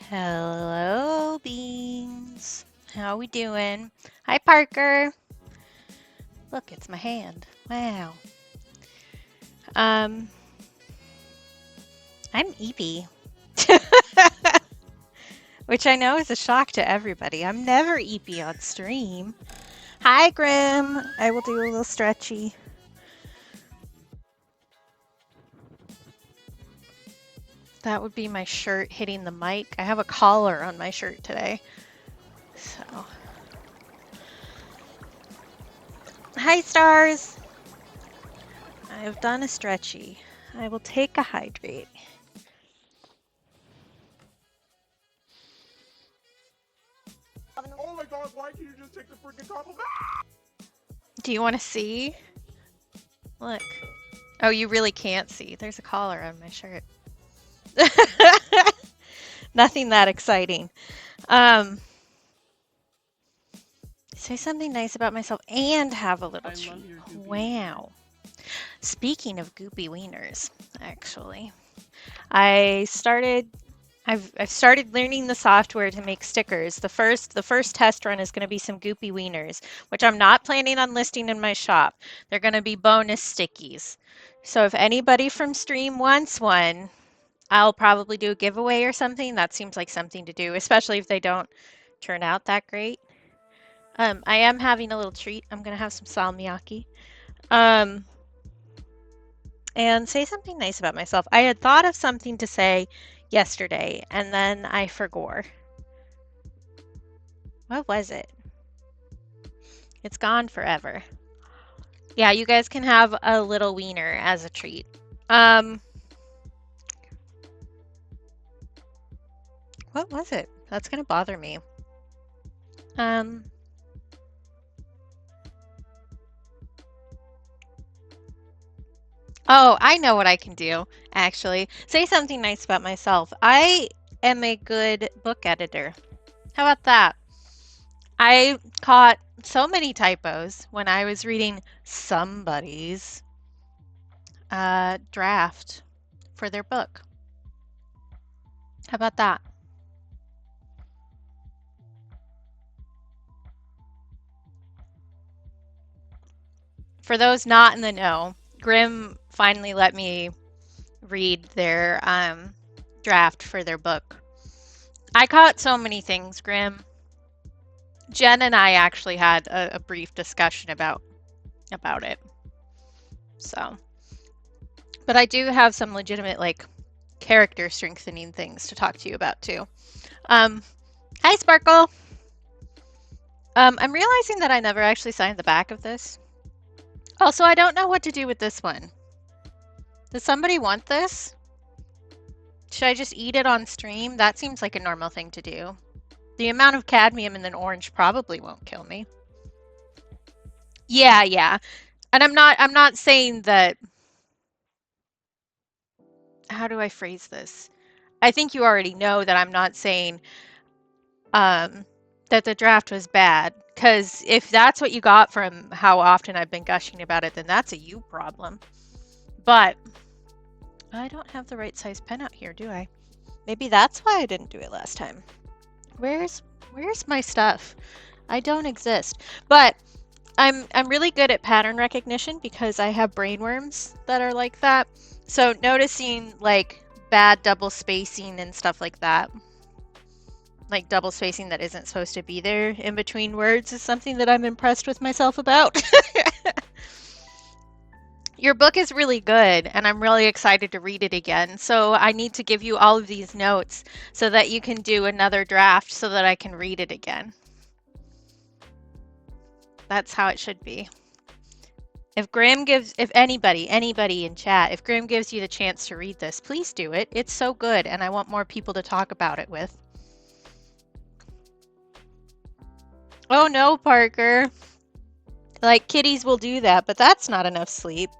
Hello, Beans. How we doing? Hi, Parker. Look, it's my hand. Wow. I'm Evie. Which I know is a shock to everybody. I'm never Evie on stream. Hi, Grim. I will do a little stretchy. That would be my shirt hitting the mic. I have a collar on my shirt today. So. Hi, Stars. I have done a stretchy. I will take a hydrate. Oh my god, why can't you just take the freaking compliment? Do you want to see? Look. Oh, you really can't see. There's a collar on my shirt. Nothing that exciting. Say something nice about myself and have a little treat. Wow. Speaking of goopy wieners, actually, I've started learning the software to make stickers. The first test run is going to be some goopy wieners, which I'm not planning on listing in my shop. They're going to be bonus stickies. So if anybody from stream wants one, I'll probably do a giveaway or something. That seems like something to do, especially if they don't turn out that great. I am having a little treat. I'm going to have some salmiakki. And say something nice about myself. I had thought of something to say yesterday, and then I forgot. What was it? It's gone forever. Yeah, you guys can have a little wiener as a treat. What was it? That's gonna bother me. Oh, I know what I can do, actually. Say something nice about myself. I am a good book editor. How about that? I caught so many typos when I was reading somebody's draft for their book. How about that? For those not in the know, Grimm finally let me read their draft for their book. I caught so many things, Grimm. Jen and I actually had a brief discussion about it. So, but I do have some legitimate like character strengthening things to talk to you about too. Hi, Sparkle. I'm realizing that I never actually signed the back of this. Also, I don't know what to do with this one. Does somebody want this? Should I just eat it on stream? That seems like a normal thing to do. The amount of cadmium in an orange probably won't kill me. Yeah. And I'm not saying that. How do I phrase this? I think you already know that I'm not saying that the draft was bad, because if that's what you got from how often I've been gushing about it, then that's a you problem. But I don't have the right size pen out here, do I? Maybe that's why I didn't do it last time. Where's my stuff? I don't exist. But I'm really good at pattern recognition because I have brainworms that are like that. So noticing like bad double spacing and stuff like that, like double spacing that isn't supposed to be there in between words, is something that I'm impressed with myself about. Your book is really good, and I'm really excited to read it again. So I need to give you all of these notes so that you can do another draft so that I can read it again. That's how it should be. If anybody in chat, if Graham gives you the chance to read this, please do it. It's so good, and I want more people to talk about it with. Oh no, Parker. Like, kitties will do that, but that's not enough sleep.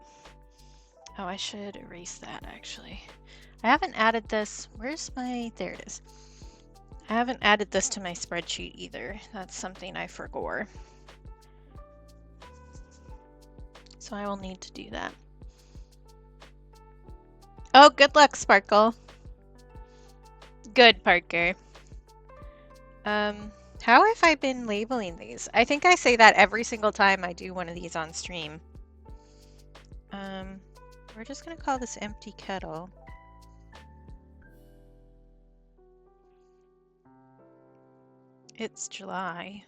Oh, I should erase that, actually. I haven't added this. Where's my... There it is. I haven't added this to my spreadsheet either. That's something I forgot. So I will need to do that. Oh, good luck, Sparkle. Good, Parker. How have I been labeling these? I think I say that every single time I do one of these on stream. We're just gonna call this empty kettle. It's July,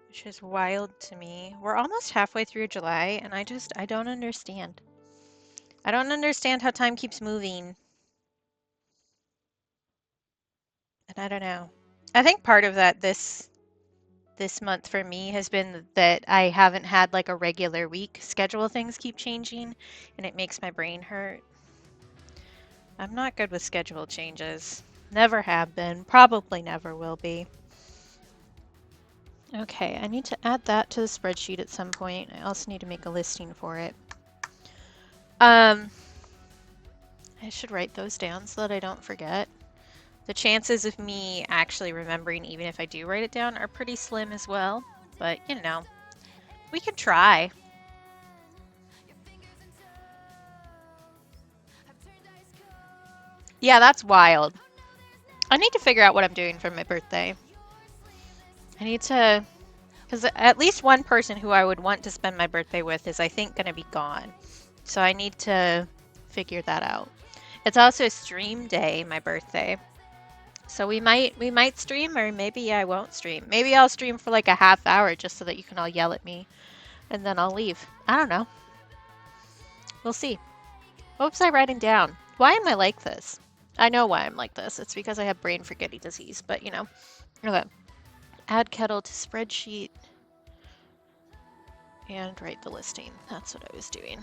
which is wild to me. We're almost halfway through July, and I don't understand. I don't understand how time keeps moving. And I don't know. I think part of that this month for me has been that I haven't had like a regular week schedule. Things keep changing, and it makes my brain hurt. I'm not good with schedule changes. Never have been. Probably never will be. Okay, I need to add that to the spreadsheet at some point. I also need to make a listing for it. I should write those down so that I don't forget. The chances of me actually remembering, even if I do write it down, are pretty slim as well. But, you know, we can try. Yeah, that's wild. I need to figure out what I'm doing for my birthday. I need to... Because at least one person who I would want to spend my birthday with is, I think, going to be gone. So I need to figure that out. It's also a stream day, my birthday. So we might stream, or maybe I won't stream. Maybe I'll stream for like a half hour just so that you can all yell at me. And then I'll leave. I don't know. We'll see. What was I writing down? Why am I like this? I know why I'm like this. It's because I have brain forgetting disease, but you know. Okay. Add kettle to spreadsheet. And write the listing. That's what I was doing.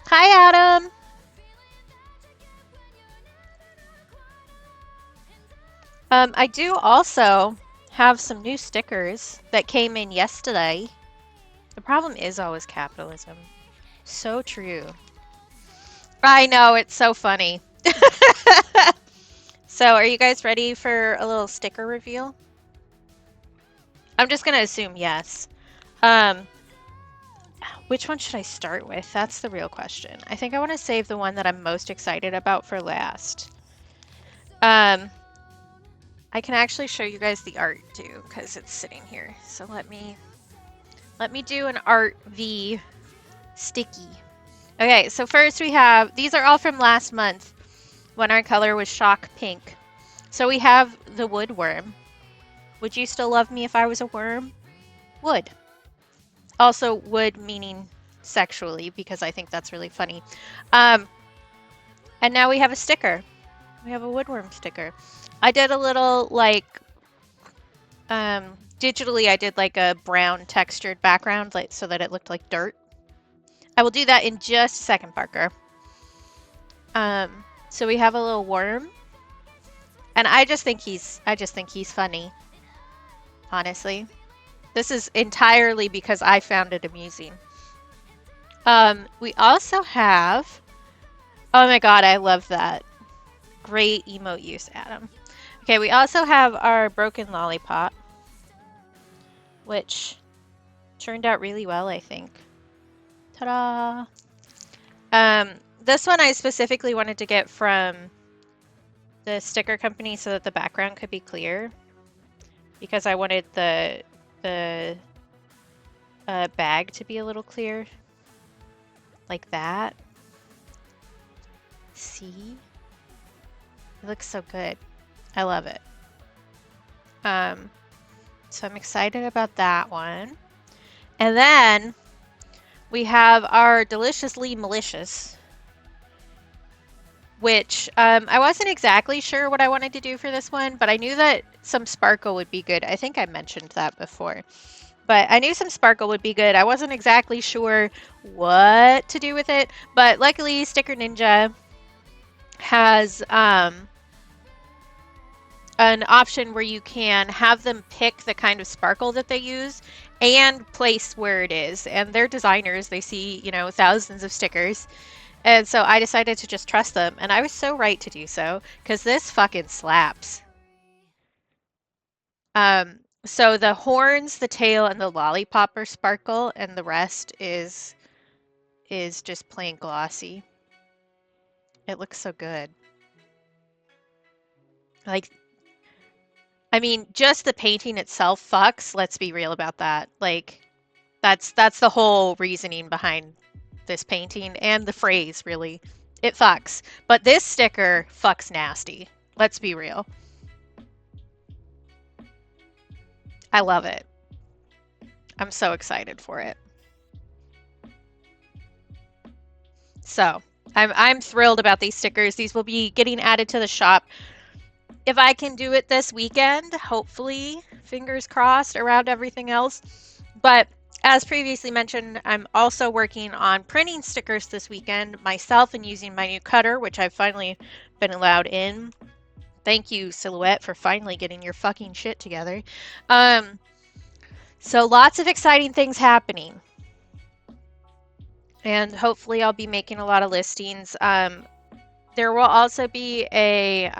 Hi, Adam! I do also have some new stickers that came in yesterday. The problem is always capitalism. So true. I know, it's so funny. So, are you guys ready for a little sticker reveal? I'm just gonna assume yes. Which one should I start with? That's the real question. I think I want to save the one that I'm most excited about for last. I can actually show you guys the art too, because it's sitting here. So let me do an art V sticky. Okay, so first we have, these are all from last month when our color was shock pink. So we have the wood worm. Would you still love me if I was a worm? Would. Also would meaning sexually, because I think that's really funny. And now we have a sticker. We have a woodworm sticker. I did a little like digitally I did like a brown textured background like so that it looked like dirt. I will do that in just a second, Parker. So we have a little worm. And I just think he's funny. Honestly. This is entirely because I found it amusing. We also have, oh my god, I love that. Great emote use, Adam. Okay, we also have our broken lollipop, which turned out really well, I think. Ta-da! This one I specifically wanted to get from the sticker company so that the background could be clear, because I wanted the bag to be a little clear, like that. See? It looks so good. I love it. So I'm excited about that one. And then we have our Deliciously Malicious, which I wasn't exactly sure what I wanted to do for this one, but I knew that some sparkle would be good. I think I mentioned that before. But I knew some sparkle would be good. I wasn't exactly sure what to do with it, but luckily Sticker Ninja has an option where you can have them pick the kind of sparkle that they use and place where it is. And they're designers. They see, you know, thousands of stickers. And so I decided to just trust them. And I was so right to do so, because this fucking slaps. So the horns, the tail, and the lollipop are sparkle, and the rest is just plain glossy. It looks so good. Like, I mean, just the painting itself fucks. Let's be real about that. Like, that's the whole reasoning behind this painting and the phrase, really. It fucks. But this sticker fucks nasty. Let's be real. I love it. I'm so excited for it. So, I'm thrilled about these stickers. These will be getting added to the shop. If I can do it this weekend, hopefully, fingers crossed, around everything else. But as previously mentioned, I'm also working on printing stickers this weekend myself and using my new cutter, which I've finally been allowed in. Thank you, Silhouette, for finally getting your fucking shit together. So lots of exciting things happening. And hopefully I'll be making a lot of listings. There will also be a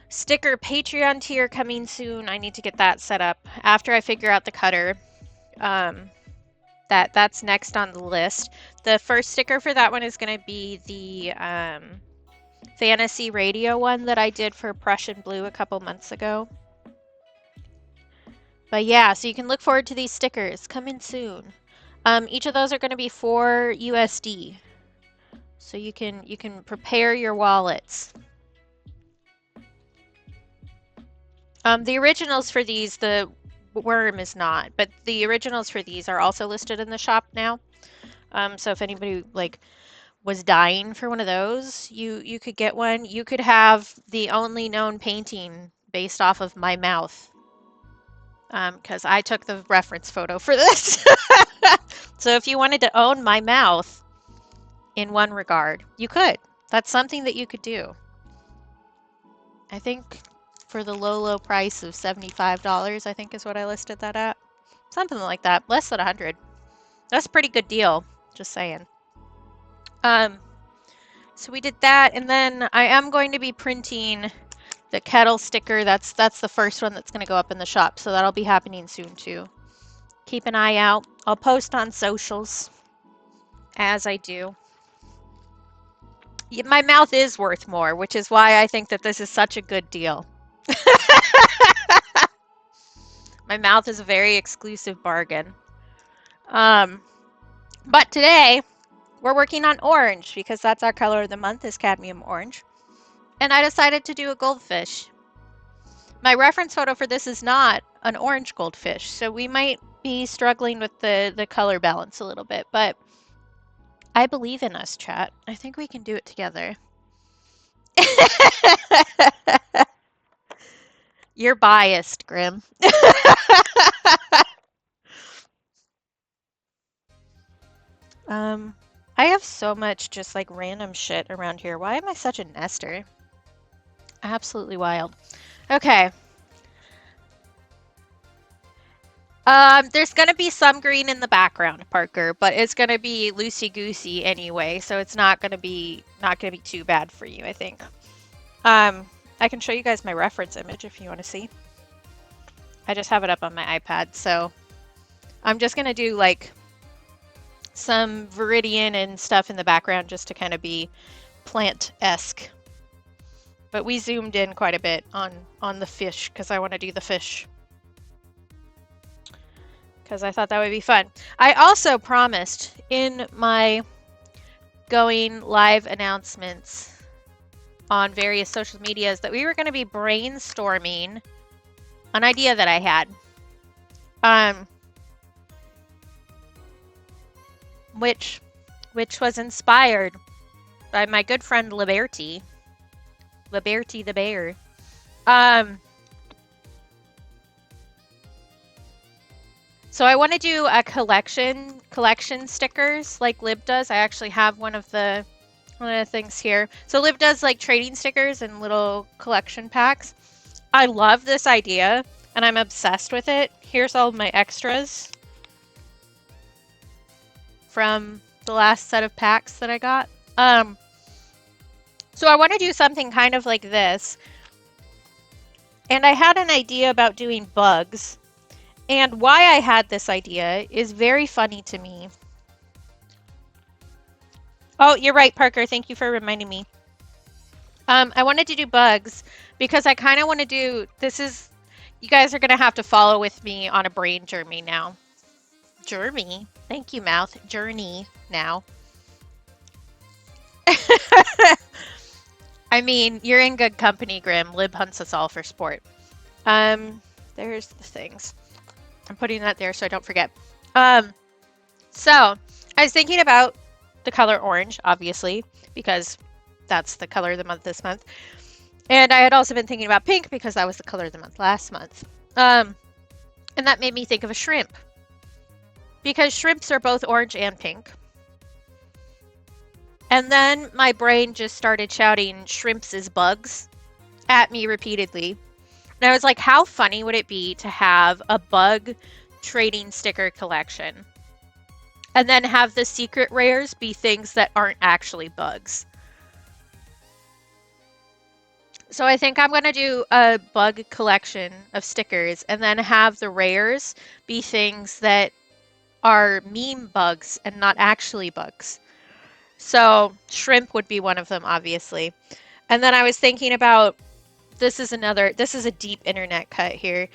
sticker Patreon tier coming soon. I need to get that set up after I figure out the cutter. That's next on the list. The first sticker for that one is going to be the fantasy radio one that I did for Prussian Blue a couple months ago. But yeah, so you can look forward to these stickers coming soon. Each of those are going to be $4 USD. So you can prepare your wallets. The originals for these, the worm is not, but the originals for these are also listed in the shop now. So if anybody like was dying for one of those, you could get one. You could have the only known painting based off of my mouth. Because I took the reference photo for this. So if you wanted to own my mouth in one regard, you could. That's something that you could do. I think for the low price of $75, I think is what I listed that at. Something like that. Less than 100. That's a pretty good deal. Just saying. So we did that, and then I am going to be printing the kettle sticker. That's the first one that's going to go up in the shop, so that'll be happening soon too. Keep an eye out. I'll post on socials as I do. My mouth is worth more, which is why I think that this is such a good deal. My mouth is a very exclusive bargain. But today, we're working on orange because that's our color of the month is cadmium orange. And I decided to do a goldfish. My reference photo for this is not an orange goldfish, so we might be struggling with the color balance a little bit, but I believe in us, chat. I think we can do it together. You're biased, Grim. I have so much just like random shit around here. Why am I such a nester? Absolutely wild. Okay. There's gonna be some green in the background, Parker, but it's gonna be loosey-goosey anyway, so it's not gonna be too bad for you, I think. I can show you guys my reference image if you want to see. I just have it up on my iPad, so I'm just gonna do like some Viridian and stuff in the background just to kind of be plant-esque. But we zoomed in quite a bit on the fish because I want to do the fish. Because I thought that would be fun. I also promised in my going live announcements on various social medias that we were going to be brainstorming an idea that I had. Which was inspired by my good friend Liberty the bear. So I want to do a collection stickers like Lib does. I actually have one of the things here. So Lib does like trading stickers and little collection packs. I love this idea and I'm obsessed with it. Here's all my extras from the last set of packs that I got. So I want to do something kind of like this. And I had an idea about doing bugs. And why I had this idea is very funny to me. Oh, you're right, Parker. Thank you for reminding me. I wanted to do bugs because I kind of want to do, you guys are going to have to follow with me on a brain journey now. Journey? Thank you, Mouth. Journey now. I mean, you're in good company, Grim. Lib hunts us all for sport. There's the things. I'm putting that there so I don't forget. So I was thinking about the color orange, obviously, because that's the color of the month this month. And I had also been thinking about pink because that was the color of the month last month. And that made me think of a shrimp. Because shrimps are both orange and pink. And then my brain just started shouting shrimps is bugs at me repeatedly. And I was like, how funny would it be to have a bug trading sticker collection? And then have the secret rares be things that aren't actually bugs. So I think I'm going to do a bug collection of stickers and then have the rares be things that are meme bugs and not actually bugs. So shrimp would be one of them, obviously. And then I was thinking about, this is a deep internet cut here.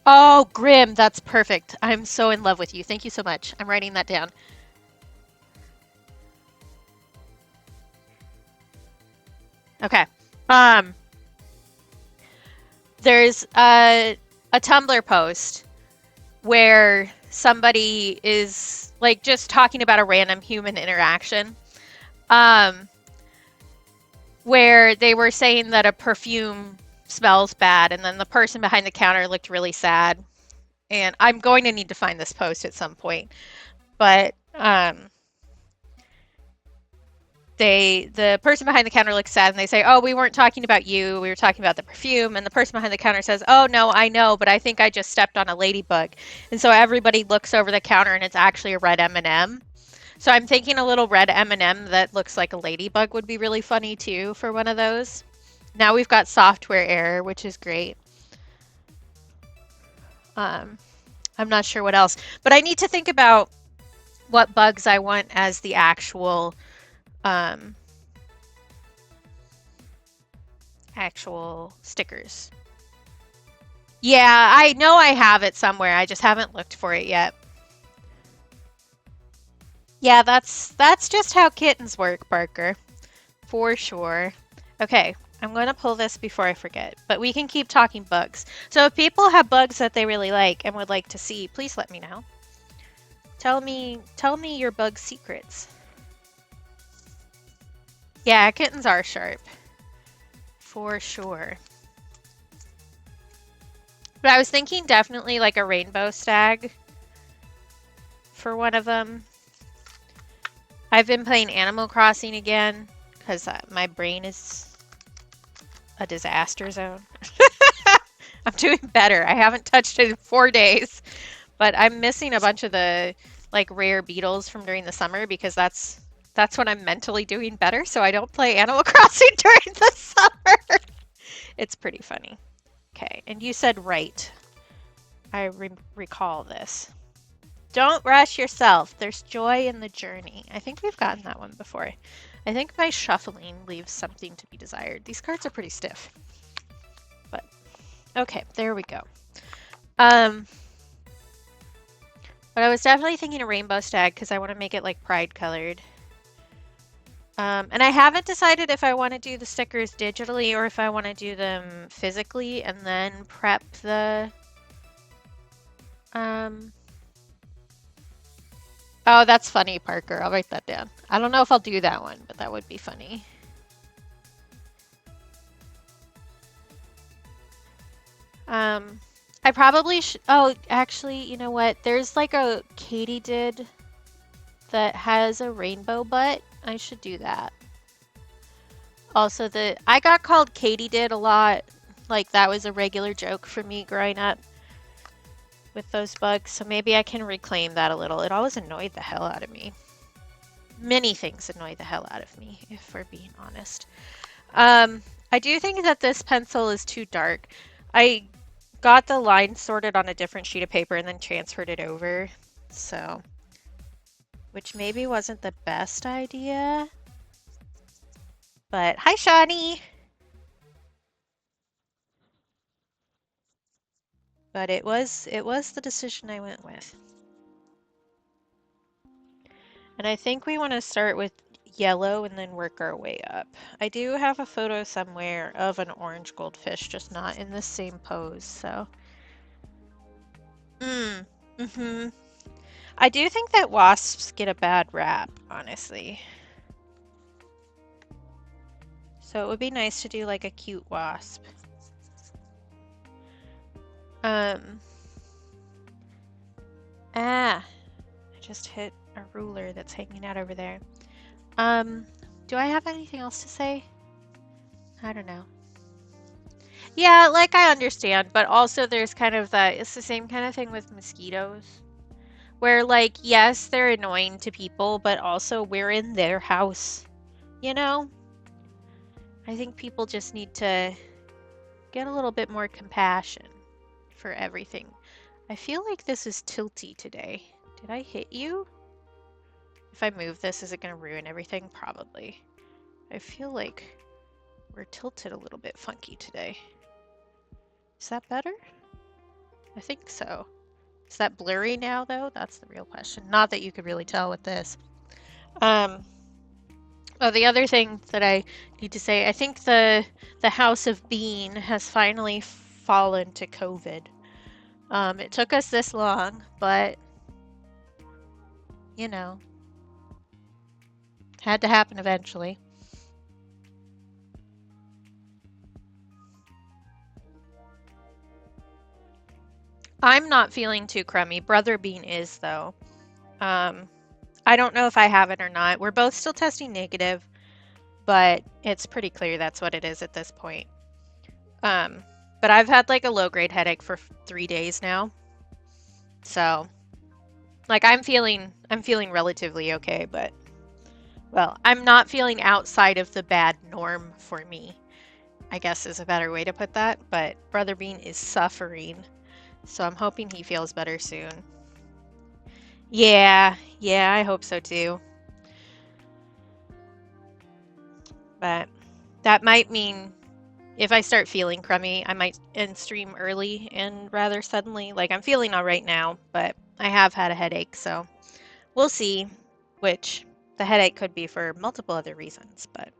Oh, Grim, that's perfect. I'm so in love with you. Thank you so much. I'm writing that down. Okay. There's a Tumblr post where somebody is like just talking about a random human interaction. Where they were saying that a perfume smells bad, and then the person behind the counter looked really sad. And I'm going to need to find this post at some point. But the person behind the counter looks sad and they say, oh, we weren't talking about you, we were talking about the perfume. And the person behind the counter says, oh, no, I know, but I think I just stepped on a ladybug. And so everybody looks over the counter and it's actually a red M&M. So I'm thinking a little red M&M that looks like a ladybug would be really funny too for one of those. Now we've got software error, which is great. I'm not sure what else, but I need to think about what bugs I want as the actual stickers. Yeah, I know I have it somewhere. I just haven't looked for it yet. Yeah, that's just how kittens work, Parker. For sure. Okay, I'm going to pull this before I forget, but we can keep talking bugs. So if people have bugs that they really like and would like to see, please let me know. Tell me your bug secrets. Yeah, kittens are sharp. For sure. But I was thinking definitely like a rainbow stag for one of them. I've been playing Animal Crossing again because my brain is a disaster zone. I'm doing better. I haven't touched it in 4 days, but I'm missing a bunch of the like rare beetles from during the summer because that's when I'm mentally doing better, so I don't play Animal Crossing during the summer. It's pretty funny. Okay, and you said right. I recall this. Don't rush yourself. There's joy in the journey. I think we've gotten that one before. I think my shuffling leaves something to be desired. These cards are pretty stiff. But, okay, there we go. But I was definitely thinking a rainbow stag because I want to make it like pride colored. And I haven't decided if I want to do the stickers digitally or if I want to do them physically and then prep the... Oh, that's funny, Parker. I'll write that down. I don't know if I'll do that one, but that would be funny. I probably should... Oh, actually, you know what? There's like a Katydid that has a rainbow butt. I should do that. Also, I got called Katydid a lot. Like, that was a regular joke for me growing up with those bugs, so maybe I can reclaim that a little. It always annoyed the hell out of me. Many things annoy the hell out of me, if we're being honest. I do think that this pencil is too dark. I got the lines sorted on a different sheet of paper and then transferred it over, so which maybe wasn't the best idea. But hi, Shawnee. But it was the decision I went with. And I think we want to start with yellow and then work our way up. I do have a photo somewhere of an orange goldfish, just not in the same pose, so. I do think that wasps get a bad rap, honestly. So it would be nice to do like a cute wasp. I just hit a ruler that's hanging out over there. Do I have anything else to say? I don't know. Yeah, like I understand, but also there's kind of that, it's the same kind of thing with mosquitoes. Where like, yes, they're annoying to people, but also we're in their house, you know? I think people just need to get a little bit more compassion for everything. I feel like this is tilty today. Did I hit you? If I move this, is it going to ruin everything? Probably. I feel like we're tilted a little bit funky today. Is that better? I think so. Is that blurry now, though? That's the real question. Not that you could really tell with this. Oh, the other thing that I need to say, I think the House of Bean has finally fallen to COVID. It took us this long, but you know, had to happen eventually. I'm not feeling too crummy. Brother Bean is, though. I don't know if I have it or not. We're both still testing negative, but it's pretty clear that's what it is at this point. But I've had like a low-grade headache for 3 days now. So, like I'm feeling relatively okay, but well, I'm not feeling outside of the bad norm for me, I guess is a better way to put that, but Brother Bean is suffering. So I'm hoping he feels better soon. Yeah, I hope so too. But that might mean if I start feeling crummy, I might end stream early and rather suddenly. Like I'm feeling all right now, but I have had a headache, so we'll see, which the headache could be for multiple other reasons, but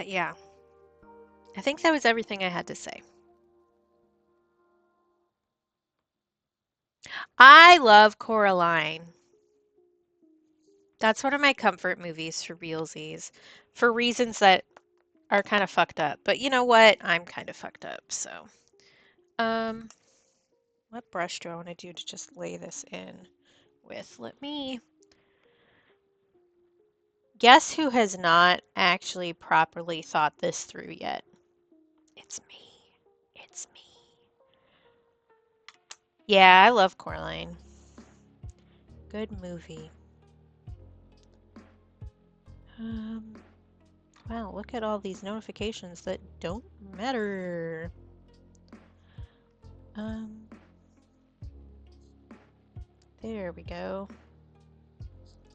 yeah. I think that was everything I had to say. I love Coraline. That's one of my comfort movies for realsies, for reasons that are kind of fucked up. But you know what? I'm kind of fucked up, so. What brush do I want to do to just lay this in with? Let me. Guess who has not actually properly thought this through yet? It's me. It's me. Yeah, I love Coraline. Good movie. Wow, look at all these notifications that don't matter. There we go.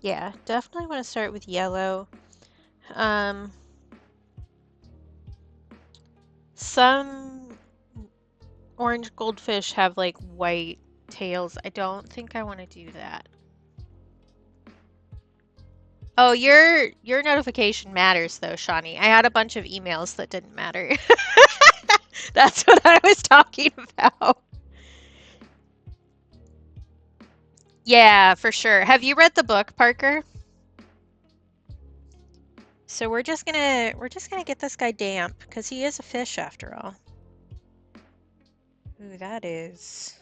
Yeah, definitely want to start with yellow. Some orange goldfish have like white tails. I don't think I want to do that. Oh, your notification matters though, Shawnee. I had a bunch of emails that didn't matter. That's what I was talking about. Yeah, for sure. Have you read the book, Parker? So we're just gonna get this guy damp because he is a fish after all. Ooh, that is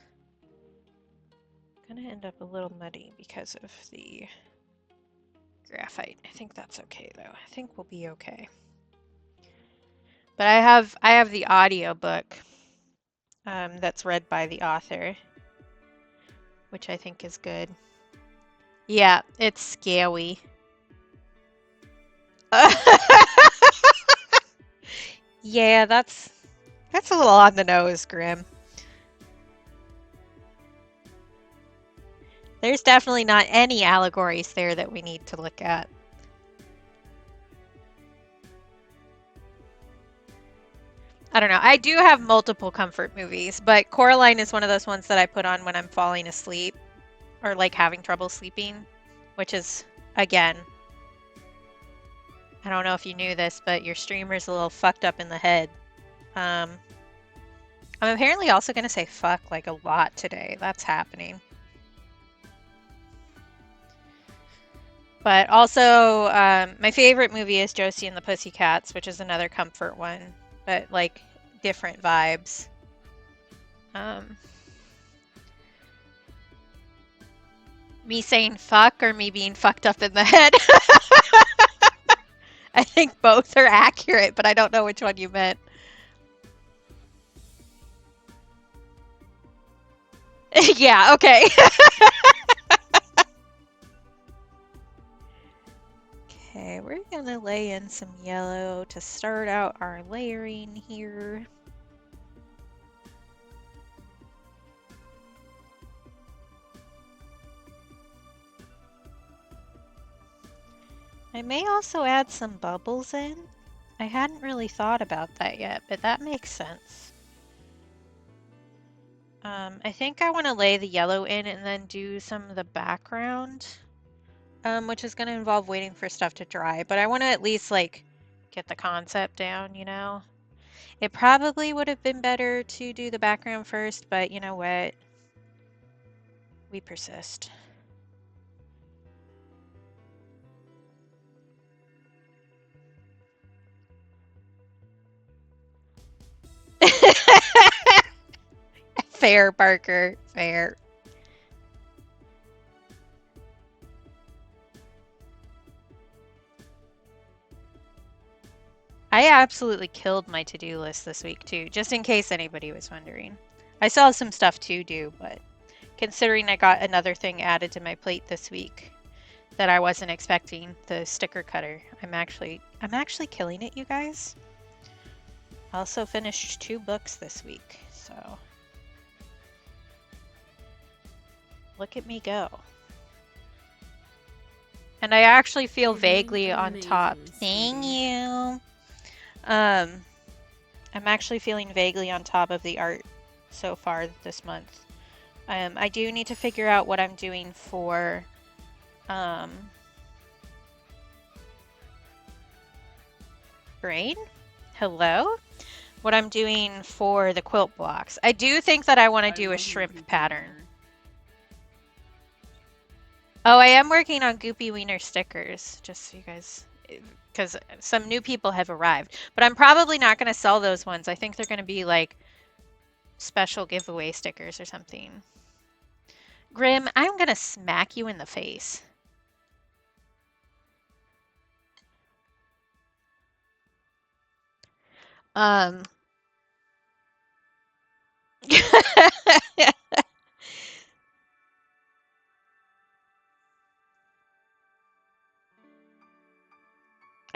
gonna end up a little muddy because of the graphite. I think that's okay though. I think we'll be okay. But I have the audio book that's read by the author, which I think is good. Yeah, it's scary. Yeah, that's a little on the nose, Grim. There's definitely not any allegories there that we need to look at. I don't know. I do have multiple comfort movies, but Coraline is one of those ones that I put on when I'm falling asleep or like having trouble sleeping, which is, again, I don't know if you knew this, but your streamer's a little fucked up in the head. I'm apparently also going to say fuck like a lot today. That's happening. But also, my favorite movie is Josie and the Pussycats, which is another comfort one, but like different vibes. Me saying fuck or me being fucked up in the head? I think both are accurate, but I don't know which one you meant. Yeah, okay. Okay, we're gonna lay in some yellow to start out our layering here. I may also add some bubbles in. I hadn't really thought about that yet, but that makes sense. I think I want to lay the yellow in and then do some of the background, which is going to involve waiting for stuff to dry, but I want to at least like get the concept down, you know? It probably would have been better to do the background first, but you know what? We persist. Fair, Parker, fair. I absolutely killed my to-do list this week too, just in case anybody was wondering. I still have some stuff to do, but considering I got another thing added to my plate this week that I wasn't expecting, the sticker cutter, I'm actually killing it, you guys. I also finished 2 books this week, so look at me go. And I actually feel vaguely on top. Thank you. I'm actually feeling vaguely on top of the art so far this month. I do need to figure out what I'm doing for Brain? Hello? What I'm doing for the quilt blocks. I do think that I want to do a shrimp pattern. Oh, I am working on Goopy Wiener stickers, just so you guys, because some new people have arrived. But I'm probably not going to sell those ones. I think they're going to be like special giveaway stickers or something. Grim, I'm going to smack you in the face. I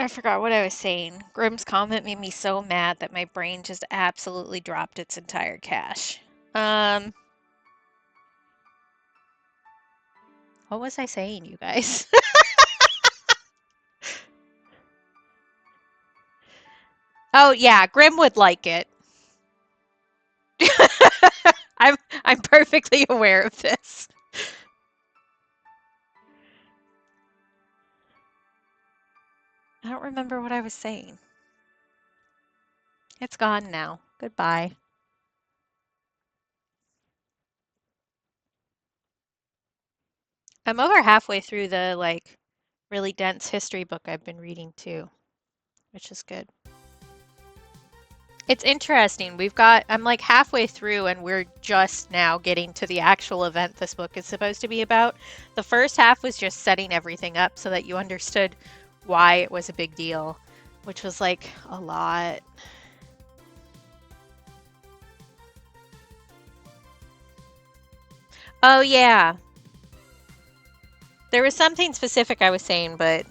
forgot what I was saying. Grim's comment made me so mad that my brain just absolutely dropped its entire cache. What was I saying, you guys? Oh yeah, Grim would like it. I'm perfectly aware of this. I don't remember what I was saying. It's gone now. Goodbye. I'm over halfway through the like really dense history book I've been reading too, which is good. It's interesting. I'm like halfway through and we're just now getting to the actual event this book is supposed to be about. The first half was just setting everything up so that you understood why it was a big deal, which was like a lot. Oh yeah. There was something specific I was saying, but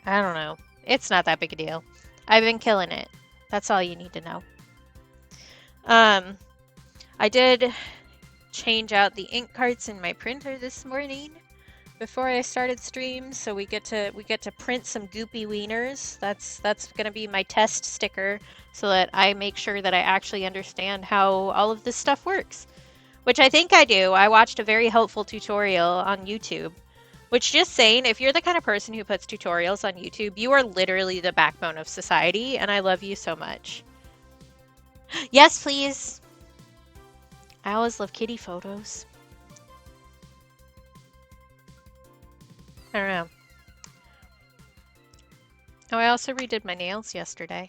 I don't know. It's not that big a deal. I've been killing it. That's all you need to know. I did change out the ink carts in my printer this morning. before I started streams, so we get to print some goopy wieners. That's gonna be my test sticker, so that I make sure that I actually understand how all of this stuff works. Which I think I do. I watched a very helpful tutorial on YouTube. Which, just saying, if you're the kind of person who puts tutorials on YouTube, you are literally the backbone of society, and I love you so much. Yes, please. I always love kitty photos. I don't know. Oh, I also redid my nails yesterday.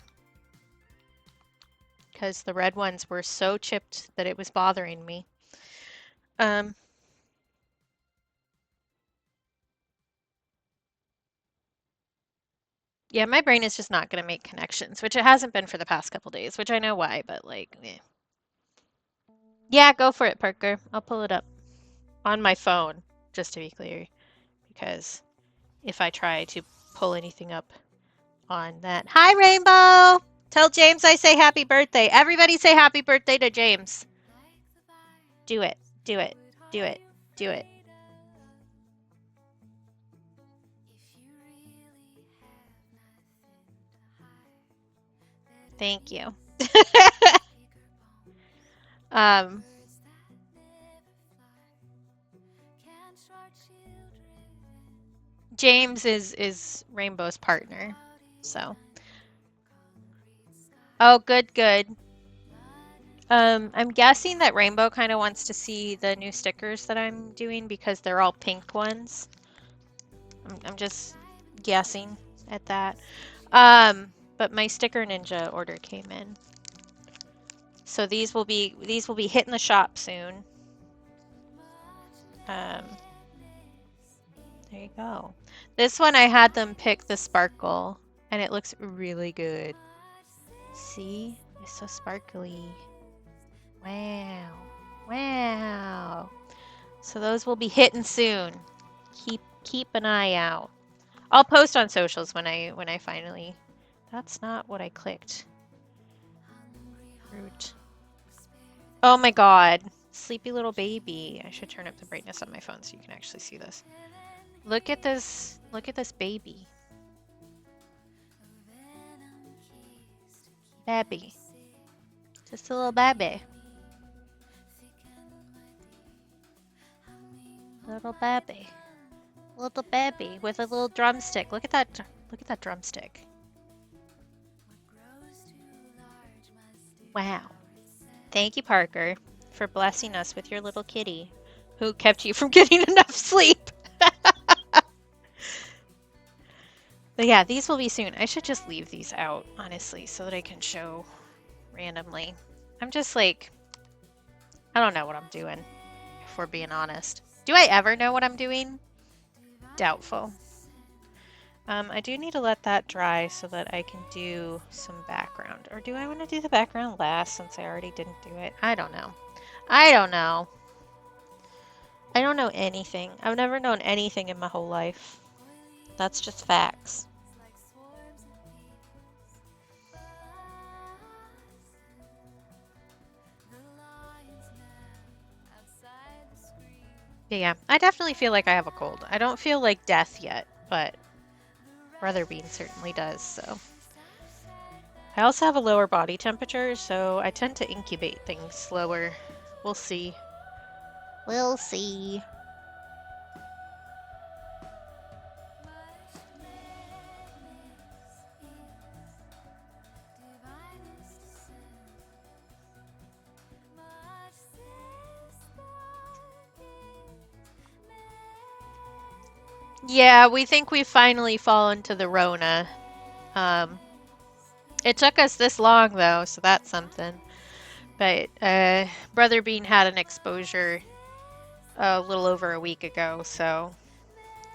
Because the red ones were so chipped that it was bothering me. Yeah, my brain is just not going to make connections, which it hasn't been for the past couple days, which I know why, but like, eh. Yeah, go for it, Parker. I'll pull it up on my phone, just to be clear, because if I try to pull anything up on that. Hi, Rainbow! Tell James I say happy birthday. Everybody say happy birthday to James. Do it. Do it. Do it. Do it. Thank you. James is Rainbow's partner, so. Oh, good, good. I'm guessing that Rainbow kind of wants to see the new stickers that I'm doing because they're all pink ones. I'm just guessing at that. But my Sticker Ninja order came in. So these will be hitting the shop soon. There you go. This one I had them pick the sparkle and it looks really good. See? It's so sparkly. Wow. Wow. So those will be hitting soon. Keep an eye out. I'll post on socials when I finally. That's not what I clicked. Root. Oh my god. Sleepy little baby. I should turn up the brightness on my phone so you can actually see this. Look at this. Look at this baby. Baby. Just a little baby. Little baby. Little baby with a little drumstick. Look at that. Look at that drumstick. Wow. Thank you, Parker, for blessing us with your little kitty who kept you from getting enough sleep. But yeah, these will be soon. I should just leave these out, honestly, so that I can show randomly. I'm just like, I don't know what I'm doing, if we're being honest. Do I ever know what I'm doing? Doubtful. I do need to let that dry so that I can do some background. Or do I want to do the background last since I already didn't do it? I don't know. I don't know. I don't know anything. I've never known anything in my whole life. That's just facts. Yeah, I definitely feel like I have a cold. I don't feel like death yet, but Brother Bean certainly does, so. I also have a lower body temperature, so I tend to incubate things slower. We'll see. We'll see. Yeah, we think we've finally fallen to the Rona. It took us this long, though, so that's something. But Brother Bean had an exposure a little over a week ago, so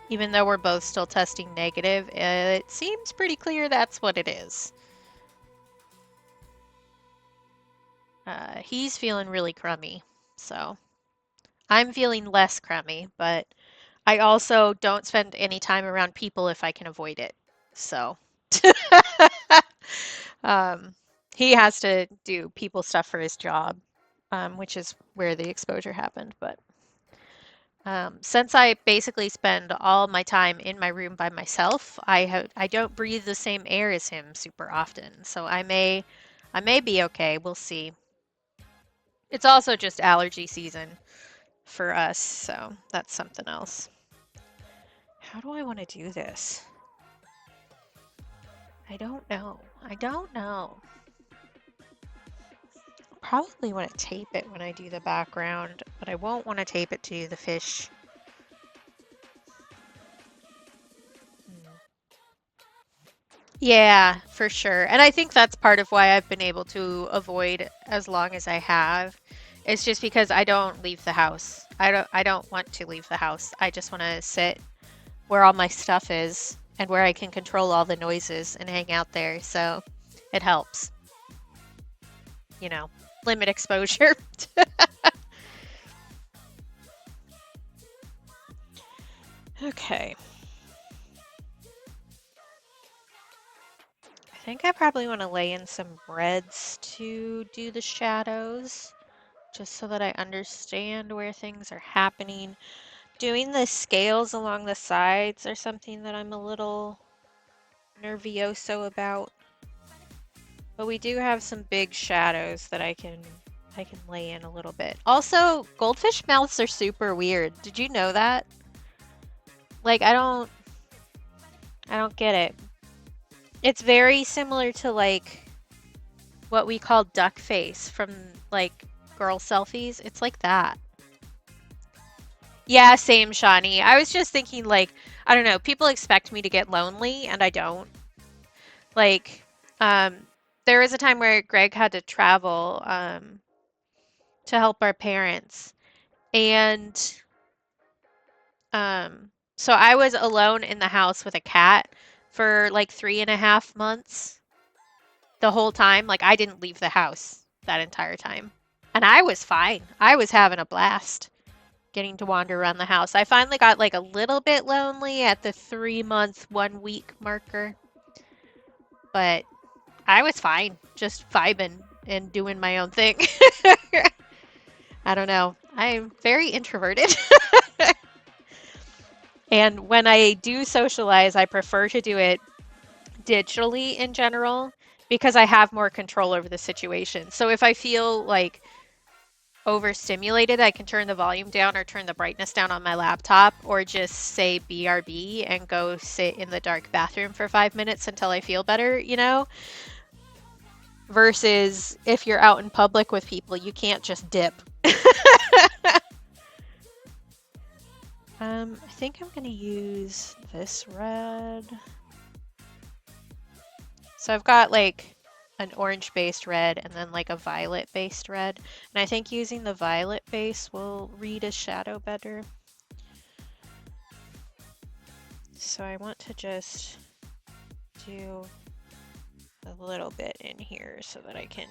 even though we're both still testing negative, it seems pretty clear that's what it is. He's feeling really crummy, so I'm feeling less crummy, but I also don't spend any time around people if I can avoid it. So he has to do people stuff for his job, which is where the exposure happened. But Since I basically spend all my time in my room by myself, I don't breathe the same air as him super often. So I may be okay. We'll see. It's also just allergy season for us, so that's something else. How do I want to do this? I don't know. I don't know. Probably want to tape it when I do the background, but I won't want to tape it to the fish. Yeah, for sure. And I think that's part of why I've been able to avoid as long as I have. It's just because I don't leave the house. I don't want to leave the house. I just want to sit where all my stuff is and where I can control all the noises and hang out there. So it helps. You know, limit exposure. Okay. I think I probably want to lay in some reds to do the shadows, just so that I understand where things are happening. Doing the scales along the sides are something that I'm a little nervioso about. But we do have some big shadows that I can lay in a little bit. Also, goldfish mouths are super weird. Did you know that? Like I don't get it. It's very similar to like what we call duck face from like girl selfies. It's like that. Yeah, same, Shawnee. I was just thinking like, I don't know, people expect me to get lonely and I don't. Like, um, there was a time where Greg had to travel to help our parents. And so I was alone in the house with a cat for like 3.5 months. The whole time. Like, I didn't leave the house that entire time. And I was fine. I was having a blast getting to wander around the house. I finally got like a little bit lonely at the 3 month, 1 week marker. But I was fine, just vibing and doing my own thing. I don't know. I'm very introverted. And when I do socialize, I prefer to do it digitally in general because I have more control over the situation. So if I feel like overstimulated, I can turn the volume down or turn the brightness down on my laptop or just say BRB and go sit in the dark bathroom for 5 minutes until I feel better, you know? Versus if you're out in public with people, you can't just dip. I think I'm gonna use this red. So I've got like an orange based red and then like a violet based red. And I think using the violet base will read a shadow better. So I want to just do a little bit in here so that I can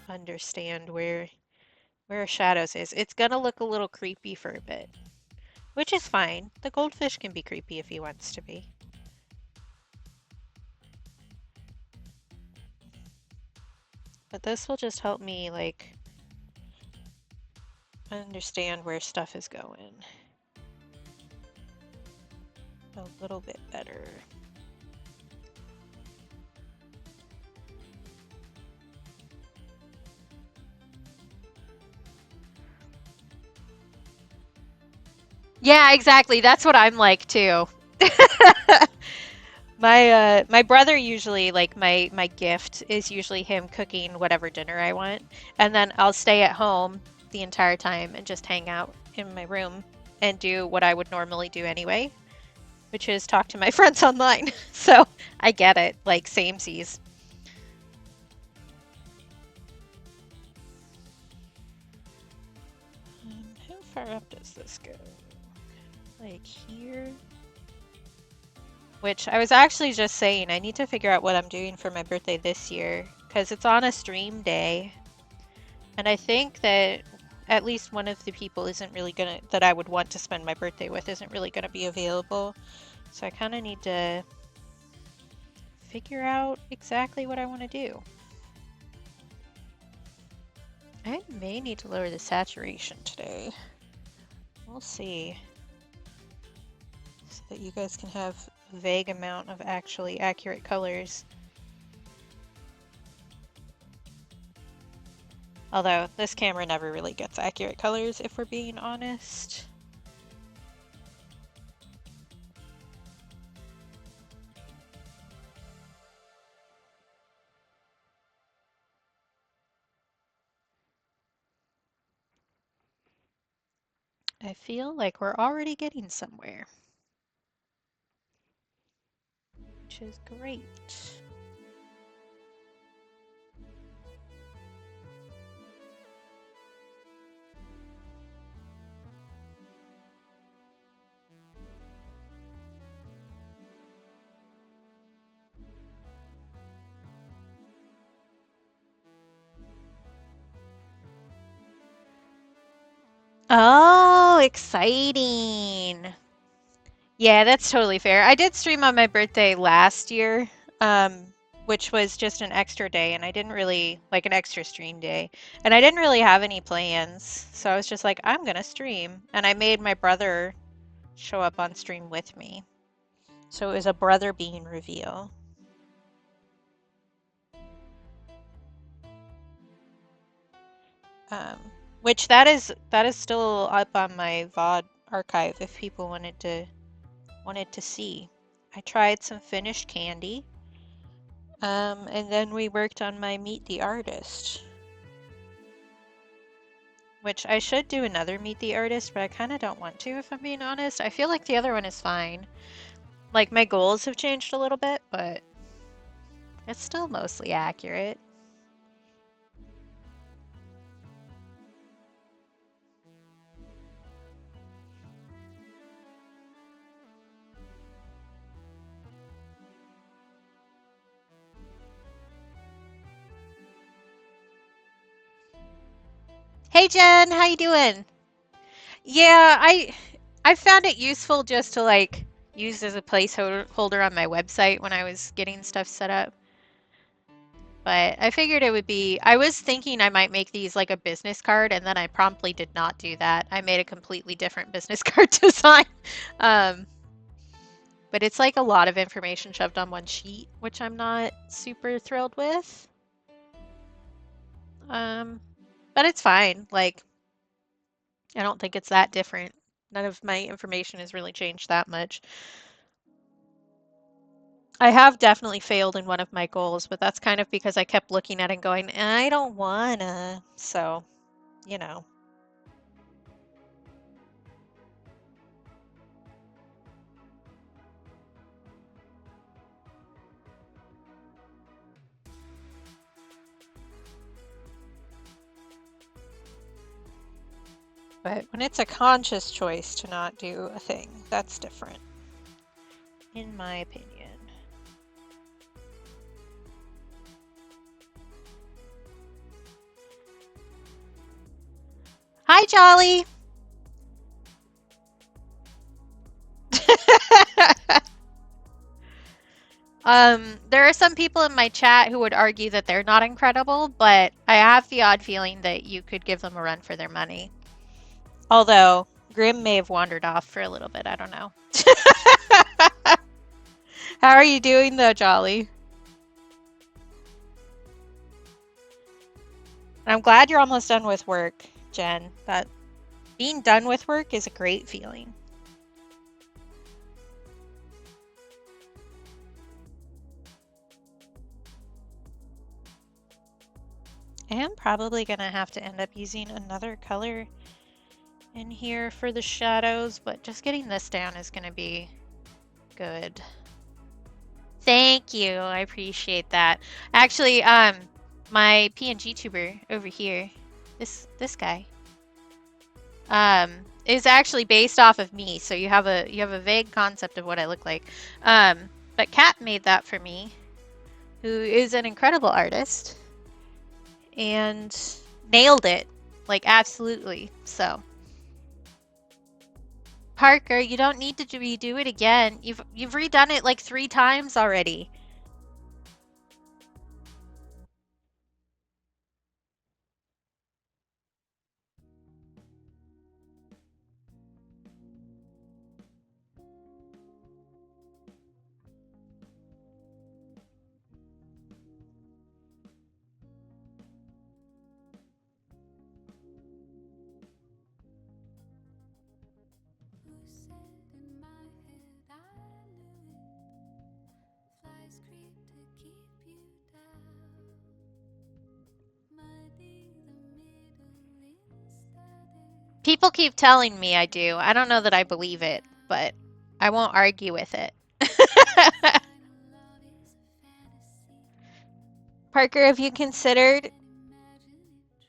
understand where shadows is. It's gonna look a little creepy for a bit, which is fine. The goldfish can be creepy if he wants to be. But this will just help me like understand where stuff is going a little bit better. Yeah, exactly. That's what I'm like too. My brother usually like my gift is usually him cooking whatever dinner I want, and then I'll stay at home the entire time and just hang out in my room and do what I would normally do anyway, which is talk to my friends online. So I get it, like samesies. How far up does this go? Like here? Which I was actually just saying, I need to figure out what I'm doing for my birthday this year, because it's on a stream day. And I think that at least one of the people isn't really gonna, that I would want to spend my birthday with, isn't really gonna be available. So I kind of need to figure out exactly what I want to do. I may need to lower the saturation today. We'll see. So that you guys can have a vague amount of actually accurate colors. Although this camera never really gets accurate colors, if we're being honest. I feel like we're already getting somewhere, which is great. Oh, exciting. Yeah, that's totally fair. I did stream on my birthday last year, which was just an extra day, and I didn't really like an extra stream day, and I didn't really have any plans. So I was just like, I'm gonna stream, and I made my brother show up on stream with me. So it was a brother being reveal. Which that is still up on my VOD archive if people wanted to see. I tried some finished candy. And then we worked on my Meet the Artist. Which I should do another Meet the Artist, but I kind of don't want to if I'm being honest. I feel like the other one is fine. Like my goals have changed a little bit, but it's still mostly accurate. Hey Jen, how you doing? Yeah, I found it useful just to like use as a placeholder on my website when I was getting stuff set up. But I figured it would be, I was thinking I might make these like a business card, and then I promptly did not do that. I made a completely different business card design. Um, but it's like a lot of information shoved on one sheet, which I'm not super thrilled with. But it's fine. Like, I don't think it's that different. None of my information has really changed that much. I have definitely failed in one of my goals, but that's kind of because I kept looking at it and going, I don't wanna. So, you know. But when it's a conscious choice to not do a thing, that's different, in my opinion. Hi, Jolly! There are some people in my chat who would argue that they're not incredible, but I have the odd feeling that you could give them a run for their money. Although, Grim may have wandered off for a little bit, I don't know. How are you doing though, Jolly? I'm glad you're almost done with work, Jen. That being done with work is a great feeling. I am probably going to have to end up using another color in here for the shadows, but just getting this down is going to be good. Thank you. I appreciate that. Actually, my PNG tuber over here, this guy, is actually based off of me, so you have a vague concept of what I look like. But Kat made that for me, who is an incredible artist and nailed it, like absolutely. So Parker, you don't need to redo it again. You've redone it like 3 times already. People keep telling me I do. I don't know that I believe it, but I won't argue with it. Parker, have you considered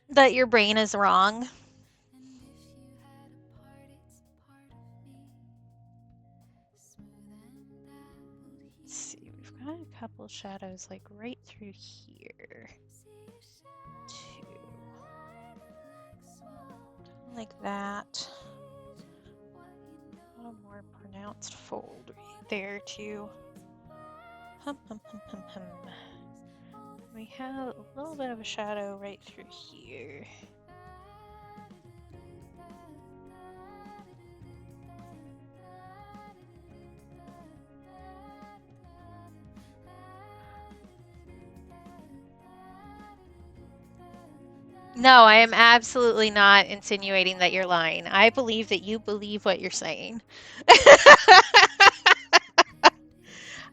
that your brain is wrong? Let's see, we've got a couple shadows like right through here. Two. Like that. A little more pronounced fold right there too. Hum, hum, hum, hum, hum. We have a little bit of a shadow right through here. No, I am absolutely not insinuating that you're lying. I believe that you believe what you're saying.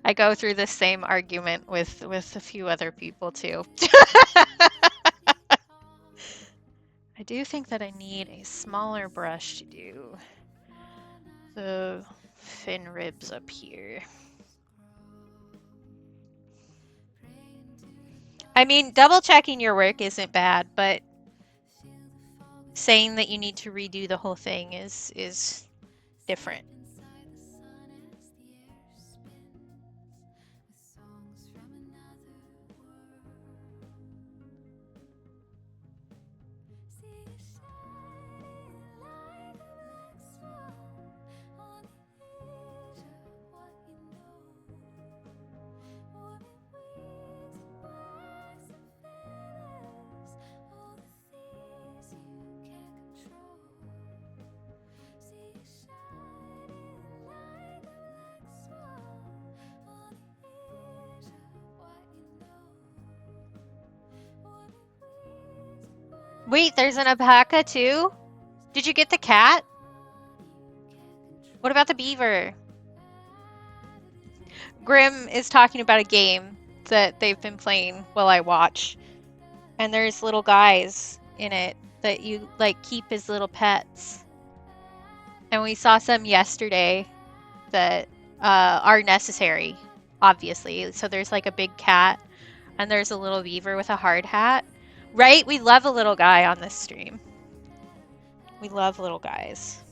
I go through this same argument with a few other people too. I do think that I need a smaller brush to do the fin ribs up here. I mean, double checking your work isn't bad, but saying that you need to redo the whole thing is different. Wait, there's an alpaca too? Did you get the cat? What about the beaver? Grim is talking about a game that they've been playing while I watch. And there's little guys in it that you like keep as little pets. And we saw some yesterday that are necessary, obviously. So there's like a big cat and there's a little beaver with a hard hat. Right? We love a little guy on this stream. We love little guys.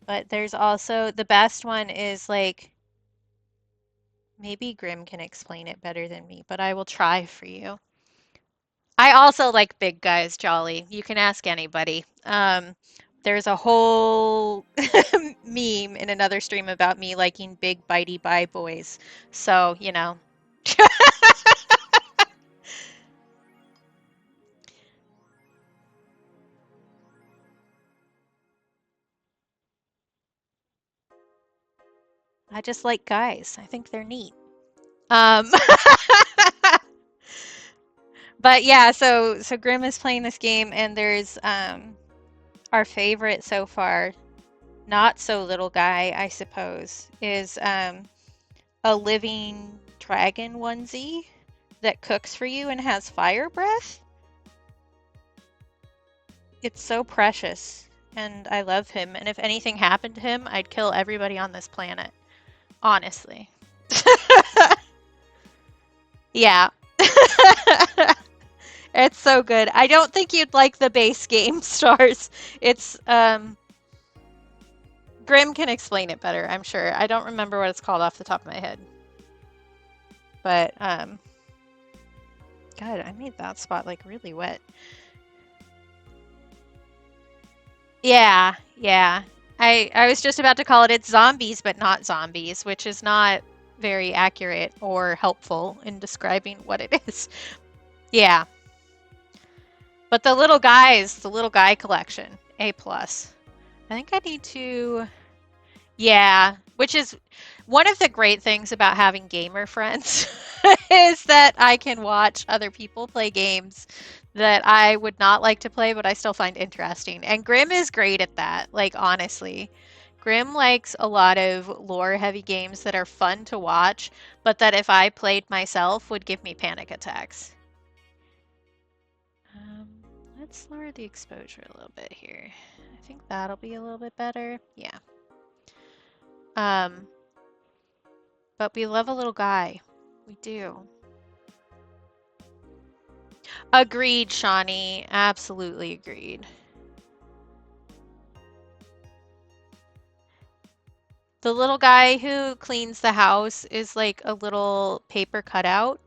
But there's also, the best one is like, maybe Grim can explain it better than me, but I will try for you. I also like big guys, Jolly. You can ask anybody. There's a whole meme in another stream about me liking big bitey bi boys. So, you know. I just like guys. I think they're neat. But yeah, so Grim is playing this game, and there's our favorite so far, not so little guy, I suppose, is a living dragon onesie that cooks for you and has fire breath. It's so precious, and I love him. And if anything happened to him, I'd kill everybody on this planet. Honestly. Yeah. It's so good. I don't think you'd like the base game, Stars. It's, Grim can explain it better, I'm sure. I don't remember what it's called off the top of my head. But, God, I made that spot, like, really wet. Yeah, yeah. I was just about to call it It's Zombies, but not zombies, which is not very accurate or helpful in describing what it is. Yeah. But the little guys, the little guy collection, A+. I think I need to... Yeah, which is one of the great things about having gamer friends is that I can watch other people play games that I would not like to play, but I still find interesting. And Grim is great at that, like, honestly. Grim likes a lot of lore-heavy games that are fun to watch, but that if I played myself would give me panic attacks. Let's lower the exposure a little bit here. I think that'll be a little bit better. Yeah. But we love a little guy. We do. Agreed, Shawnee. Absolutely agreed. The little guy who cleans the house is like a little paper cutout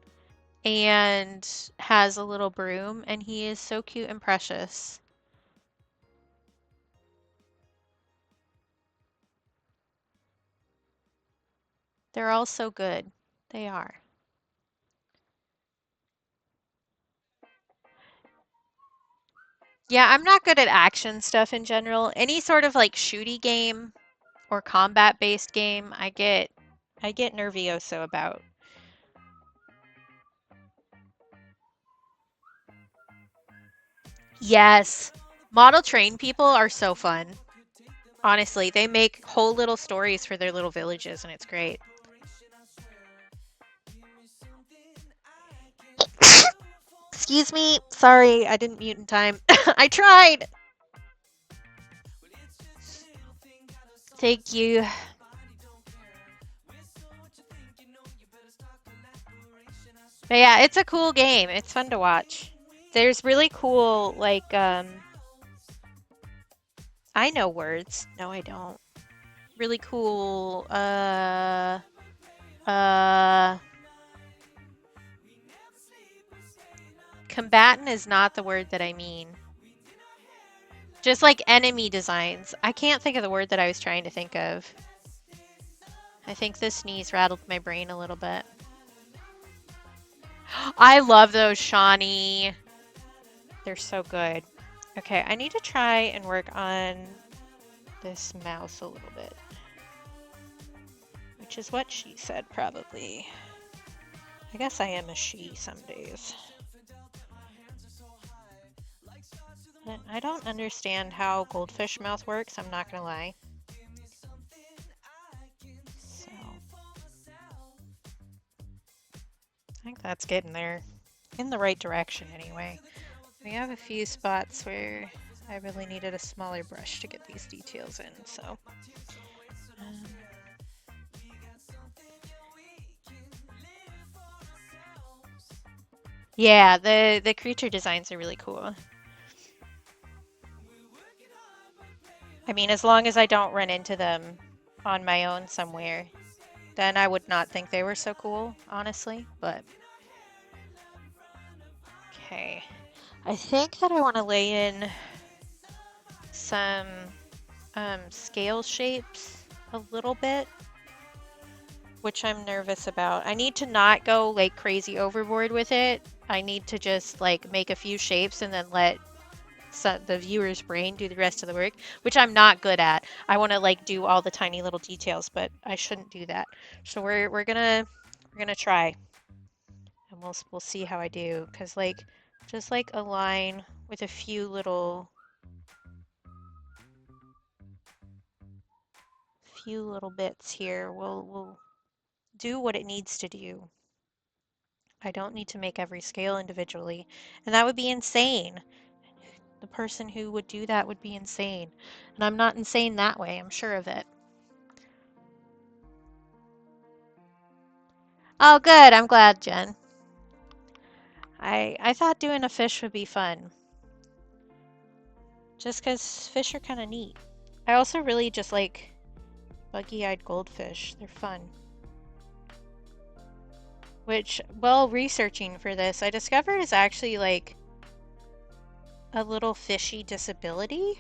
and has a little broom, and he is so cute and precious. They're all so good. They are. Yeah, I'm not good at action stuff in general. Any sort of like shooty game or combat-based game, I get nervioso about. Yes. Model train people are so fun. Honestly, they make whole little stories for their little villages, and it's great. Excuse me. Sorry, I didn't mute in time. I tried. Thank you. But yeah, it's a cool game. It's fun to watch. There's really cool, like, I know words. No, I don't. Really cool, combatant is not the word that I mean. Just like enemy designs. I can't think of the word that I was trying to think of. I think this sneeze rattled my brain a little bit. I love those, Shawnee. They're so good. Okay, I need to try and work on this mouse a little bit. Which is what she said, probably. I guess I am a she some days. I don't understand how goldfish mouth works, I'm not gonna lie. So, I think that's getting there. In the right direction, anyway. We have a few spots where I really needed a smaller brush to get these details in, so. Yeah, the creature designs are really cool. I mean, as long as I don't run into them on my own somewhere, then I would not think they were so cool, honestly, but. Okay. I think that I want to lay in some scale shapes a little bit, which I'm nervous about. I need to not go like crazy overboard with it. I need to just like make a few shapes and then let the viewer's brain do the rest of the work, which I'm not good at. I want to like do all the tiny little details, but I shouldn't do that. So we're gonna try, and we'll see how I do. Cause like just like a line with a few little bits here will do what it needs to do. I don't need to make every scale individually, and that would be insane. The person who would do that would be insane. And I'm not insane that way, I'm sure of it. Oh, good. I'm glad, Jen. I thought doing a fish would be fun. Just because fish are kind of neat. I also really just like buggy-eyed goldfish. They're fun. Which, while researching for this, I discovered is actually like a little fishy disability.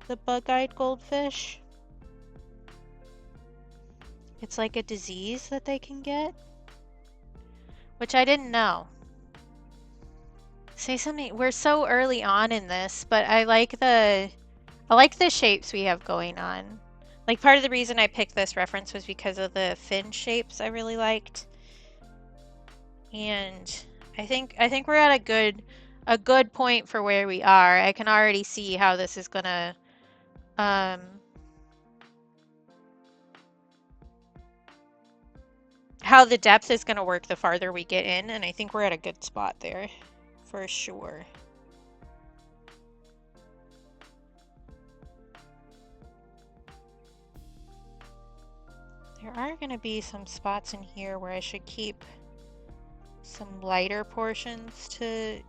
The bug-eyed goldfish. It's like a disease that they can get. Which I didn't know. Say something. We're so early on in this, but I like the shapes we have going on. Like part of the reason I picked this reference was because of the fin shapes I really liked. And I think we're at a good point for where we are. I can already see how this is gonna how the depth is going to work the farther we get in, and I think we're at a good spot there for sure. There are going to be some spots in here where I should keep some lighter portions to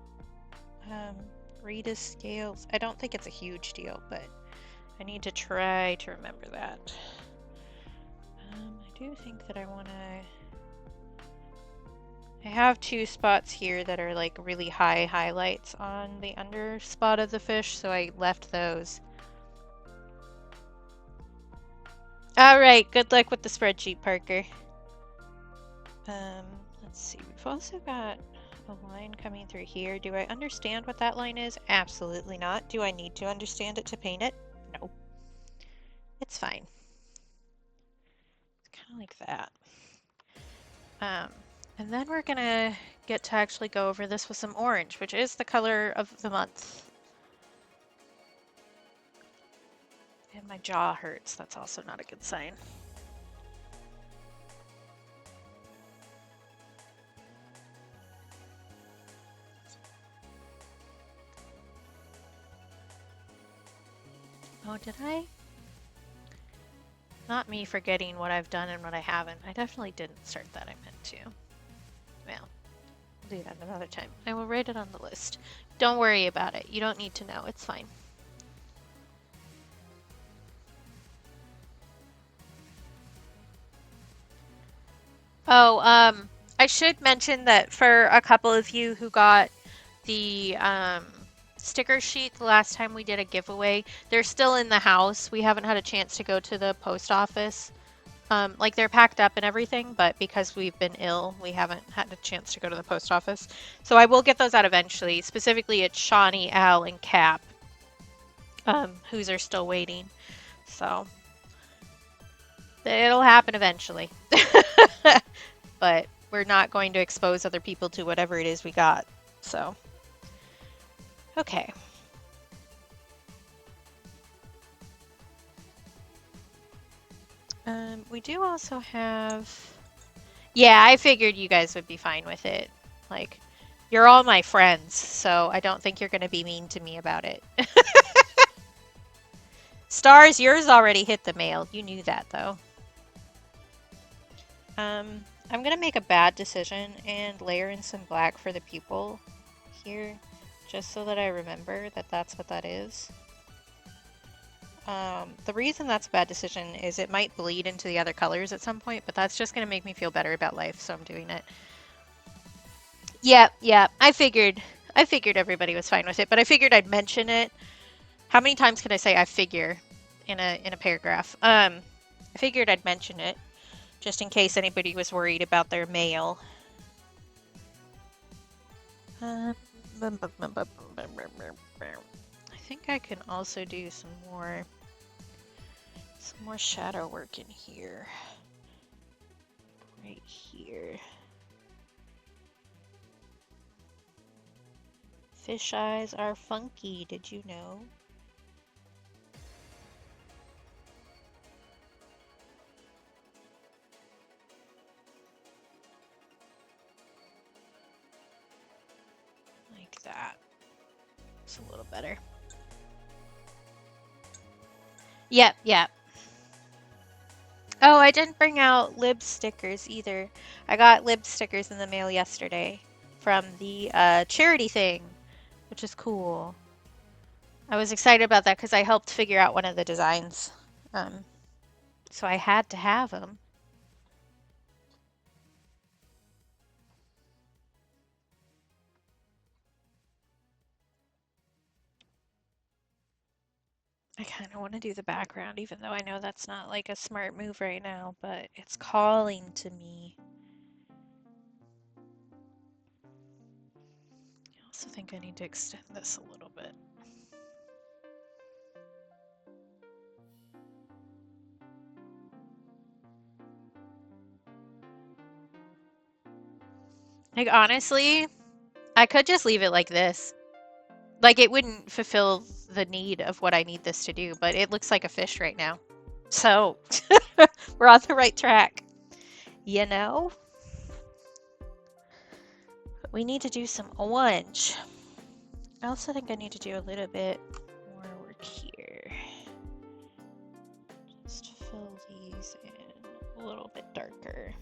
read as scales. I don't think it's a huge deal, but I need to try to remember that. I do think that I want to... I have two spots here that are like really high highlights on the under spot of the fish, so I left those. Alright, good luck with the spreadsheet, Parker. Let's see, we've also got a line coming through here. Do I understand what that line is? Absolutely not. Do I need to understand it to paint it? No. It's fine. It's kind of like that. And then we're gonna get to actually go over this with some orange, which is the color of the month. And my jaw hurts. That's also not a good sign. Oh, did I? Not me forgetting what I've done and what I haven't. I definitely didn't start that. I meant to. Well, I'll do that another time. I will write it on the list. Don't worry about it. You don't need to know. It's fine. Oh, I should mention that for a couple of you who got the sticker sheet the last time we did a giveaway, they're still in the house. We haven't had a chance to go to the post office. Like they're packed up and everything, but because we've been ill, we haven't had a chance to go to the post office. So I will get those out eventually. Specifically, it's Shawnee, Al, and Cap, whose are still waiting. So it'll happen eventually. But we're not going to expose other people to whatever it is we got. So, okay. We do also have... Yeah, I figured you guys would be fine with it. Like, you're all my friends, so I don't think you're going to be mean to me about it. Stars, yours already hit the mail. You knew that, though. I'm going to make a bad decision and layer in some black for the pupil here, just so that I remember that that's what that is. The reason that's a bad decision is it might bleed into the other colors at some point, but that's just going to make me feel better about life, so I'm doing it. Yeah, I figured everybody was fine with it, but I figured I'd mention it. How many times can I say I figure in a paragraph? I figured I'd mention it just in case anybody was worried about their mail. I think I can also do some more shadow work in here. Right here. Fish eyes are funky, did you know? Like that. It's a little better. Yep. Oh, I didn't bring out lib stickers either. I got lib stickers in the mail yesterday from the charity thing, which is cool. I was excited about that because I helped figure out one of the designs. So I had to have them. I kind of want to do the background, even though I know that's not like a smart move right now, but it's calling to me. I also think I need to extend this a little bit. Like, honestly, I could just leave it like this. Like, it wouldn't fulfill the need of what I need this to do, but it looks like a fish right now. So, we're on the right track. You know? We need to do some orange. I also think I need to do a little bit more work here. Just fill these in a little bit darker.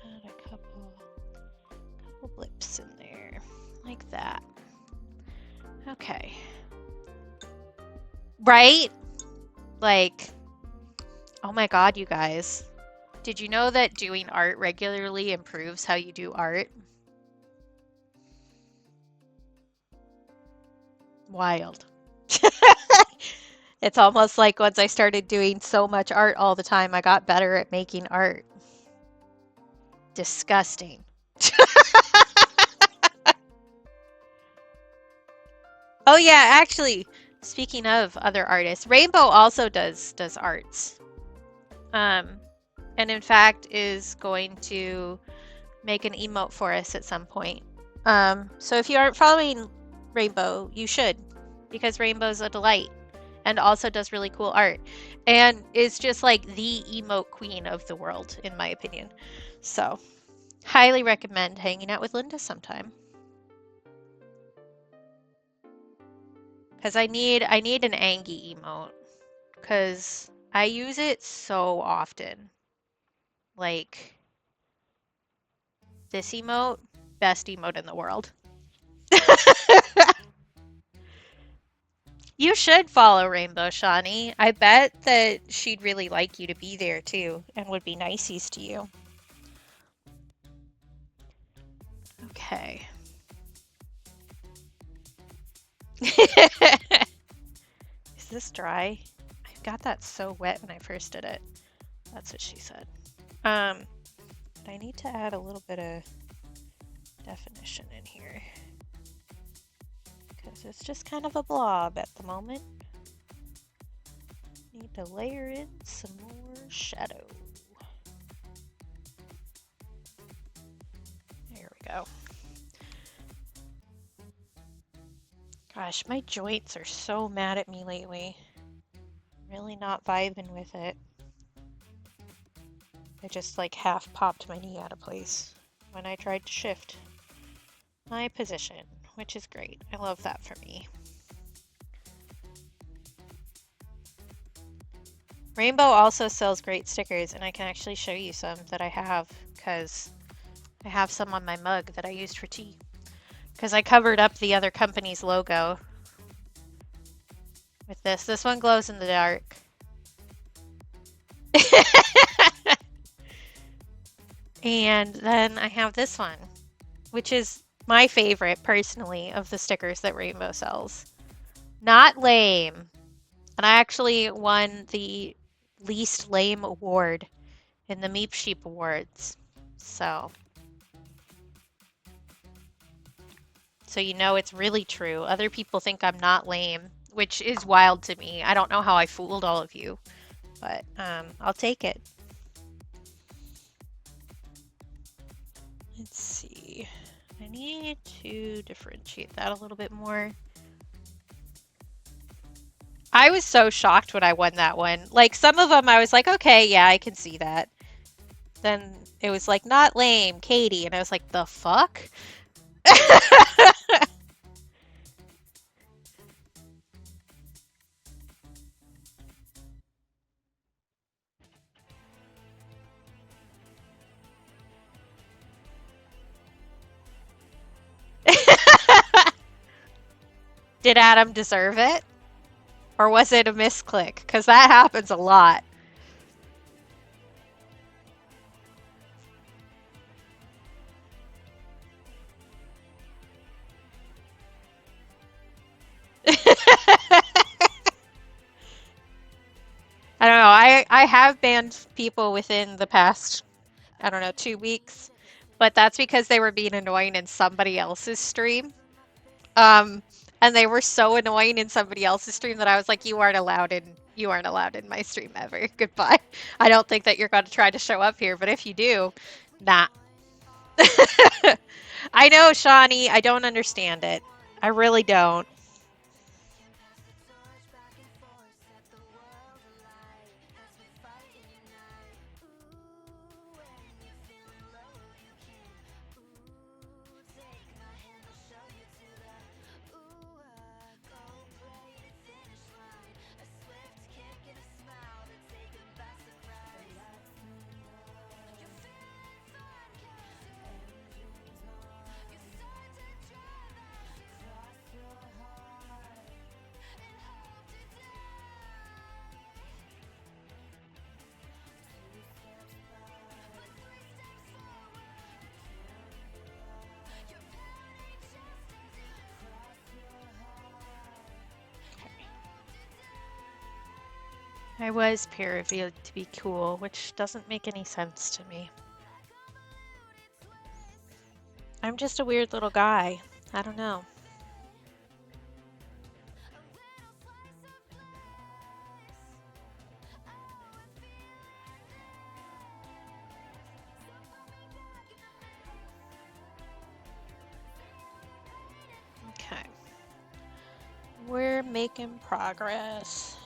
Add a couple blips in there, like that. Okay. Right? Like, oh my God, you guys. Did you know that doing art regularly improves how you do art? Wild. It's almost like once I started doing so much art all the time, I got better at making art. Disgusting. Oh yeah, actually, speaking of other artists, Rainbow also does arts. And in fact is going to make an emote for us at some point. So if you aren't following Rainbow, you should, because Rainbow's a delight and also does really cool art and is just like the emote queen of the world, in my opinion. So highly recommend hanging out with Linda sometime. Because I need an Angie emote, because I use it so often. Like, this emote, best emote in the world. You should follow Rainbow, Shawnee. I bet that she'd really like you to be there too, and would be niceies to you. Okay. Is this dry? I got that so wet when I first did it. That's what she said. But I need to add a little bit of definition in here, because it's just kind of a blob at the moment. Need to layer in some more shadow. There we go. Gosh, my joints are so mad at me lately. I'm really not vibing with it. I just like half popped my knee out of place when I tried to shift my position, which is great. I love that for me. Rainbow also sells great stickers, and I can actually show you some that I have, because I have some on my mug that I used for tea. Because I covered up the other company's logo with this. This one glows in the dark. And then I have this one, which is my favorite, personally, of the stickers that Rainbow sells. Not lame. And I actually won the least lame award in the Meep Sheep Awards. So you know it's really true. Other people think I'm not lame, which is wild to me. I don't know how I fooled all of you, but I'll take it. Let's see. I need to differentiate that a little bit more. I was so shocked when I won that one. Like, some of them I was like, okay, yeah, I can see that. Then it was like, not lame, Katie. And I was like, the fuck? Did Adam deserve it? Or was it a misclick? Because that happens a lot. I don't know. I have banned people within the past, I don't know, 2 weeks. But that's because they were being annoying in somebody else's stream. And they were so annoying in somebody else's stream that I was like, you aren't allowed in You aren't allowed in my stream ever. Goodbye. I don't think that you're going to try to show up here, but if you do, nah. I know, Shawnee. I don't understand it. I really don't. I was peer-reviewed to be cool, which doesn't make any sense to me. I'm just a weird little guy. I don't know. Okay. We're making progress.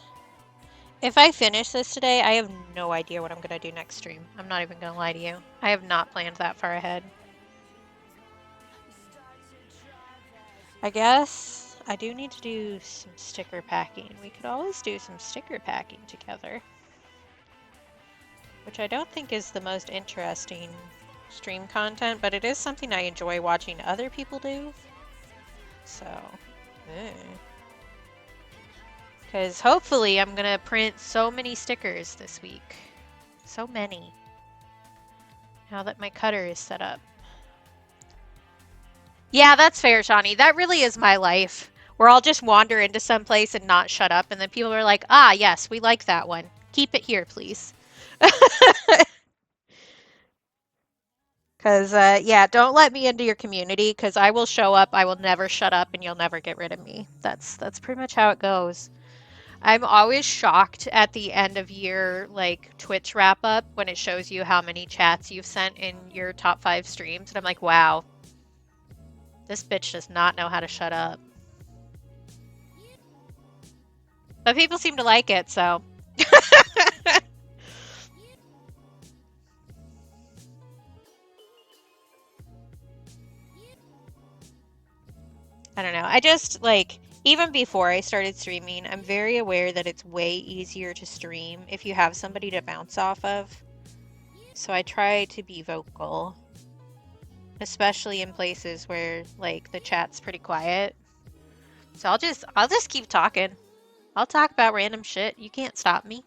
If I finish this today, I have no idea what I'm going to do next stream. I'm not even going to lie to you. I have not planned that far ahead. I guess I do need to do some sticker packing. We could always do some sticker packing together. Which I don't think is the most interesting stream content, but it is something I enjoy watching other people do. So, because hopefully I'm gonna print so many stickers this week. So many. Now that my cutter is set up. Yeah, that's fair, Shawnee. That really is my life. Where I'll just wander into some place and not shut up, and then people are like, ah, yes, we like that one. Keep it here, please. Because, yeah, don't let me into your community, because I will show up, I will never shut up, and you'll never get rid of me. That's pretty much how it goes. I'm always shocked at the end of year, like, Twitch wrap-up, when it shows you how many chats you've sent in your top 5 streams, and I'm like, wow. This bitch does not know how to shut up. But people seem to like it, so... I don't know. I just, like, even before I started streaming, I'm very aware that it's way easier to stream if you have somebody to bounce off of. So I try to be vocal. Especially in places where, like, the chat's pretty quiet. So I'll just keep talking. I'll talk about random shit. You can't stop me.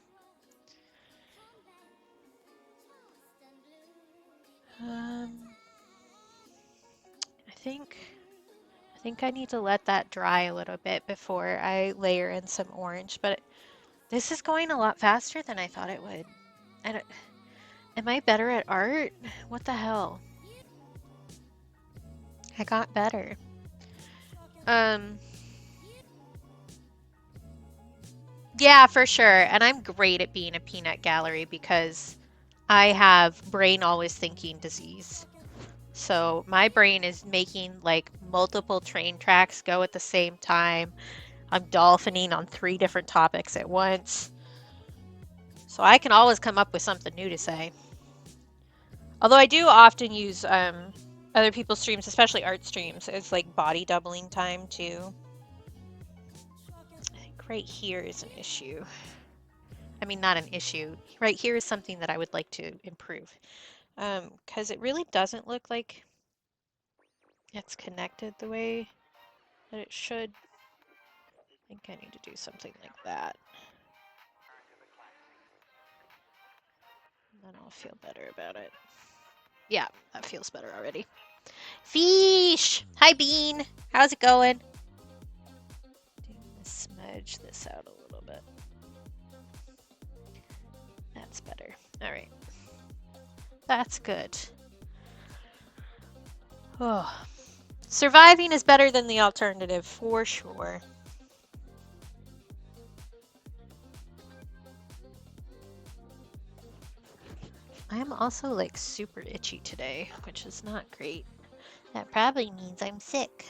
I think I need to let that dry a little bit before I layer in some orange, but this is going a lot faster than I thought it would. Am I better at art? What the hell? I got better. Yeah, for sure. And I'm great at being a peanut gallery because I have brain always thinking disease. So my brain is making like multiple train tracks go at the same time. I'm dolphining on 3 different topics at once. So I can always come up with something new to say. Although I do often use other people's streams, especially art streams, as like body doubling time too. I think right here is an issue. I mean, not an issue. Right here is something that I would like to improve. Because it really doesn't look like it's connected the way that it should. I think I need to do something like that. And then I'll feel better about it. Yeah, that feels better already. Fish! Hi, Bean! How's it going? Smudge this out a little bit. That's better. Alright. That's good. Oh. Surviving is better than the alternative, for sure. I am also like super itchy today, which is not great. That probably means I'm sick.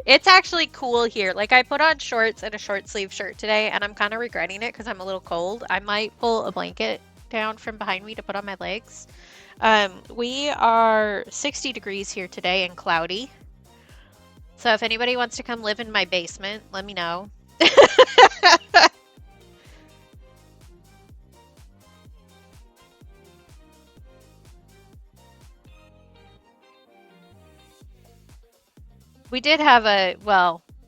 It's actually cool here. Like I put on shorts and a short sleeve shirt today and I'm kind of regretting it because I'm a little cold. I might pull a blanket down from behind me to put on my legs. We are 60 degrees here today and cloudy. So if anybody wants to come live in my basement, let me know. We did have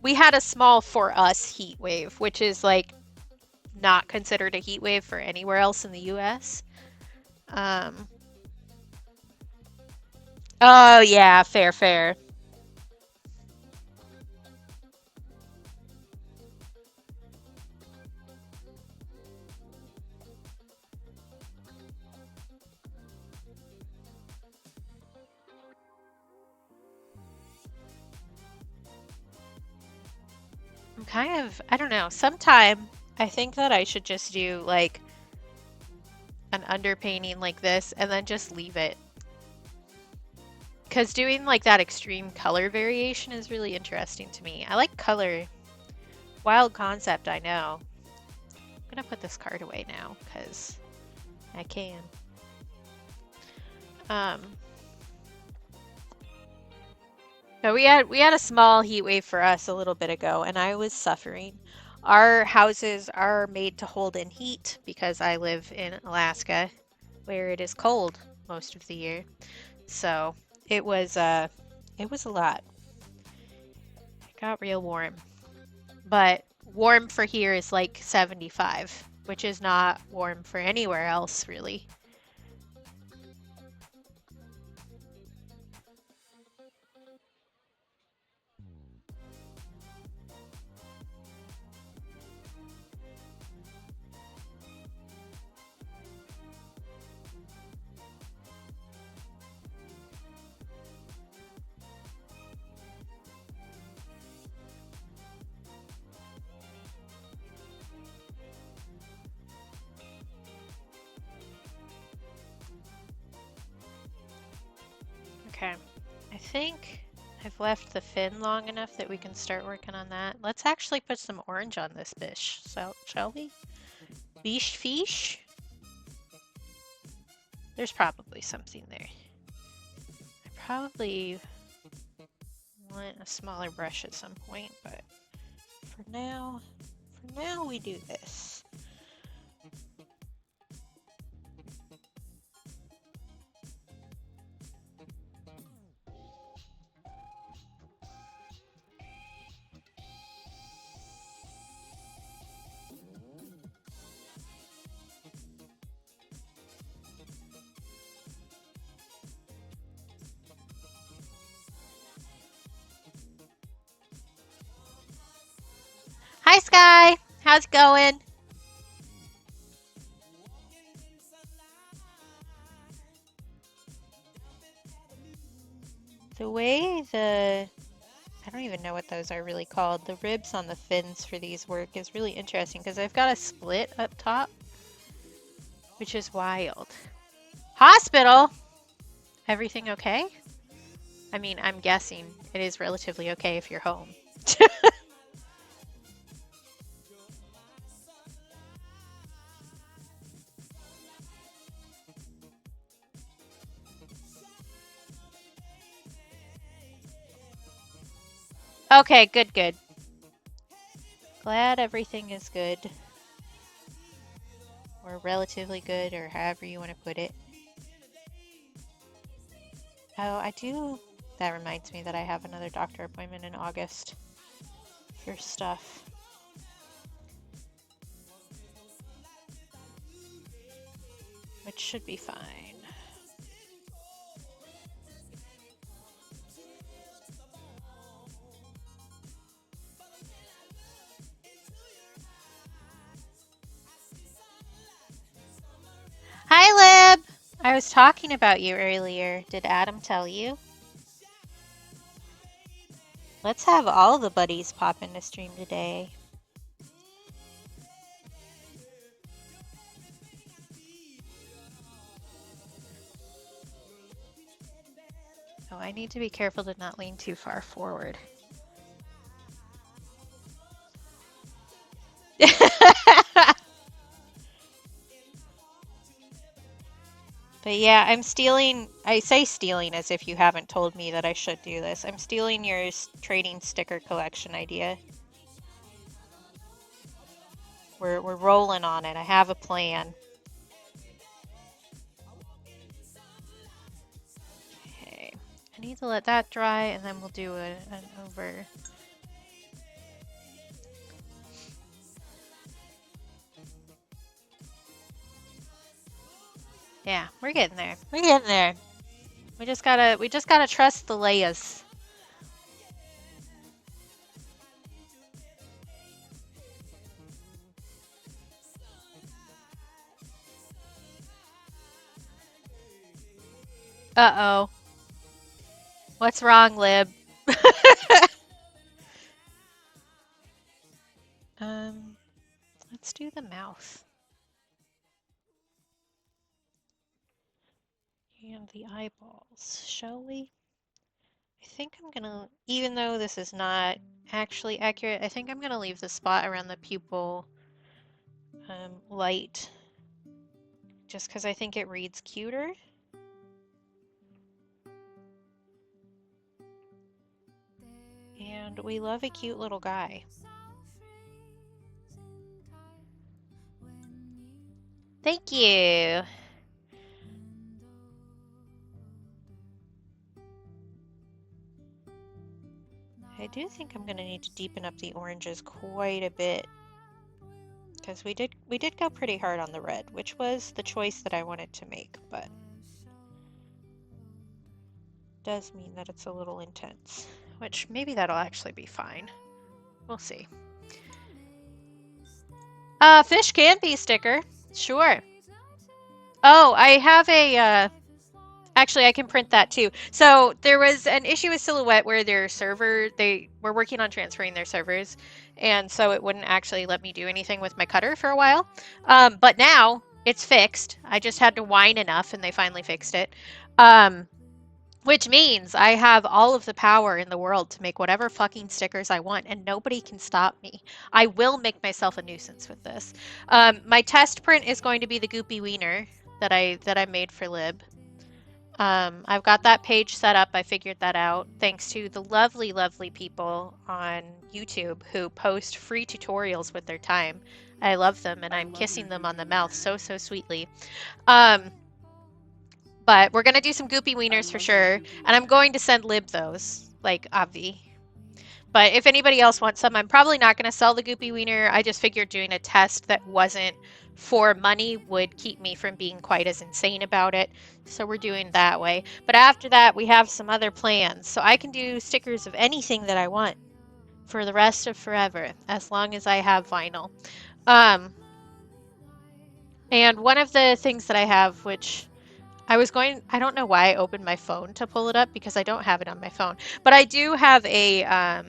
we had a small for us heat wave, which is like not considered a heat wave for anywhere else in the US. Um, oh yeah, fair. I don't know, sometime I think that I should just do like an underpainting like this and then just leave it. Because doing like that extreme color variation is really interesting to me. I like color. Wild concept, I know. I'm gonna put this card away now because I can. Um, but we had a small heat wave for us a little bit ago, and I was suffering. Our houses are made to hold in heat because I live in Alaska, where it is cold most of the year. So it was a lot. It got real warm. But warm for here is like 75, which is not warm for anywhere else, really. Okay, I think I've left the fin long enough that we can start working on that. Let's actually put some orange on this bish, so shall we? Bish fish? There's probably something there. I probably want a smaller brush at some point, but for now we do this. Hi Sky, how's it going? The way I don't even know what those are really called. The ribs on the fins for these work is really interesting because I've got a split up top, which is wild. Hospital? Everything okay? I mean, I'm guessing it is relatively okay if you're home. Okay, good. Glad everything is good. Or relatively good, or however you want to put it. Oh, that reminds me that I have another doctor appointment in August for stuff. Which should be fine. Hi, Lib! I was talking about you earlier. Did Adam tell you? Let's have all the buddies pop into stream today. So I need to be careful to not lean too far forward. But yeah, I'm stealing. I say stealing as if you haven't told me that I should do this. I'm stealing your trading sticker collection idea. We're rolling on it. I have a plan. Okay, I need to let that dry, and then we'll do an over. Yeah, we're getting there. We're getting there. We just gotta trust the layers. Uh-oh. What's wrong, Lib? Let's do the mouth. And the eyeballs, shall we? I think I'm gonna, even though this is not actually accurate, I think I'm gonna leave the spot around the pupil light, just because I think it reads cuter. And we love a cute little guy. Thank you. I do think I'm gonna need to deepen up the oranges quite a bit, because we did go pretty hard on the red, which was the choice that I wanted to make, but does mean that it's a little intense, which maybe that'll actually be fine. We'll see. Fish can be sticker. Sure. Oh, I have a, actually I can print that too. So there was an issue with Silhouette where their server, they were working on transferring their servers, and so it wouldn't actually let me do anything with my cutter for a while. But now it's fixed. I just had to whine enough and they finally fixed it. Which means I have all of the power in the world to make whatever fucking stickers I want, and nobody can stop me. I will make myself a nuisance with this. My test print is going to be the Goopy Wiener that I made for Lib. I've got that page set up. I figured that out thanks to the lovely, lovely people on YouTube who post free tutorials with their time. I love them, and I'm kissing them on the mouth so sweetly. But we're going to do some Goopy Wieners for sure. And I'm going to send Lib those, like Obvi. But if anybody else wants some, I'm probably not going to sell the Goopy Wiener. I just figured doing a test that wasn't for money would keep me from being quite as insane about it. So we're doing that way. But after that, we have some other plans. So I can do stickers of anything that I want for the rest of forever, as long as I have vinyl. And one of the things that I have, which I don't know why I opened my phone to pull it up because I don't have it on my phone, but I do have a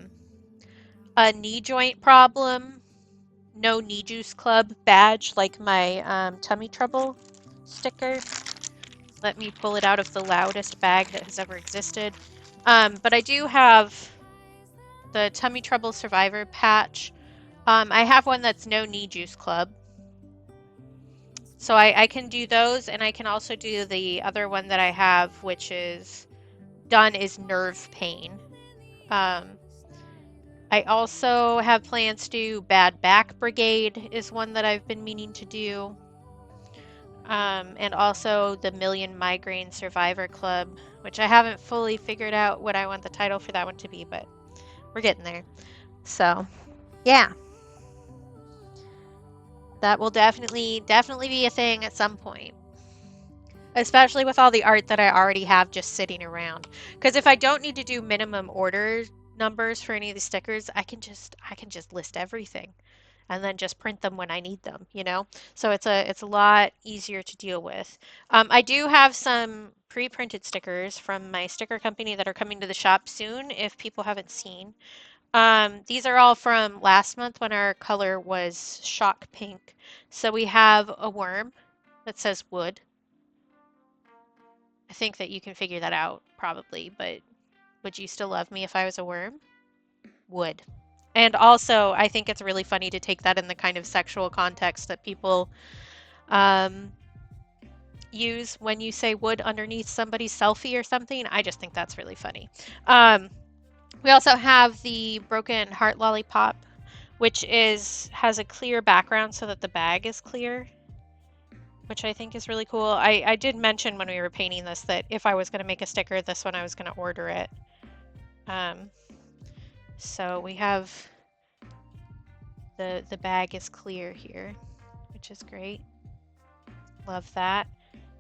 knee joint problem, no knee juice club badge, like my tummy trouble sticker. Let me pull it out of the loudest bag that has ever existed. But I do have the tummy trouble survivor patch. I have one that's no knee juice club. So I can do those, and I can also do the other one that I have, which is done is nerve pain. I also have plans to do Bad Back Brigade is one that I've been meaning to do. And also the Million Migraine Survivor Club, which I haven't fully figured out what I want the title for that one to be, but we're getting there. So, yeah. That will definitely be a thing at some point. Especially with all the art that I already have just sitting around. Because if I don't need to do minimum order numbers for any of the stickers, I can just list everything and then just print them when I need them, you know? So it's a lot easier to deal with. I do have some pre-printed stickers from my sticker company that are coming to the shop soon if people haven't seen. These are all from last month when our color was shock pink. So we have a worm that says wood. I think that you can figure that out probably, but would you still love me if I was a worm? Would. And also, I think it's really funny to take that in the kind of sexual context that people use when you say would underneath somebody's selfie or something. I just think that's really funny. We also have the Broken Heart Lollipop, which has a clear background so that the bag is clear, which I think is really cool. I did mention when we were painting this that if I was going to make a sticker, this one I was going to order it. So we have the bag is clear here, which is great. Love that.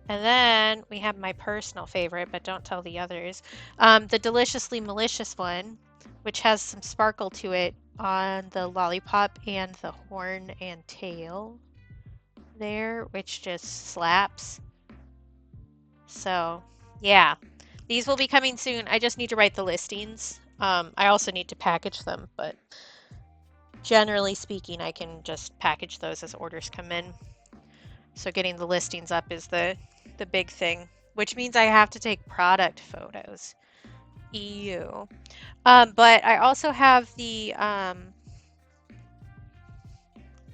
And then we have my personal favorite, but don't tell the others, the Deliciously Malicious one, which has some sparkle to it on the lollipop and the horn and tail there, which just slaps. So yeah, these will be coming soon. I just need to write the listings. I also need to package them, but generally speaking, I can just package those as orders come in. So getting the listings up is the big thing, which means I have to take product photos. Ew. But I also have the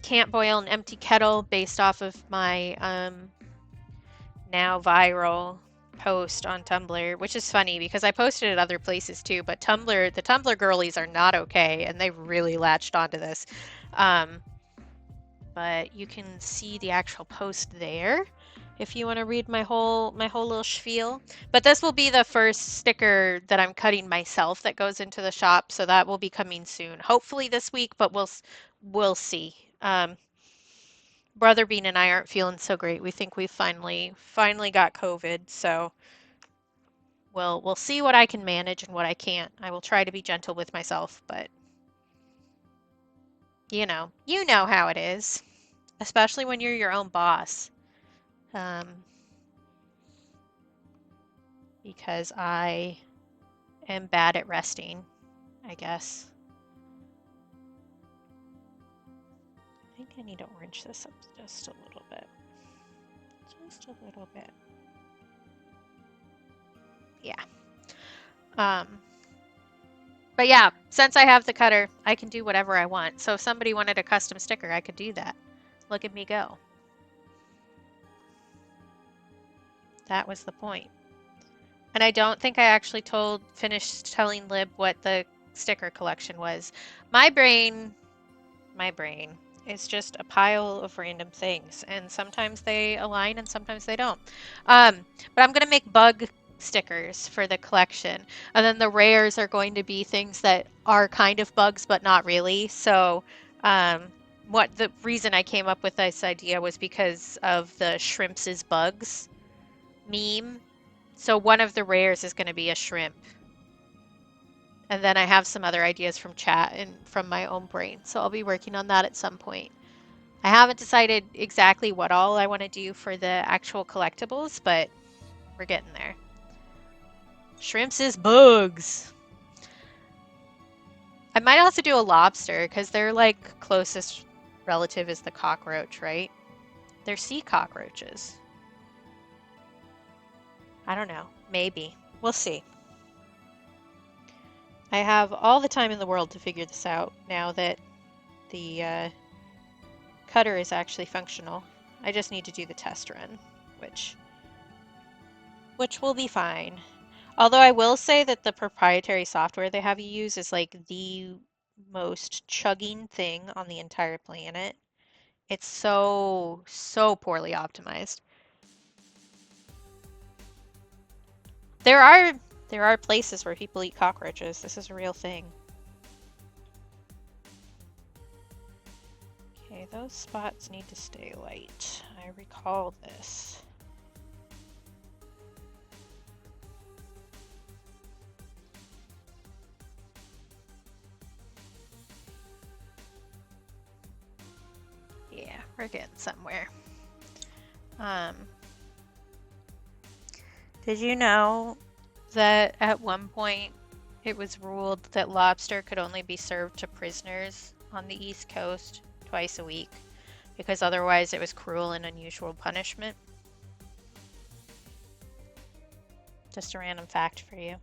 Can't Boil an Empty Kettle based off of my now viral post on Tumblr, which is funny because I posted it other places too, but the Tumblr girlies are not okay, and they really latched onto this. But you can see the actual post there if you want to read my whole little spiel. But this will be the first sticker that I'm cutting myself that goes into the shop, so that will be coming soon. Hopefully this week, but we'll see. Brother Bean and I aren't feeling so great. We think we finally got COVID, so we'll see what I can manage and what I can't. I will try to be gentle with myself, but you know how it is, especially when you're your own boss. Because I am bad at resting, I guess. I think I need to orange this up just a little bit. Just a little bit. Yeah. But yeah, since I have the cutter, I can do whatever I want. So if somebody wanted a custom sticker, I could do that. Look at me go. That was the point. And I don't think I actually finished telling Lib what the sticker collection was. My brain is just a pile of random things, and sometimes they align and sometimes they don't. But I'm gonna make bug stickers for the collection, and then the rares are going to be things that are kind of bugs but not really. So what the reason I came up with this idea was because of the shrimps is bugs meme. So one of the rares is going to be a shrimp. And then I have some other ideas from chat and from my own brain. So I'll be working on that at some point. I haven't decided exactly what all I want to do for the actual collectibles, but we're getting there. Shrimps is bugs. I might also do a lobster because their like closest relative is the cockroach, right? They're sea cockroaches. I don't know. Maybe. We'll see. I have all the time in the world to figure this out now that the cutter is actually functional. I just need to do the test run, which will be fine. Although I will say that the proprietary software they have you use is like the most chugging thing on the entire planet. It's so poorly optimized. There are places where people eat cockroaches. This is a real thing. Okay, those spots need to stay light. I recall this. Yeah, we're getting somewhere. Did you know that at one point it was ruled that lobster could only be served to prisoners on the East Coast twice a week because otherwise it was cruel and unusual punishment? Just a random fact for you.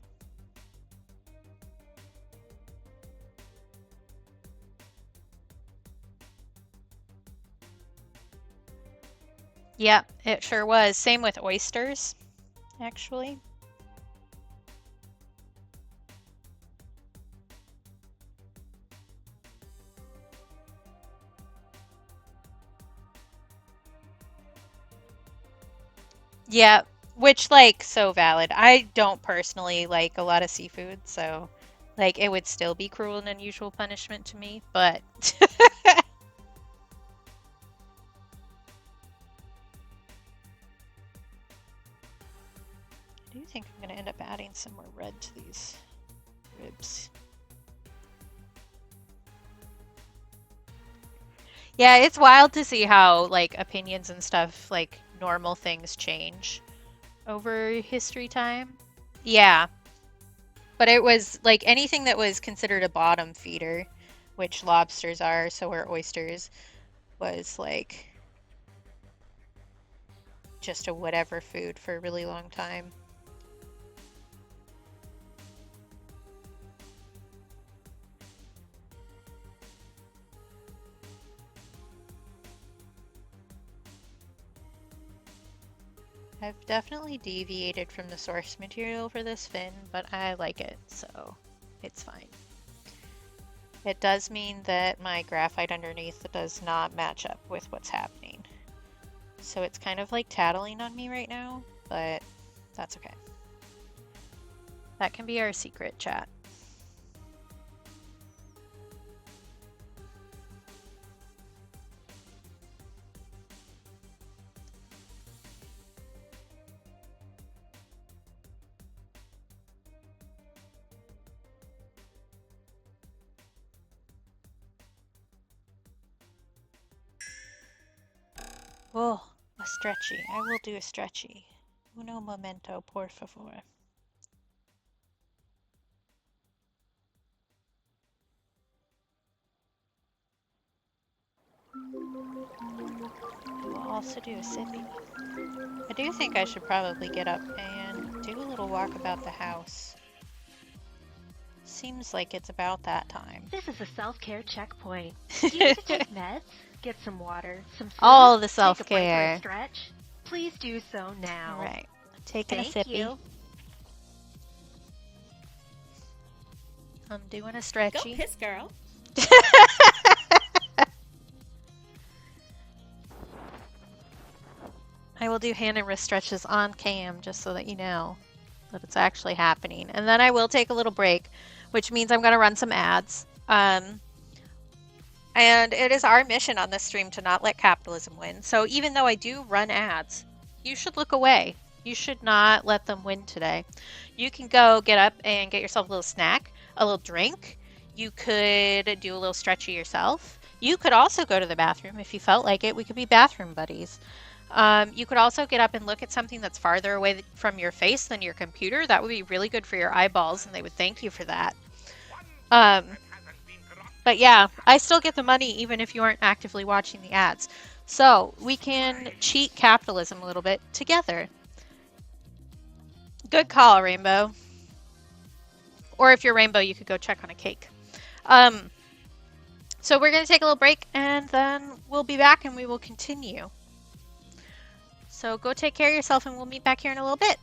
Yeah, it sure was. Same with oysters, actually. Yeah, which like so valid. I don't personally like a lot of seafood, so like it would still be cruel and unusual punishment to me, but I do think I'm going to end up adding some more red to these ribs. Yeah, it's wild to see how like opinions and stuff, like normal things change over history time. Yeah, but it was like anything that was considered a bottom feeder, which lobsters are, so are oysters, was like just a whatever food for a really long time. I've definitely deviated from the source material for this fin, but I like it, so it's fine. It does mean that my graphite underneath does not match up with what's happening. So it's kind of like tattling on me right now, but that's okay. That can be our secret, chat. Oh, a stretchy. I will do a stretchy. Uno momento, por favor. I will also do a sippy. I do think I should probably get up and do a little walk about the house. Seems like it's about that time. This is a self-care checkpoint. Do you need to take meds? Get some water, some food? All the Take a break or self-care. a stretch? Please do so now. All right, taking a Thank sippy. you. I'm doing a Go stretchy. piss, girl. I will do hand and wrist stretches on cam just so that you know that it's actually happening. And then I will take a little break, which means I'm going to run some ads. And it is our mission on this stream to not let capitalism win. So even though I do run ads, you should look away. You should not let them win today. You can go get up and get yourself a little snack, a little drink. You could do a little stretchy yourself. You could also go to the bathroom if you felt like it. We could be bathroom buddies. You could also get up and look at something that's farther away from your face than your computer. That would be really good for your eyeballs, and they would thank you for that. But yeah, I still get the money even if you aren't actively watching the ads. So we can cheat capitalism a little bit together. Good call, Rainbow. Or if you're Rainbow, you could go check on a cake. So we're going to take a little break, and then we'll be back and we will continue. So go take care of yourself, and we'll meet back here in a little bit.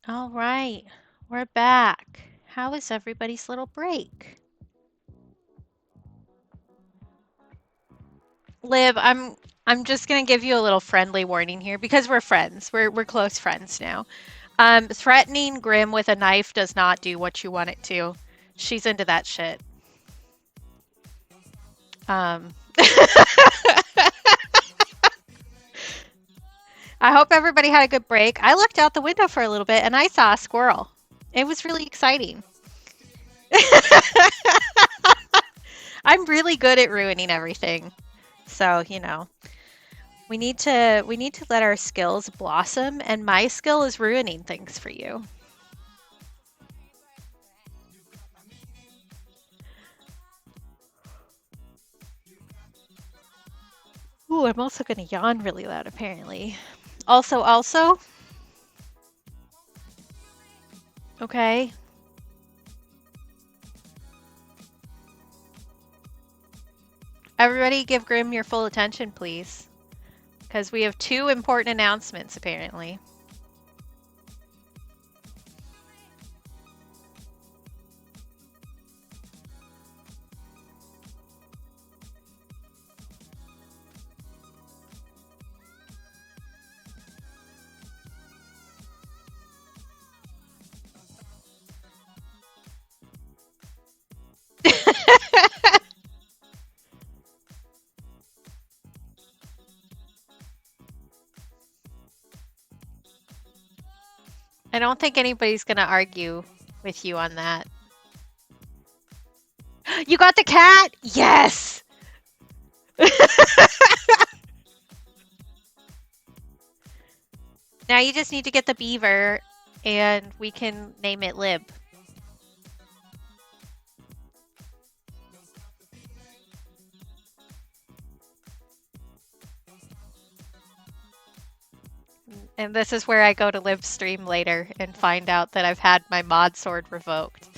All right, we're back. How was everybody's little break? Liv, I'm just gonna give you a little friendly warning here because we're friends. We're close friends now. Threatening Grim with a knife does not do what you want it to. She's into that shit. I hope everybody had a good break. I looked out the window for a little bit and I saw a squirrel. It was really exciting. I'm really good at ruining everything. So, you know, we need to let our skills blossom, and my skill is ruining things for you. Ooh, I'm also going to yawn really loud apparently. Also, okay. Everybody give Grim your full attention, please. Because we have 2 important announcements, apparently. I don't think anybody's going to argue with you on that. You got the cat? Yes! Now you just need to get the beaver, and we can name it Lib. And this is where I go to live stream later and find out that I've had my mod sword revoked.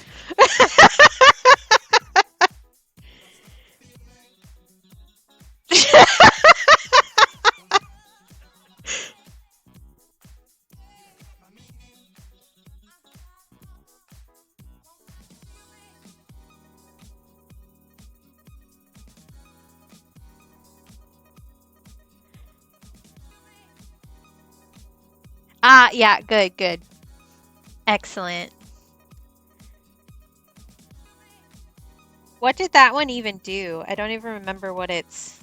Ah, yeah, good. Excellent. What did that one even do? I don't even remember what its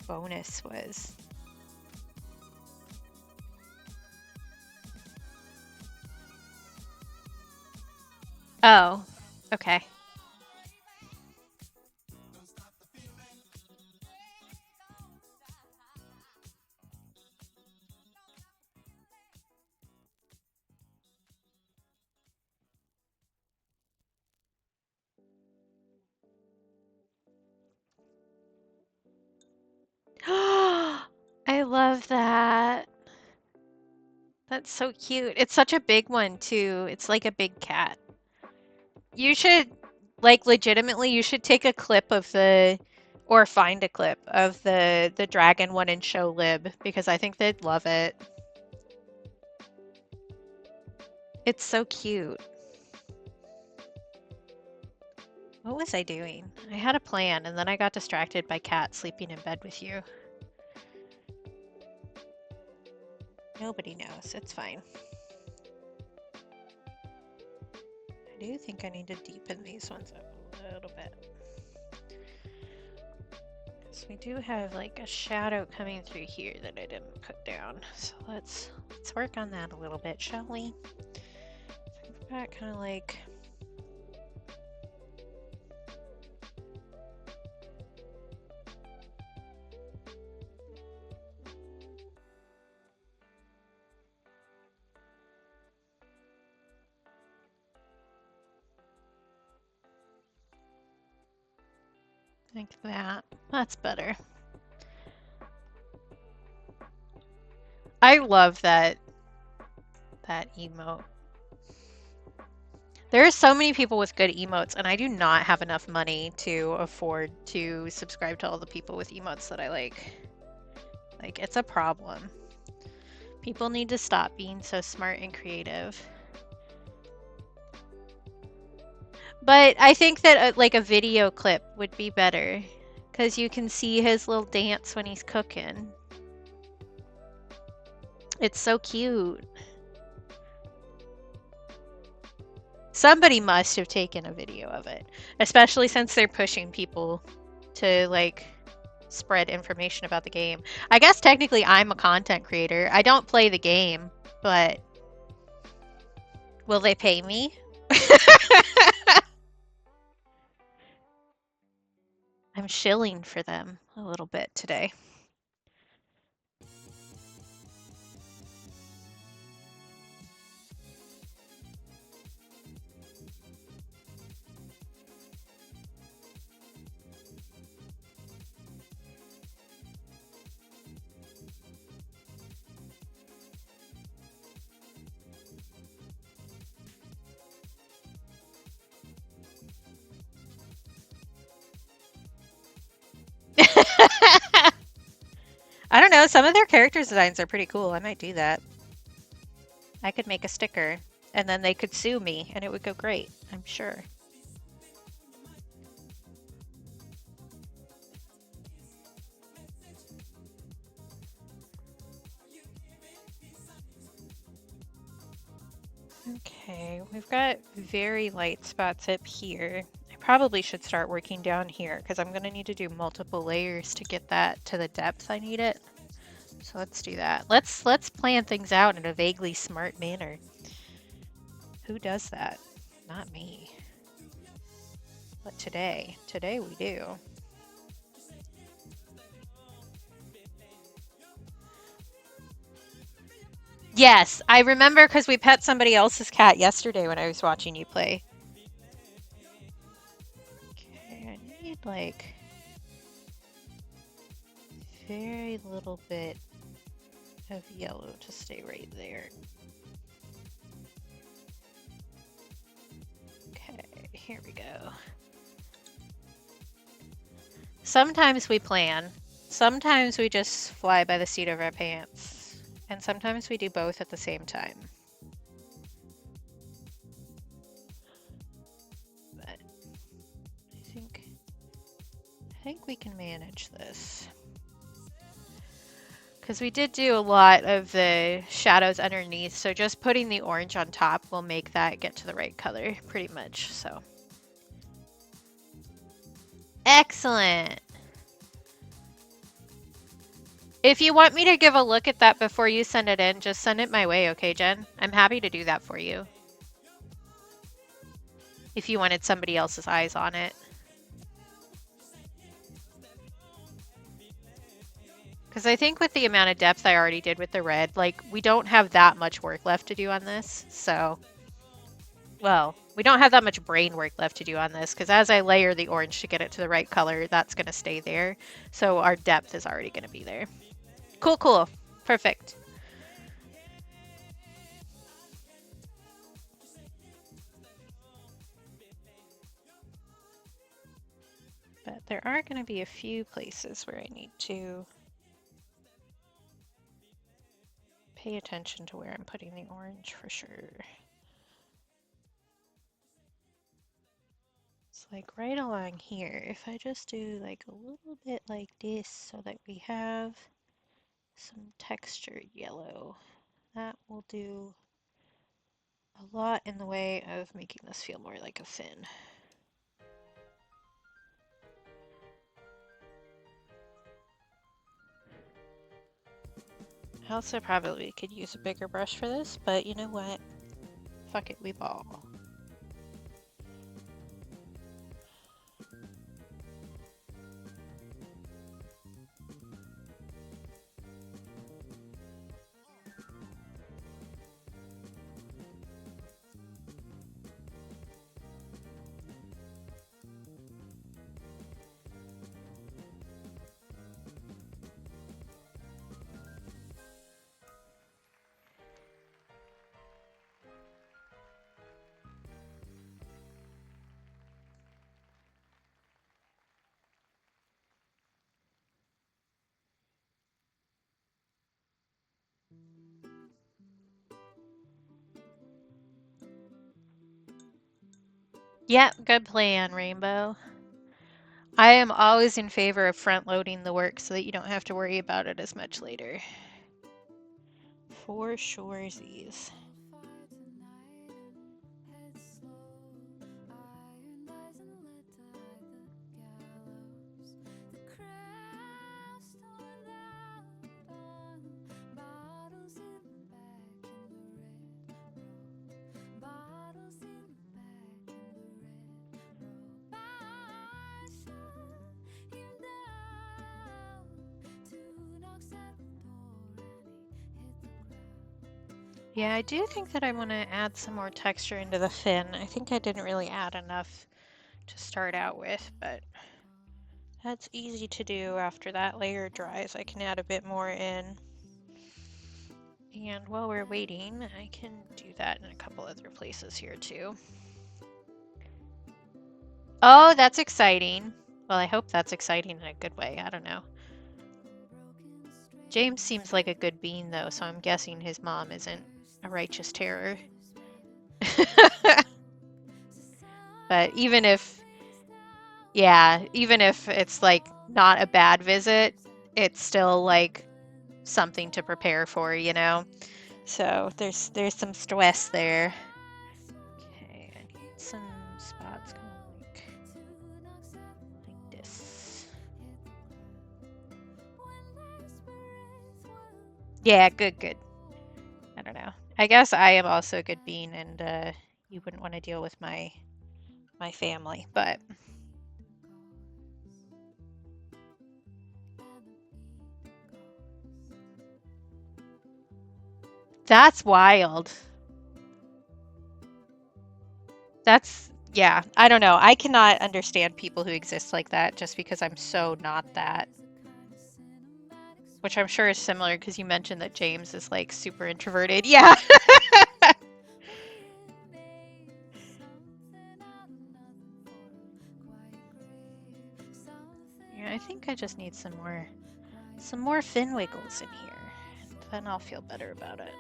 bonus was. Oh, okay. I love that. That's so cute. It's such a big one too. It's like a big cat. You should, like, legitimately, you should take a clip of the, or find a clip of the dragon one and show Lib, because I think they'd love it. It's so cute. What was I doing? I had a plan, and then I got distracted by Cat sleeping in bed with you. Nobody knows. It's fine. I do think I need to deepen these ones up a little bit. Because we do have like a shadow coming through here that I didn't put down. So let's work on that a little bit, shall we? So we've got kind of like... like that. That's better. I love that emote. There are so many people with good emotes, and I do not have enough money to afford to subscribe to all the people with emotes that I like. Like, it's a problem. People need to stop being so smart and creative. But I think that like a video clip would be better, because you can see his little dance when he's cooking. It's so cute. Somebody must have taken a video of it, especially since they're pushing people to like spread information about the game. I guess technically I'm a content creator. I don't play the game, but will they pay me? I'm shilling for them a little bit today. I don't know, some of their character designs are pretty cool. I might do that. I could make a sticker and then they could sue me and it would go great, I'm sure. Okay, we've got very light spots up here. I probably should start working down here because I'm going to need to do multiple layers to get that to the depth I need it. So let's do that. Let's plan things out in a vaguely smart manner. Who does that? Not me. But today we do. Yes, I remember because we pet somebody else's cat yesterday when I was watching you play. Okay, I need like very little bit of yellow to stay right there. Okay, here we go. Sometimes we plan. Sometimes we just fly by the seat of our pants. And sometimes we do both at the same time. But I think we can manage this. Because we did do a lot of the shadows underneath, so just putting the orange on top will make that get to the right color, pretty much, so. Excellent! If you want me to give a look at that before you send it in, just send it my way, okay, Jen? I'm happy to do that for you. If you wanted somebody else's eyes on it. Because I think with the amount of depth I already did with the red, like, we don't have that much work left to do on this, so... Well, we don't have that much brain work left to do on this, because as I layer the orange to get it to the right color, that's going to stay there. So our depth is already going to be there. Cool, cool. Perfect. But there are going to be a few places where I need to pay attention to where I'm putting the orange for sure. It's like right along here. If I just do like a little bit like this so that we have some textured yellow, that will do a lot in the way of making this feel more like a fin. I also probably could use a bigger brush for this, but you know what? Fuck it, we ball. Yep, good plan, Rainbow. I am always in favor of front loading the work so that you don't have to worry about it as much later. For surezies. Yeah, I do think that I want to add some more texture into the fin. I think I didn't really add enough to start out with, but that's easy to do after that layer dries. I can add a bit more in. And while we're waiting, I can do that in a couple other places here too. Oh, that's exciting. Well, I hope that's exciting in a good way. I don't know. James seems like a good bean though, so I'm guessing his mom isn't a righteous terror. But even if it's like not a bad visit, it's still like something to prepare for, you know? So there's some stress there. Okay, I need some spots going like this. Yeah, good. I don't know. I guess I am also a good bean, and you wouldn't want to deal with my family, but that's wild. Yeah, I don't know. I cannot understand people who exist like that just because I'm so not that. Which I'm sure is similar because you mentioned that James is like super introverted. Yeah. Yeah, I think I just need some more fin wiggles in here. And then I'll feel better about it.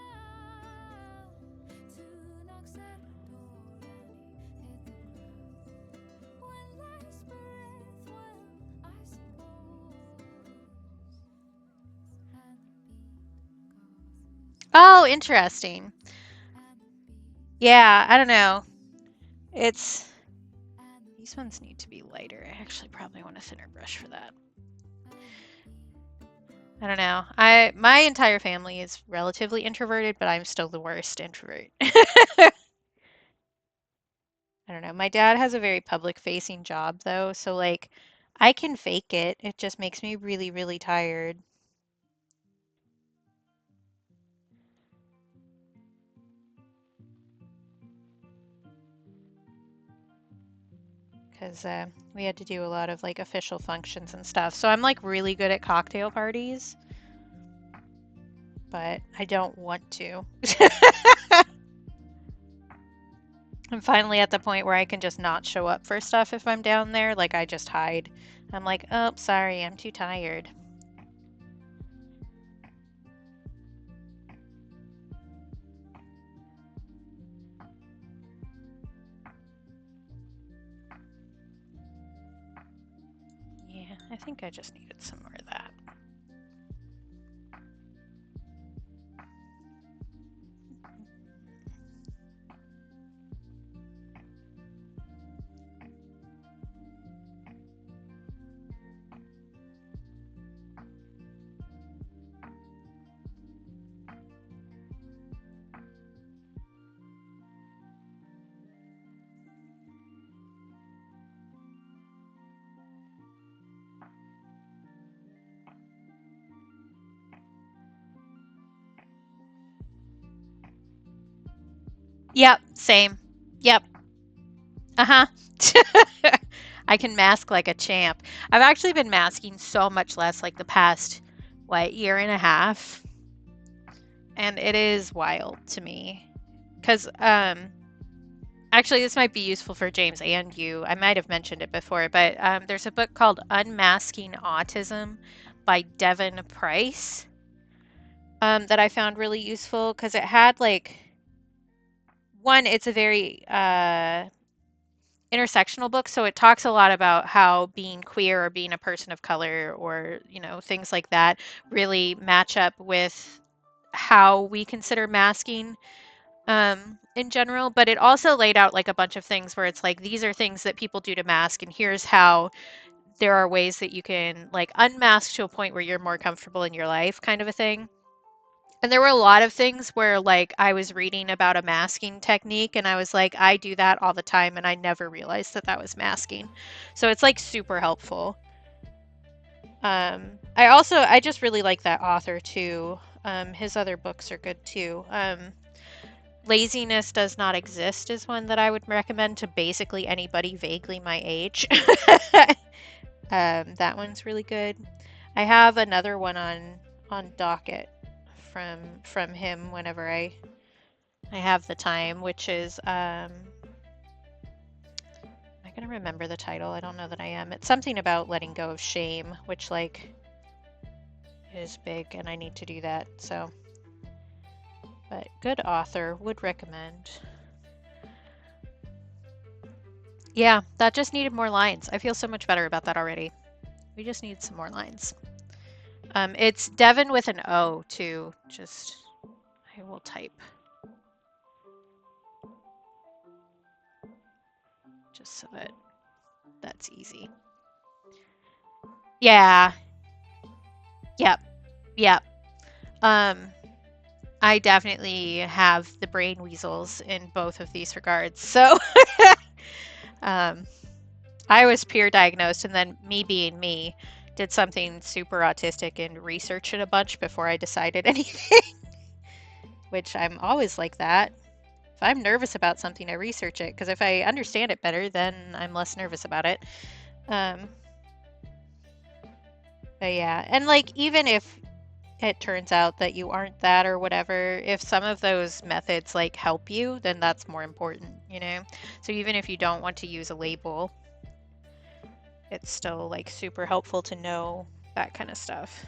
Oh, interesting. Yeah, I don't know. These ones need to be lighter. I actually probably want a thinner brush for that. I don't know. My entire family is relatively introverted, but I'm still the worst introvert. I don't know. My dad has a very public facing job though, so like I can fake it. It just makes me really, really tired. Because we had to do a lot of like official functions and stuff. So I'm like really good at cocktail parties, but I don't want to. I'm finally at the point where I can just not show up for stuff if I'm down there. Like I just hide. I'm like, oh, sorry, I'm too tired. Yeah, I think I just needed some more of that. Yep, same. Yep. Uh-huh. I can mask like a champ. I've actually been masking so much less like the past, year and a half. And it is wild to me. Because, actually, this might be useful for James and you. I might have mentioned it before, but there's a book called Unmasking Autism by Devin Price that I found really useful because it had like, one, it's a very intersectional book, so it talks a lot about how being queer or being a person of color or, you know, things like that really match up with how we consider masking in general. But it also laid out like a bunch of things where it's like these are things that people do to mask, and here's how there are ways that you can like unmask to a point where you're more comfortable in your life, kind of a thing. And there were a lot of things where like I was reading about a masking technique and I was like, I do that all the time and I never realized that that was masking. So it's like super helpful. I just really like that author too. His other books are good too. Laziness Does Not Exist is one that I would recommend to basically anybody vaguely my age. That one's really good. I have another one on docket from him whenever I have the time, which is am I gonna remember the title? I don't know that I am. It's something about letting go of shame, which like is big and I need to do that. So, but good author, would recommend. Yeah, that just needed more lines. I feel so much better about that already. We just need some more lines. It's Devin with an O too. Just I will type. Just so that that's easy. Yeah. Yep. Yep. I definitely have the brain weasels in both of these regards. So I was peer diagnosed, and then me being me, did something super autistic and researched it a bunch before I decided anything, which I'm always like that. If I'm nervous about something, I research it, because if I understand it better, then I'm less nervous about it. But yeah, and like even if it turns out that you aren't that or whatever, if some of those methods like help you, then that's more important, you know? So even if you don't want to use a label, it's still like super helpful to know that kind of stuff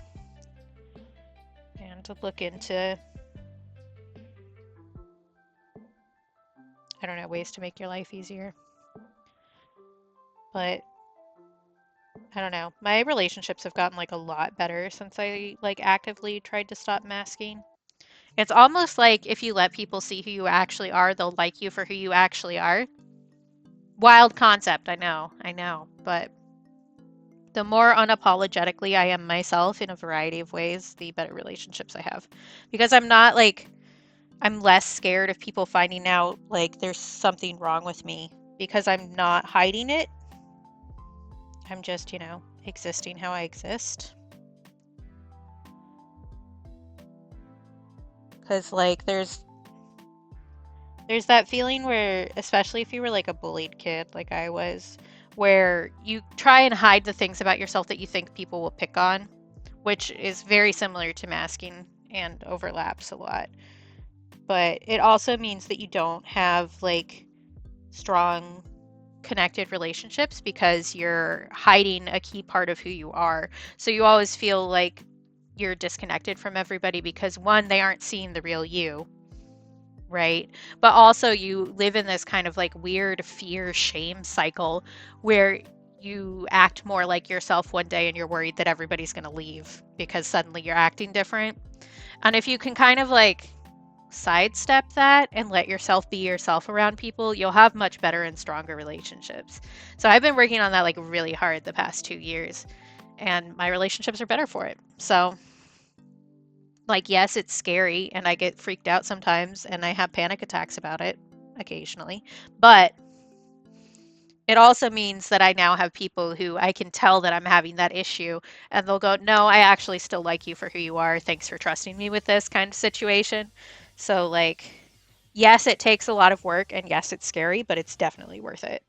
and to look into, I don't know, ways to make your life easier. But I don't know, my relationships have gotten like a lot better since I like actively tried to stop masking. It's almost like if you let people see who you actually are, they'll like you for who you actually are. Wild concept, I know, but the more unapologetically I am myself in a variety of ways, the better relationships I have. Because I'm not like, I'm less scared of people finding out like there's something wrong with me because I'm not hiding it. I'm just, you know, existing how I exist. Because like there's that feeling where, especially if you were like a bullied kid like I was, where you try and hide the things about yourself that you think people will pick on, which is very similar to masking and overlaps a lot. But it also means that you don't have like strong connected relationships because you're hiding a key part of who you are. So you always feel like you're disconnected from everybody because one, they aren't seeing the real you, right? But also you live in this kind of like weird fear shame cycle where you act more like yourself one day and you're worried that everybody's going to leave because suddenly you're acting different. And if you can kind of like sidestep that and let yourself be yourself around people, you'll have much better and stronger relationships. So I've been working on that like really hard the past 2 years, and my relationships are better for it. So like, yes, it's scary and I get freaked out sometimes and I have panic attacks about it occasionally, but it also means that I now have people who I can tell that I'm having that issue and they'll go, no, I actually still like you for who you are. Thanks for trusting me with this kind of situation. So, like, yes, it takes a lot of work and yes, it's scary, but it's definitely worth it.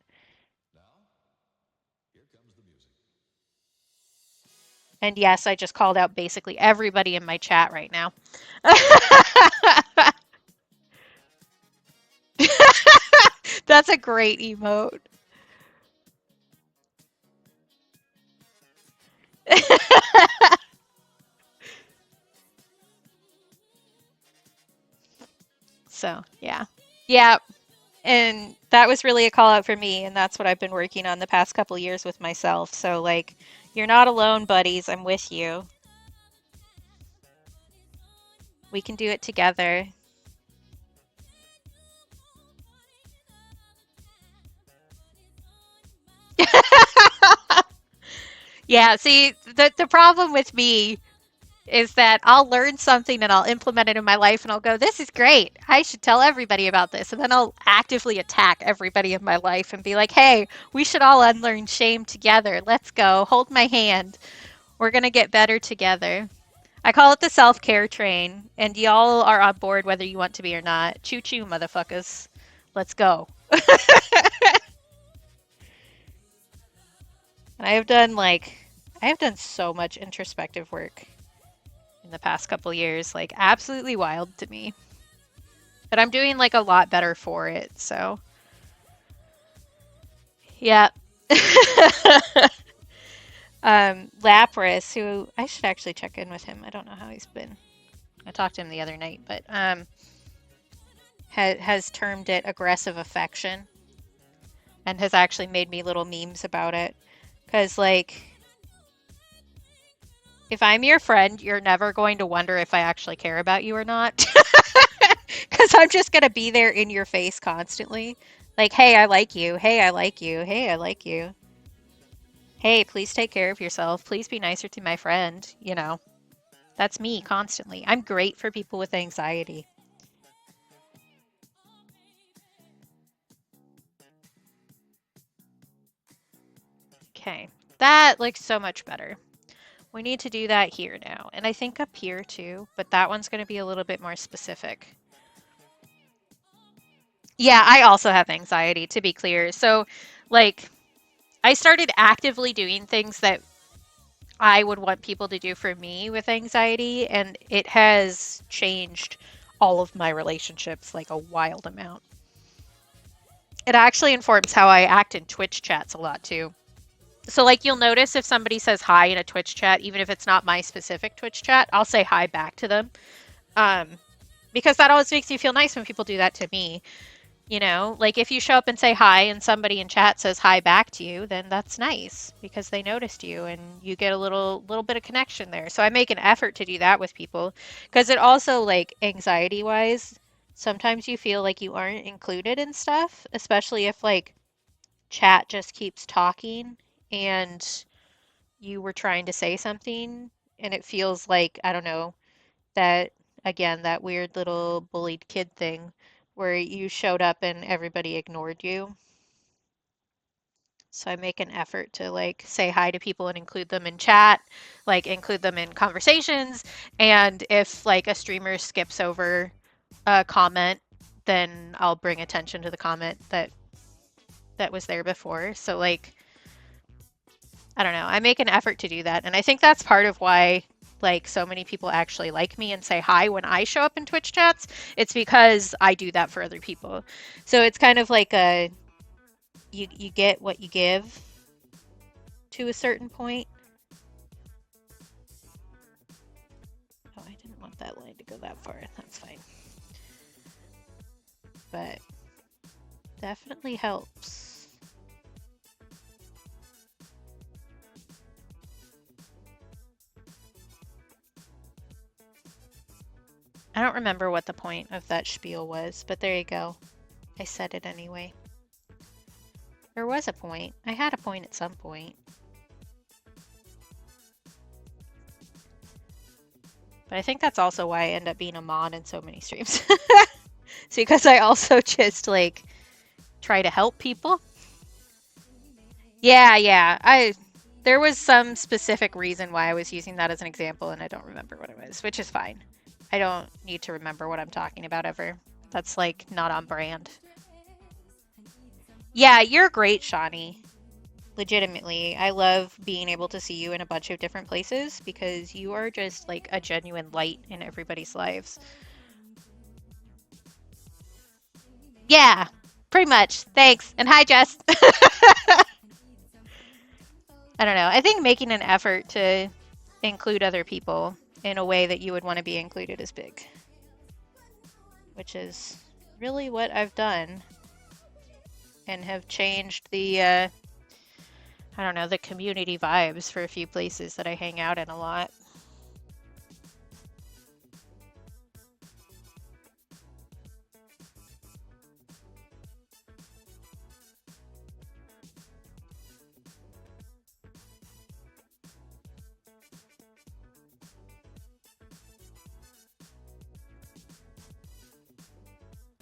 And yes, I just called out basically everybody in my chat right now. That's a great emote. So, yeah. Yeah. And that was really a call out for me, and that's what I've been working on the past couple years with myself. So like, you're not alone, buddies. I'm with you. We can do it together. Yeah, see, the problem with me is that I'll learn something and I'll implement it in my life and I'll go, this is great. I should tell everybody about this. And then I'll actively attack everybody in my life and be like, hey, we should all unlearn shame together. Let's go. Hold my hand. We're going to get better together. I call it the self-care train, and y'all are on board whether you want to be or not. Choo choo, motherfuckers. Let's go. And I have done so much introspective work in the past couple years, like absolutely wild to me. But I'm doing like a lot better for it, so yeah. Lapras, who I should actually check in with him. I don't know how he's been. I talked to him the other night, but has termed it aggressive affection and has actually made me little memes about it. Because like, if I'm your friend, you're never going to wonder if I actually care about you or not. Because I'm just going to be there in your face constantly. Like, hey, I like you. Hey, I like you. Hey, I like you. Hey, please take care of yourself. Please be nicer to my friend. You know, that's me constantly. I'm great for people with anxiety. Okay, that looks so much better. We need to do that here now. And I think up here too, but that one's going to be a little bit more specific. Yeah, I also have anxiety, to be clear. So, like, I started actively doing things that I would want people to do for me with anxiety, and it has changed all of my relationships like a wild amount. It actually informs how I act in Twitch chats a lot too. So, like, you'll notice if somebody says hi in a Twitch chat, even if it's not my specific Twitch chat, I'll say hi back to them. Um, because that always makes me feel nice when people do that to me. You know, like if you show up and say hi and somebody in chat says hi back to you, then that's nice because they noticed you and you get a little bit of connection there. So I make an effort to do that with people because it also like anxiety wise, sometimes you feel like you aren't included in stuff, especially if like chat just keeps talking and you were trying to say something and it feels like, I don't know, that again, that weird little bullied kid thing where you showed up and everybody ignored you. So I make an effort to like say hi to people and include them in chat, like include them in conversations. And if like a streamer skips over a comment, then I'll bring attention to the comment that was there before. So like I don't know. I make an effort to do that. And I think that's part of why like so many people actually like me and say hi when I show up in Twitch chats. It's because I do that for other people. So it's kind of like a you get what you give to a certain point. Oh, I didn't want that line to go that far. That's fine. But definitely helps. I don't remember what the point of that spiel was, but there you go. I said it anyway. There was a point. I had a point at some point. But I think that's also why I end up being a mod in so many streams. It's because I also just like try to help people. Yeah. There was some specific reason why I was using that as an example and I don't remember what it was, which is fine. I don't need to remember what I'm talking about ever. That's like not on brand. Yeah, you're great, Shawnee. Legitimately, I love being able to see you in a bunch of different places because you are just like a genuine light in everybody's lives. Yeah, pretty much. Thanks. And hi, Jess. I don't know. I think making an effort to include other people in a way that you would want to be included is big, which is really what I've done. and have changed the, I don't know, the community vibes for a few places that I hang out in a lot.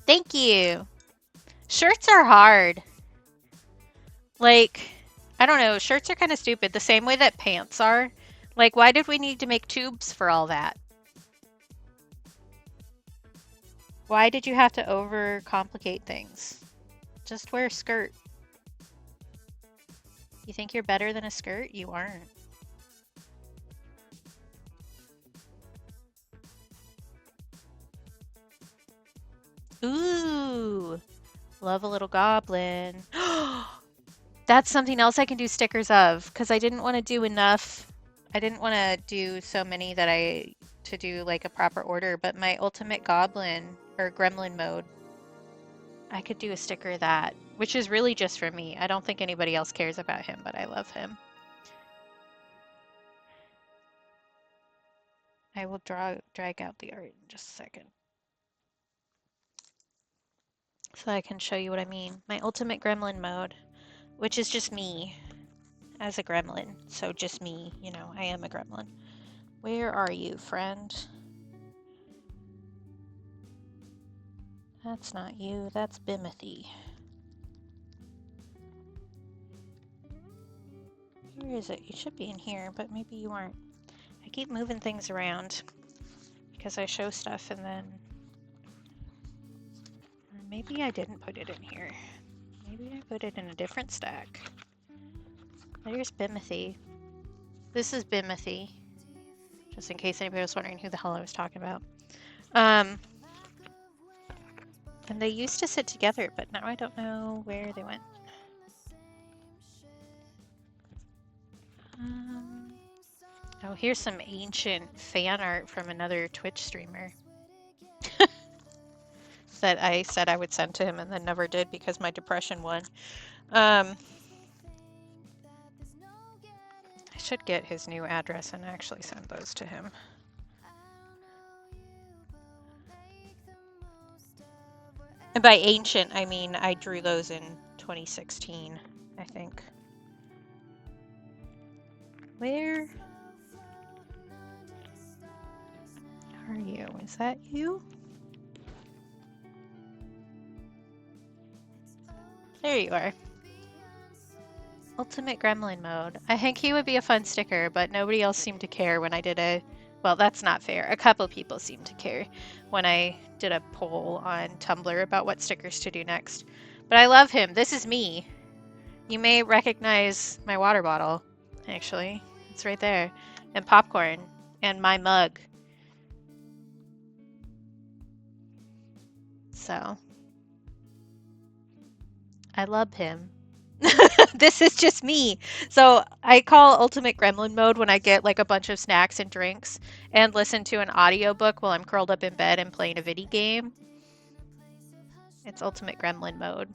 Thank you. Shirts are hard. Like, I don't know, shirts are kind of stupid, the same way that pants are. Like, why did we need to make tubes for all that? Why did you have to overcomplicate things? Just wear a skirt. You think you're better than a skirt? You aren't. Ooh, love a little goblin. That's something else I can do stickers of, because I didn't want to do enough. I didn't want to do so many to do like a proper order, but my ultimate goblin or gremlin mode, I could do a sticker of that, which is really just for me. I don't think anybody else cares about him, but I love him. I will drag out the art in just a second, so I can show you what I mean. My ultimate gremlin mode, which is just me as a gremlin. So just me, you know, I am a gremlin. Where are you, friend? That's not you, that's Bimothy. Where is it? You should be in here, but maybe you aren't. I keep moving things around because I show stuff and then... Maybe I didn't put it in here. Maybe I put it in a different stack. There's Bimothy. This is Bimothy. Just in case anybody was wondering who the hell I was talking about. And they used to sit together, but now I don't know where they went. Oh, here's some ancient fan art from another Twitch streamer that I said I would send to him and then never did because my depression won. I should get his new address and actually send those to him. And by ancient, I mean I drew those in 2016, I think. Where are you? Is that you? There you are. Ultimate Gremlin mode. I think he would be a fun sticker, but nobody else seemed to care when I did a... Well, that's not fair. A couple people seemed to care when I did a poll on Tumblr about what stickers to do next. But I love him. This is me. You may recognize my water bottle, actually. It's right there. And popcorn. And my mug. So. I love him. This is just me. So I call Ultimate Gremlin mode when I get like a bunch of snacks and drinks and listen to an audiobook while I'm curled up in bed and playing a video game. It's Ultimate Gremlin mode.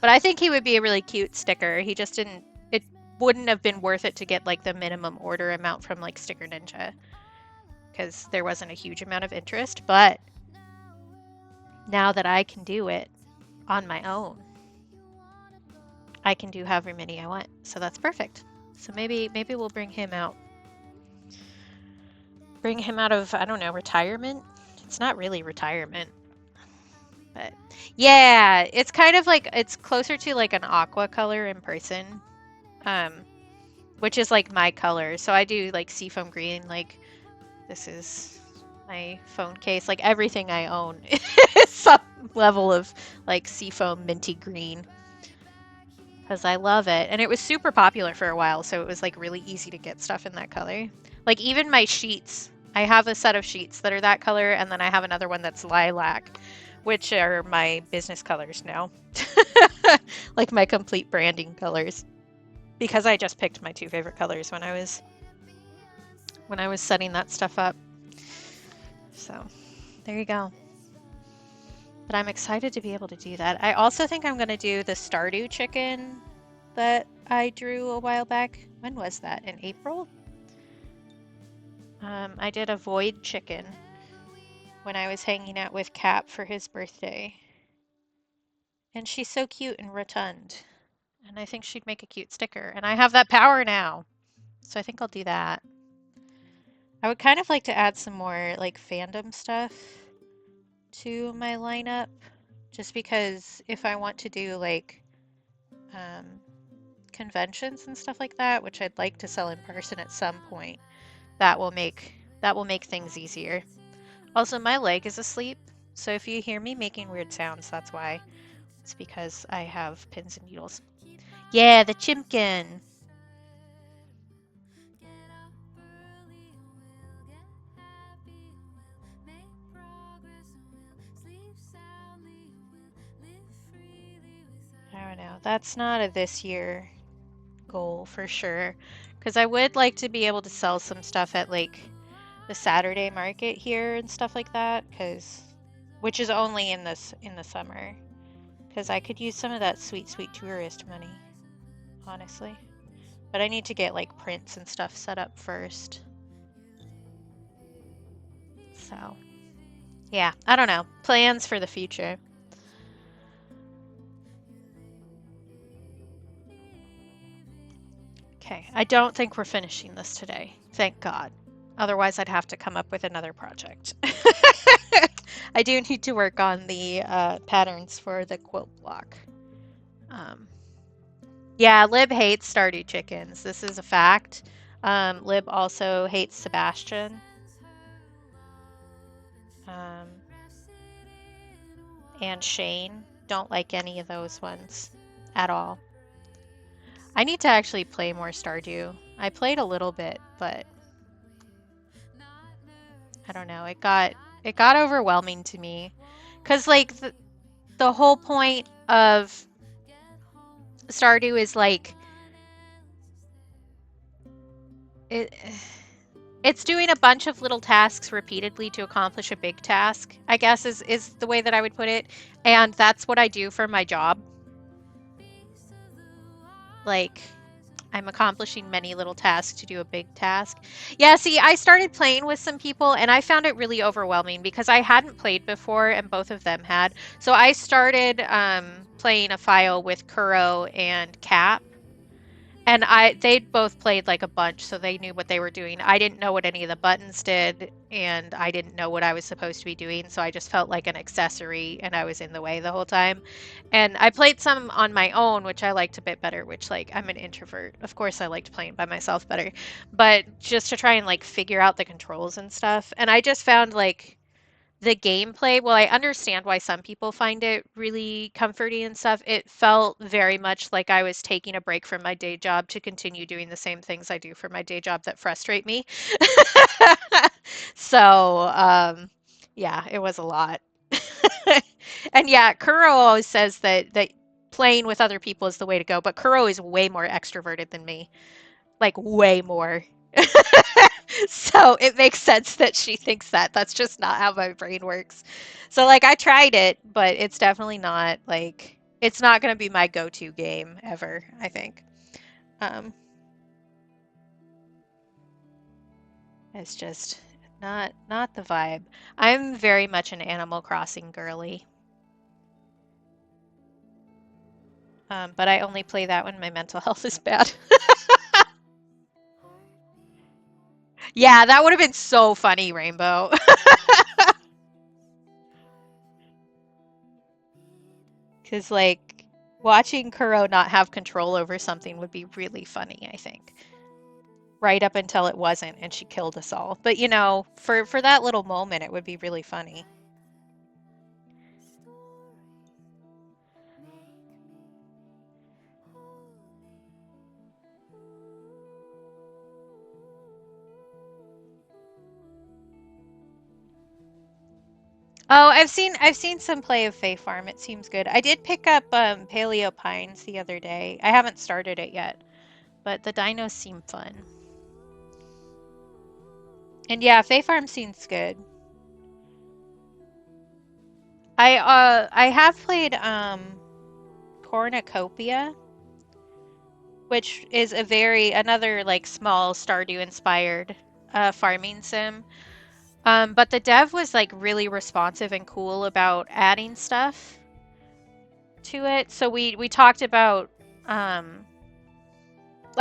But I think he would be a really cute sticker. He just didn't, it wouldn't have been worth it to get like the minimum order amount from like Sticker Ninja because there wasn't a huge amount of interest. But now that I can do it on my own, I can do however many I want, so that's perfect. So maybe we'll bring him out. Bring him out of, I don't know, retirement? It's not really retirement. But yeah, it's kind of like, it's closer to like an aqua color in person. Which is like my color. So I do like seafoam green, like this is my phone case. Like everything I own is some level of like seafoam minty green. Because I love it. And it was super popular for a while, so it was like really easy to get stuff in that color. Like even my sheets, I have a set of sheets that are that color, and then I have another one that's lilac, which are my business colors now. Like my complete branding colors. Because I just picked my two favorite colors when I was setting that stuff up. So there you go. But I'm excited to be able to do that. I also think I'm going to do the Stardew chicken that I drew a while back. When was that? In April? I did a void chicken when I was hanging out with Cap for his birthday. And she's so cute and rotund. And I think she'd make a cute sticker. And I have that power now. So I think I'll do that. I would kind of like to add some more like fandom stuff to my lineup. Just because if I want to do like conventions and stuff like that, which I'd like to sell in person at some point, that will make things easier. Also, my leg is asleep, so if you hear me making weird sounds, that's why. It's because I have pins and needles. Yeah, the chimkin. I don't know. That's not a this year goal for sure, because I would like to be able to sell some stuff at like the Saturday market here and stuff like that, which is only in the summer, because I could use some of that sweet tourist money, honestly. But I need to get like prints and stuff set up first. So, yeah, I don't know. Plans for the future. Okay, I don't think we're finishing this today. Thank God. Otherwise, I'd have to come up with another project. I do need to work on the patterns for the quilt block. Yeah, Lib hates Stardew chickens. This is a fact. Lib also hates Sebastian. And Shane. Don't like any of those ones at all. I need to actually play more Stardew. I played a little bit, but I don't know. It got overwhelming to me, cause like the whole point of Stardew is like it's doing a bunch of little tasks repeatedly to accomplish a big task, I guess is the way that I would put it. And that's what I do for my job. Like, I'm accomplishing many little tasks to do a big task. Yeah, see, I started playing with some people and I found it really overwhelming because I hadn't played before and both of them had. So I started playing a file with Kuro and Cap. And they'd both played like a bunch, so they knew what they were doing. I didn't know what any of the buttons did, and I didn't know what I was supposed to be doing, so I just felt like an accessory, and I was in the way the whole time. And I played some on my own, which I liked a bit better, which, like, I'm an introvert. Of course, I liked playing by myself better. But just to try and, like, figure out the controls and stuff. And I just found, like, the gameplay, well, I understand why some people find it really comforting and stuff. It felt very much like I was taking a break from my day job to continue doing the same things I do for my day job that frustrate me. So, yeah, it was a lot. And yeah, Kuro always says that playing with other people is the way to go, but Kuro is way more extroverted than me. Like way more. So it makes sense that she thinks that. That's just not how my brain works. So like I tried it, but it's definitely not like it's not going to be my go-to game ever, I think. It's just not the vibe. I'm very much an Animal Crossing girly. But I only play that when my mental health is bad. Yeah, that would have been so funny, Rainbow. Because, like, watching Kuro not have control over something would be really funny, I think. Right up until it wasn't, and she killed us all. But, you know, for that little moment, it would be really funny. Oh, I've seen some play of Fae Farm. It seems good. I did pick up Paleo Pines the other day. I haven't started it yet, but the dinos seem fun. And yeah, Fae Farm seems good. I have played Cornucopia, which is another like small Stardew inspired farming sim. But the dev was like really responsive and cool about adding stuff to it. So we talked about I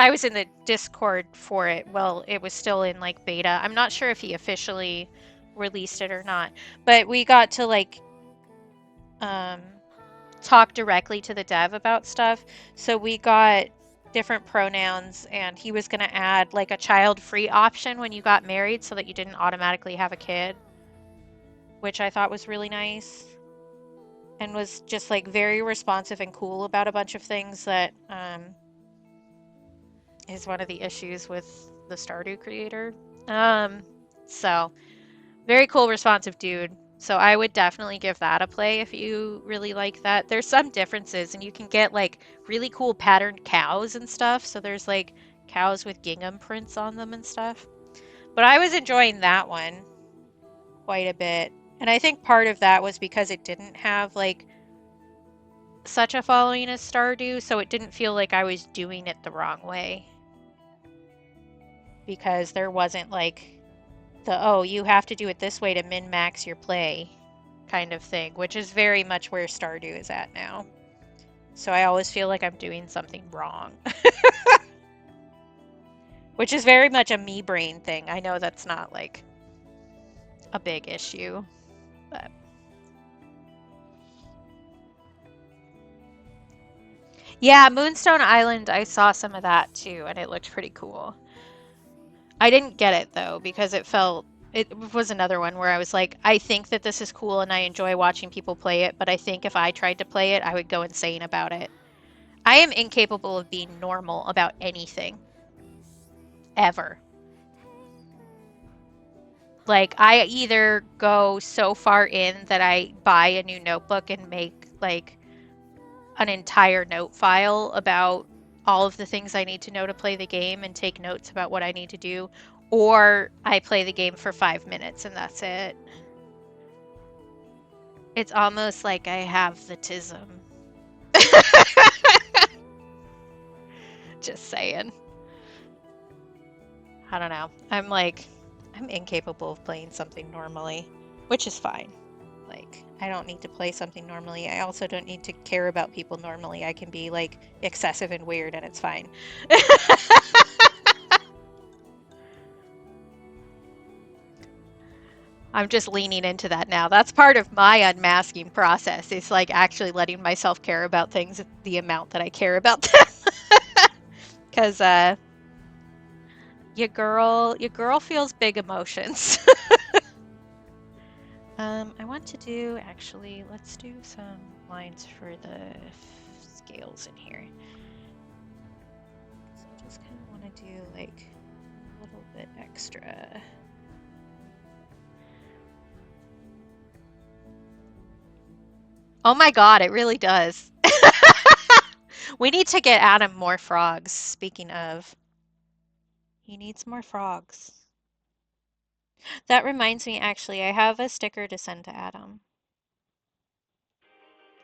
was in the Discord for it. Well, it was still in like beta. I'm not sure if he officially released it or not, but we got to like um talk directly to the dev about stuff. So we got different pronouns, and he was going to add like a child-free option when you got married so that you didn't automatically have a kid, which I thought was really nice and was just like very responsive and cool about a bunch of things that is one of the issues with the Stardew creator. So very cool, responsive dude. So I would definitely give that a play if you really like that. There's some differences, and you can get like really cool patterned cows and stuff. So there's like cows with gingham prints on them and stuff. But I was enjoying that one quite a bit. And I think part of that was because it didn't have like such a following as Stardew, so it didn't feel like I was doing it the wrong way. Because there wasn't like oh, you have to do it this way to min-max your play kind of thing, which is very much where Stardew is at now. So I always feel like I'm doing something wrong. Which is very much a me brain thing. I know that's not like a big issue, but yeah, Moonstone Island, I saw some of that too, and it looked pretty cool. I didn't get it though, because it was another one where I was like, I think that this is cool and I enjoy watching people play it, but I think if I tried to play it, I would go insane about it. I am incapable of being normal about anything. Ever. Like, I either go so far in that I buy a new notebook and make like an entire note file about all of the things I need to know to play the game and take notes about what I need to do, or I play the game for 5 minutes and that's it. It's almost like I have the tism. Just saying. I don't know. I'm incapable of playing something normally, which is fine. Like, I don't need to play something normally. I also don't need to care about people normally. I can be like excessive and weird and it's fine. I'm just leaning into that now. That's part of my unmasking process. It's like actually letting myself care about things the amount that I care about them. Because your girl feels big emotions. I want to do, actually, let's do some lines for the scales in here. So I just kind of want to do like a little bit extra. Oh my god, it really does. We need to get Adam more frogs, speaking of. He needs more frogs. That reminds me, actually, I have a sticker to send to Adam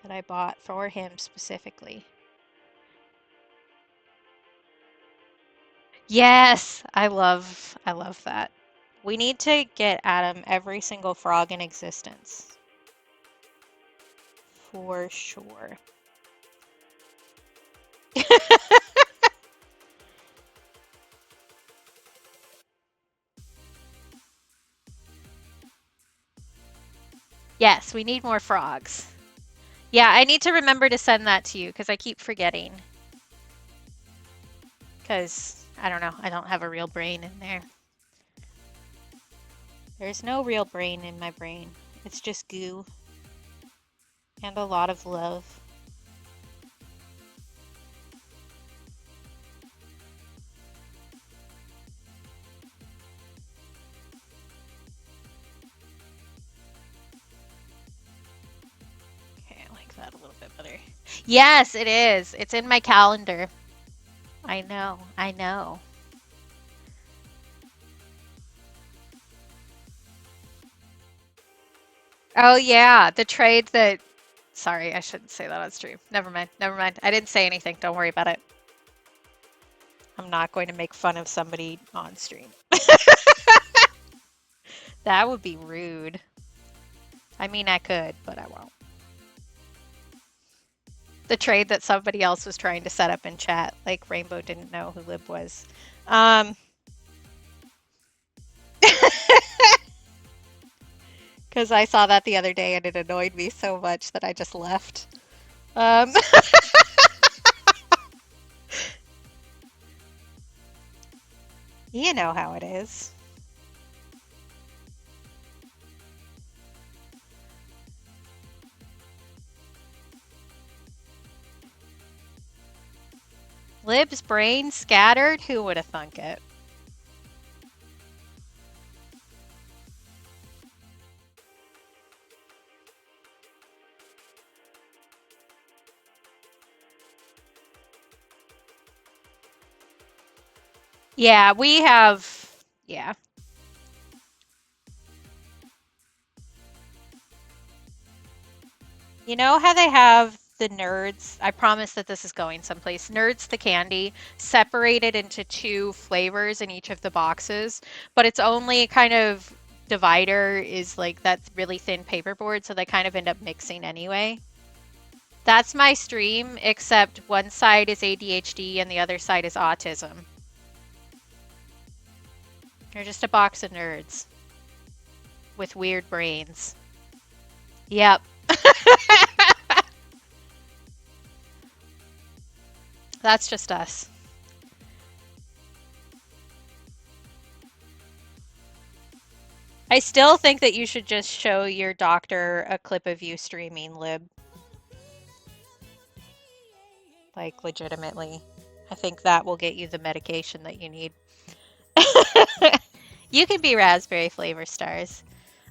that I bought for him specifically. Yes, I love that. We need to get Adam every single frog in existence. For sure. Yes, we need more frogs. Yeah, I need to remember to send that to you because I keep forgetting. Because, I don't know, I don't have a real brain in there. There's no real brain in my brain. It's just goo. And a lot of love. Okay, I like that a little bit better. Yes, it is. It's in my calendar. I know, I know. Oh yeah, the trade that. Sorry, I shouldn't say that on stream. Never mind. Never mind. I didn't say anything. Don't worry about it. I'm not going to make fun of somebody on stream. That would be rude. I mean, I could, but I won't. The trade that somebody else was trying to set up in chat, like Rainbow didn't know who Lib was. Because I saw that the other day and it annoyed me so much that I just left. You know how it is. Lib's brain scattered? Who would have thunk it? Yeah, we have... Yeah. You know how they have the Nerds? I promise that this is going someplace. Nerds the candy, separated into 2 flavors in each of the boxes, but it's only kind of divider is like that really thin paperboard, so they kind of end up mixing anyway. That's my stream, except one side is ADHD and the other side is autism. They're just a box of nerds with weird brains. Yep. That's just us. I still think that you should just show your doctor a clip of you streaming, Lib. Like, legitimately. I think that will get you the medication that you need. You can be raspberry flavor, Stars.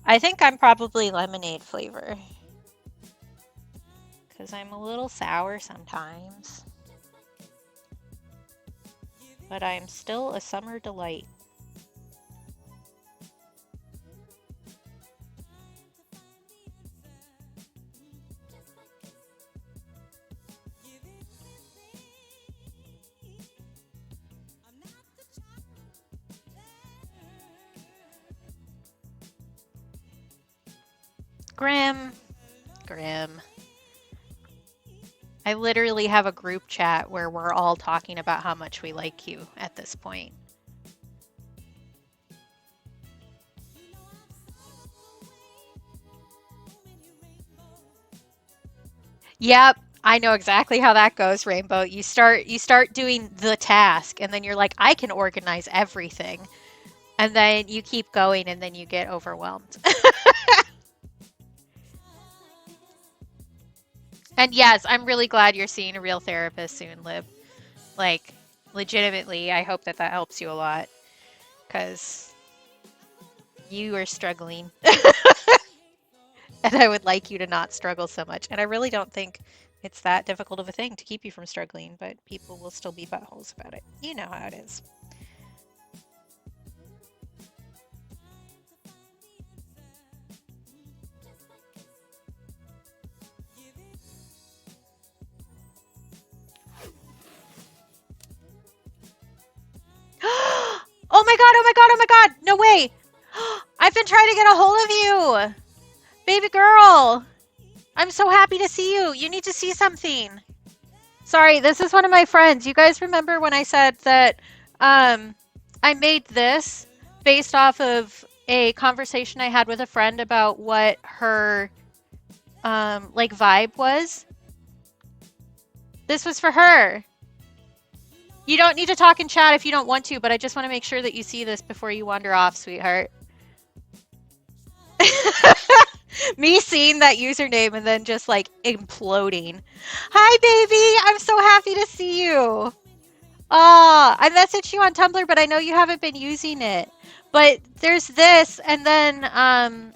I think I'm probably lemonade flavor. Because I'm a little sour sometimes. But I'm still a summer delight. Grim. I literally have a group chat where we're all talking about how much we like you at this point. Yep, I know exactly how that goes, Rainbow. You start doing the task and then you're like, I can organize everything. And then you keep going and then you get overwhelmed. And yes, I'm really glad you're seeing a real therapist soon, Lib. Like, legitimately, I hope that that helps you a lot. Because you are struggling. And I would like you to not struggle so much. And I really don't think it's that difficult of a thing to keep you from struggling, but people will still be buttholes about it. You know how it is. Oh my god, oh my god, oh my god! No way! I've been trying to get a hold of you! Baby girl! I'm so happy to see you! You need to see something! Sorry, this is one of my friends. You guys remember when I said that I made this based off of a conversation I had with a friend about what her like vibe was? This was for her. You don't need to talk in chat if you don't want to, but I just want to make sure that you see this before you wander off, sweetheart. Me seeing that username and then just like imploding. Hi, baby. I'm so happy to see you. I messaged you on Tumblr, but I know you haven't been using it. But there's this, and then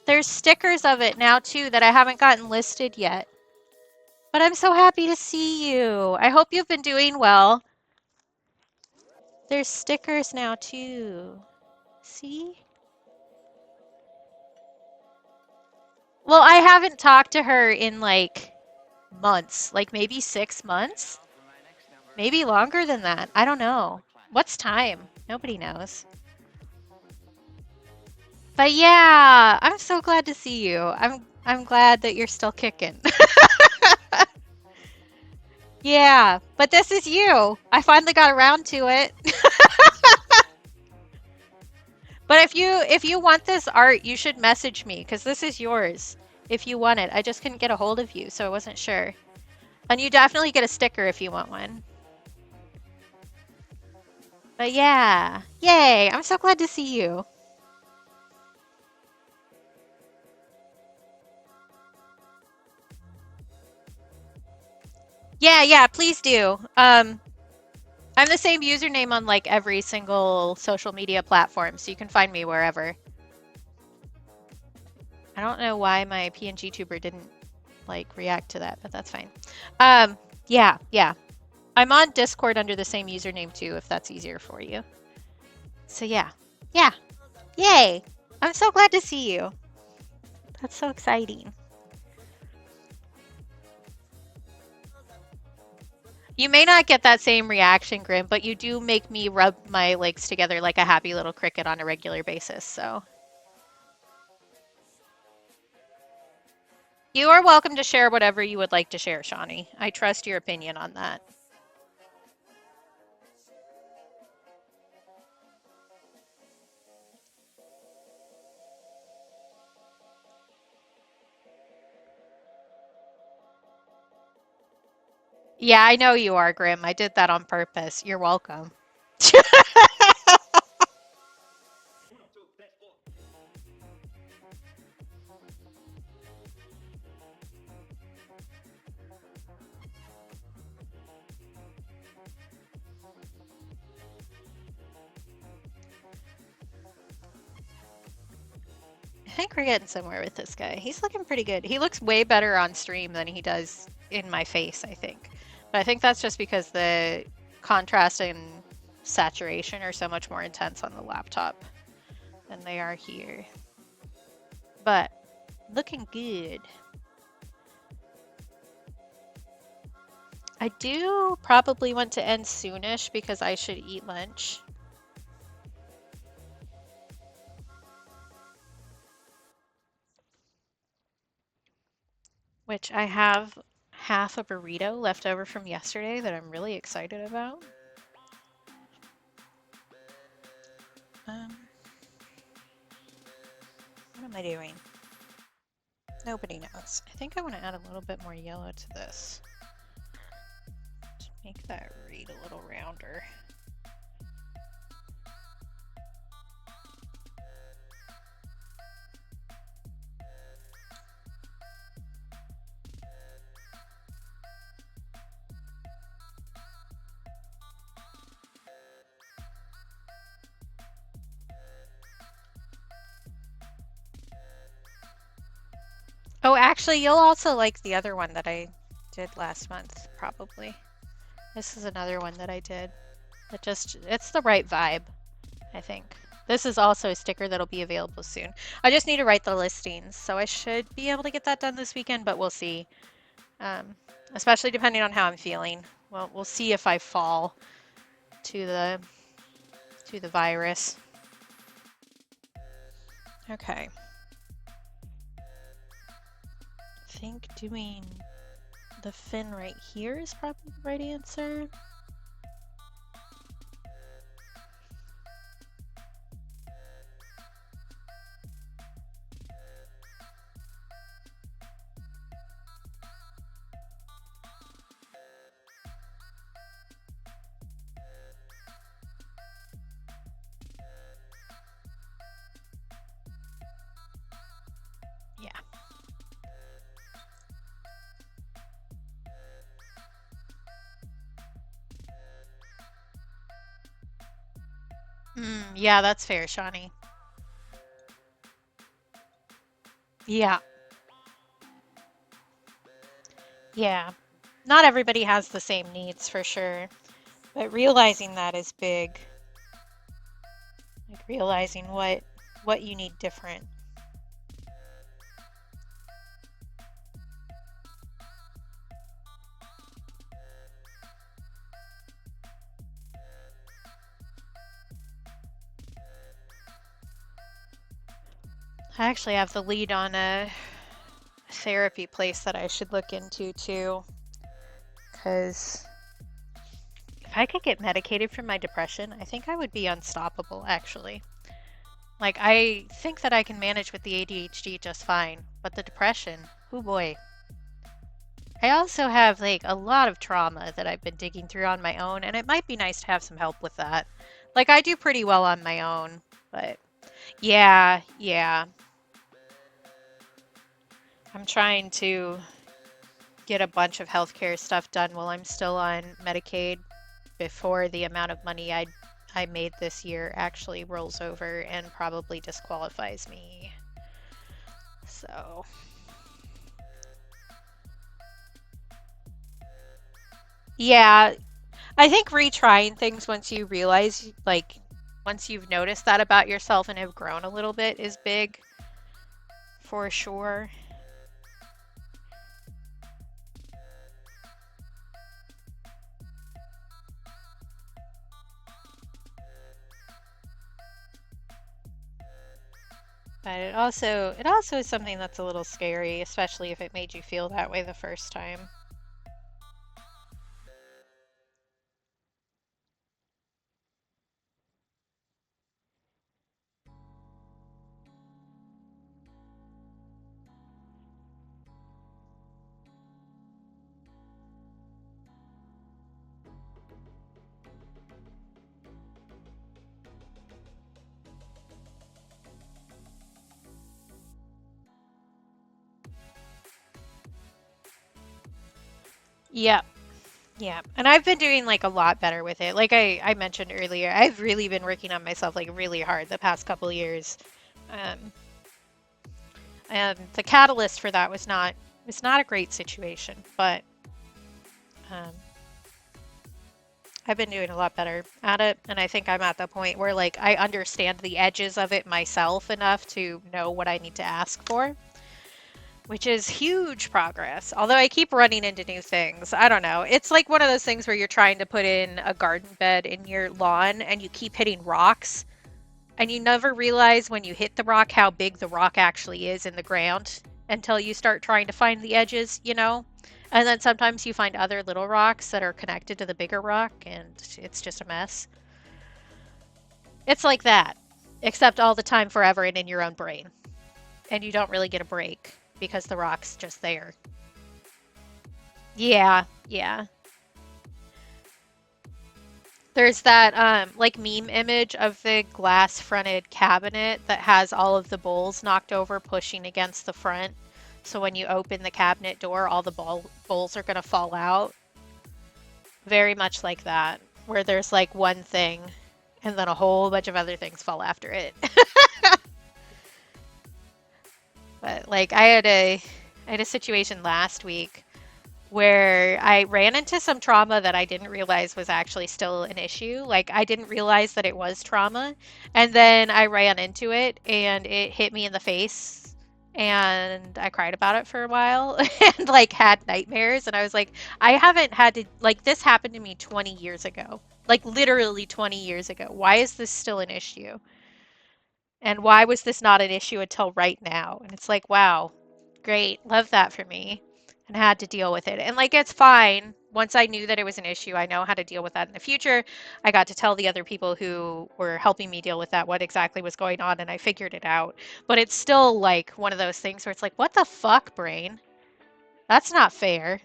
there's stickers of it now too that I haven't gotten listed yet. But I'm so happy to see you. I hope you've been doing well. There's stickers now too. See? Well, I haven't talked to her in like months, like maybe 6 months, maybe longer than that. I don't know. What's time? Nobody knows. But yeah, I'm so glad to see you. I'm glad that you're still kicking. Yeah, but this is you. I finally got around to it. But if you want this art, you should message me because this is yours. If you want it, I just couldn't get a hold of you, so I wasn't sure. And you definitely get a sticker if you want one. But yeah, yay! I'm so glad to see you. Yeah, please do. I'm the same username on like every single social media platform, so you can find me wherever. I don't know why my PNG tuber didn't like react to that, but that's fine. Yeah. I'm on Discord under the same username too, if that's easier for you. So yeah. Yay! I'm so glad to see you. That's so exciting. You may not get that same reaction, Grim, but you do make me rub my legs together like a happy little cricket on a regular basis, so. You are welcome to share whatever you would like to share, Shawnee. I trust your opinion on that. Yeah, I know you are, Grim. I did that on purpose. You're welcome. I think we're getting somewhere with this guy. He's looking pretty good. He looks way better on stream than he does in my face, I think. But I think that's just because the contrast and saturation are so much more intense on the laptop than they are here. But looking good. I do probably want to end soonish because I should eat lunch. Which I have half a burrito left over from yesterday that I'm really excited about. What am I doing? Nobody knows. I think I want to add a little bit more yellow to this. To make that read a little rounder. Oh, actually, you'll also like the other one that I did last month, probably. This is another one that I did. It's the right vibe, I think. This is also a sticker that'll be available soon. I just need to write the listings, so I should be able to get that done this weekend, but we'll see. Especially depending on how I'm feeling. Well, we'll see if I fall to the virus. Okay. I think doing the fin right here is probably the right answer. Yeah. Yeah, that's fair, Shawnee. Yeah. Yeah. Not everybody has the same needs for sure, but realizing that is big. Like realizing what you need different. I actually have the lead on a therapy place that I should look into too. Because if I could get medicated for my depression, I think I would be unstoppable, actually. Like, I think that I can manage with the ADHD just fine, but the depression, oh boy. I also have, like, a lot of trauma that I've been digging through on my own, and it might be nice to have some help with that. Like, I do pretty well on my own, but yeah, yeah. I'm trying to get a bunch of healthcare stuff done while I'm still on Medicaid before the amount of money I made this year actually rolls over and probably disqualifies me. So, yeah, I think retrying things once you realize, like, once you've noticed that about yourself and have grown a little bit is big for sure. But it also is something that's a little scary, especially if it made you feel that way the first time. Yeah, yeah. And I've been doing like a lot better with it. Like I mentioned earlier, I've really been working on myself like really hard the past couple of years. Um, and the catalyst for that was not a great situation, but um, I've been doing a lot better at it, and I think I'm at the point where like I understand the edges of it myself enough to know what I need to ask for, which is huge progress. Although I keep running into new things. I don't know. It's like one of those things where you're trying to put in a garden bed in your lawn and you keep hitting rocks, and you never realize when you hit the rock how big the rock actually is in the ground until you start trying to find the edges, you know? And then sometimes you find other little rocks that are connected to the bigger rock, and it's just a mess. It's like that, except all the time, forever, and in your own brain. And you don't really get a break because the rock's just there. Yeah, yeah. There's that like meme image of the glass fronted cabinet that has all of the bowls knocked over pushing against the front. So when you open the cabinet door, all the bowls are going to fall out. Very much like that, where there's like one thing and then a whole bunch of other things fall after it. But like I had a situation last week where I ran into some trauma that I didn't realize was actually still an issue. Like I didn't realize that it was trauma, and then I ran into it and it hit me in the face and I cried about it for a while and like had nightmares, and I was like, I haven't had to, like, this happened to me 20 years ago. Like literally 20 years ago. Why is this still an issue? And why was this not an issue until right now? And it's like, wow, great, love that for me. And I had to deal with it. And like, it's fine. Once I knew that it was an issue, I know how to deal with that in the future. I got to tell the other people who were helping me deal with that what exactly was going on, and I figured it out. But it's still like one of those things where it's like, what the fuck, brain? That's not fair.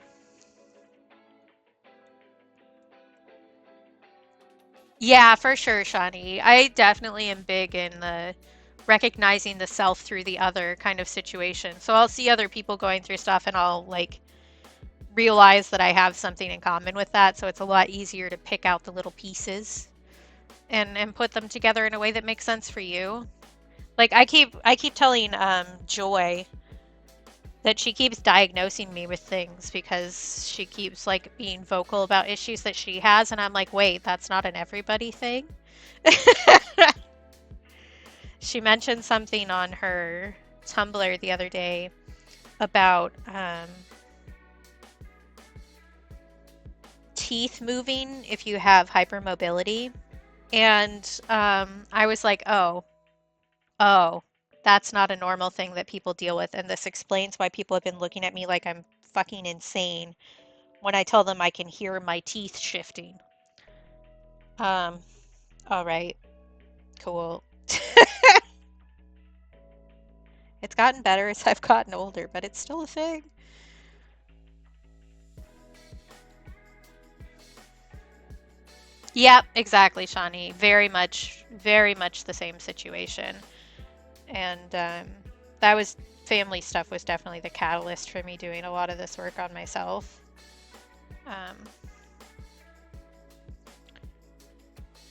Yeah, for sure, Shani. I definitely am big in the recognizing the self through the other kind of situation. So I'll see other people going through stuff and I'll like realize that I have something in common with that. So it's a lot easier to pick out the little pieces and put them together in a way that makes sense for you. Like I keep telling Joy that she keeps diagnosing me with things because she keeps like being vocal about issues that she has, and I'm like, wait, that's not an everybody thing. She mentioned something on her Tumblr the other day about teeth moving if you have hypermobility. And I was like, oh, That's not a normal thing that people deal with, and this explains why people have been looking at me like I'm fucking insane when I tell them I can hear my teeth shifting. Um, all right, cool. It's gotten better as I've gotten older, but it's still a thing. Yep, exactly, Shawnee. Very much the same situation. And that was family stuff was definitely the catalyst for me doing a lot of this work on myself.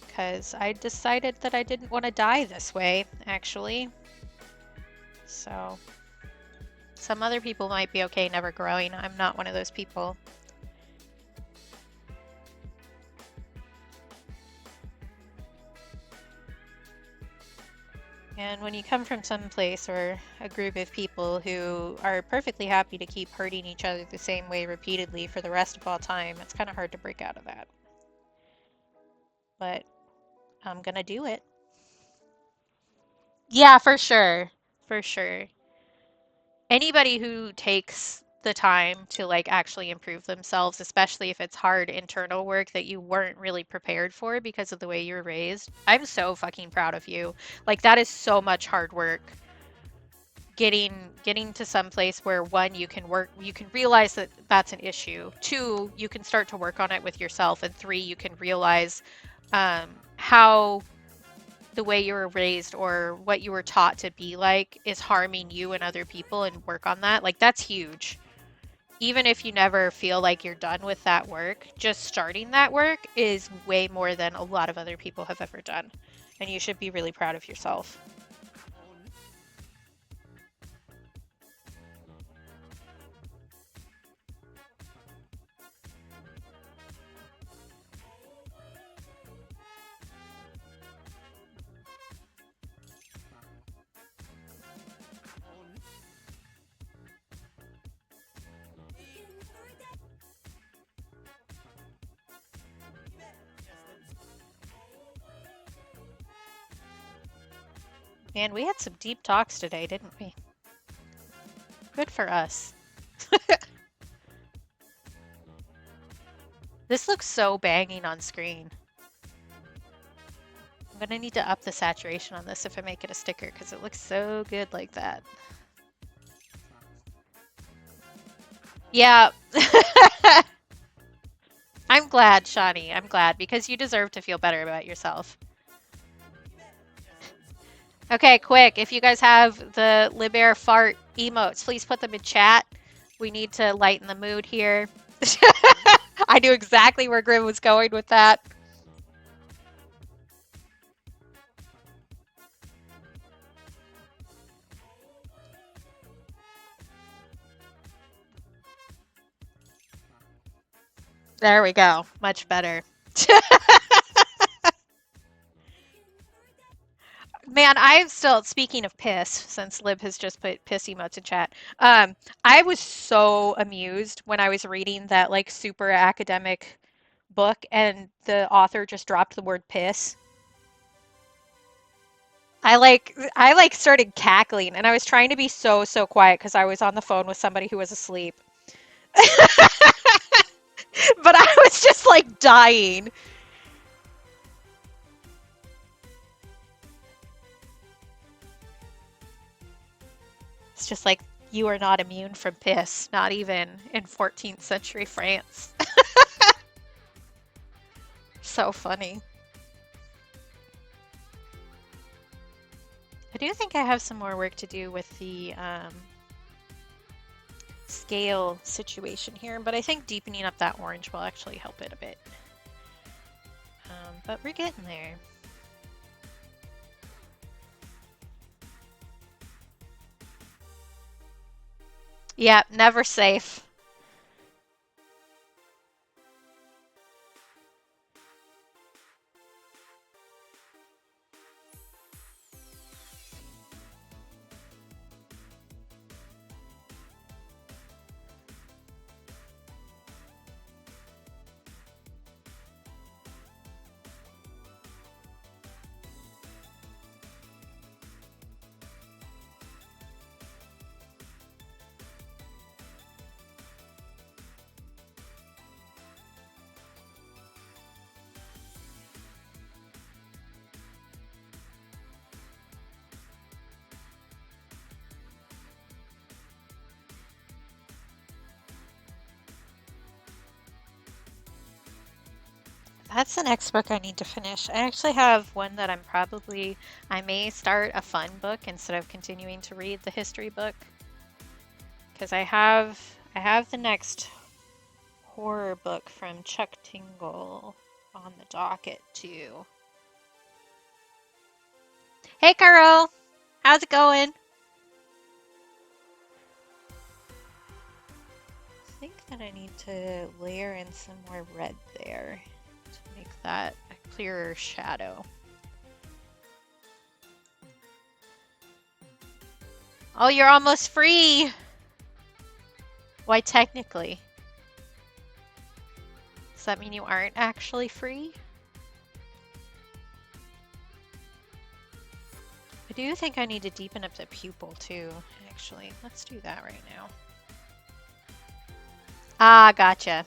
Because I decided that I didn't want to die this way, actually. So, some other people might be okay never growing. I'm not one of those people. And when you come from some place or a group of people who are perfectly happy to keep hurting each other the same way repeatedly for the rest of all time, it's kind of hard to break out of that. But I'm gonna do it. Yeah, for sure. For sure. Anybody who takes the time to like actually improve themselves, especially if it's hard internal work that you weren't really prepared for because of the way you were raised, I'm so fucking proud of you. Like that is so much hard work. Getting to some place where one you can realize that that's an issue. Two, you can start to work on it with yourself, and three, you can realize how the way you were raised or what you were taught to be like is harming you and other people and work on that. Like that's huge. Even if you never feel like you're done with that work, just starting that work is way more than a lot of other people have ever done. And you should be really proud of yourself. Man, we had some deep talks today, didn't we? Good for us. This looks so banging on screen. I'm gonna need to up the saturation on this if I make it a sticker because it looks so good like that. Yeah. I'm glad, Shawnee. I'm glad because you deserve to feel better about yourself. Okay, quick. If you guys have the Libair fart emotes, please put them in chat. We need to lighten the mood here. I knew exactly where Grim was going with that. There we go. Much better. Man, I'm still, speaking of piss, since Lib has just put piss emotes in chat, I was so amused when I was reading that like super academic book and the author just dropped the word piss. I started cackling and I was trying to be so quiet because I was on the phone with somebody who was asleep. But I was just like dying. It's just like you are not immune from piss, not even in 14th century France. So funny. I do think I have some more work to do with the scale situation here, but I think deepening up that orange will actually help it a bit. But we're getting there. Yeah, never safe. That's the next book I need to finish. I actually have one that I may start a fun book instead of continuing to read the history book. Because I have the next horror book from Chuck Tingle on the docket too. Hey Carol, how's it going? I think that I need to layer in some more red there to make that a clearer shadow. Oh, you're almost free! Why, technically. Does that mean you aren't actually free? I do think I need to deepen up the pupil too, actually. Let's do that right now. Ah, gotcha.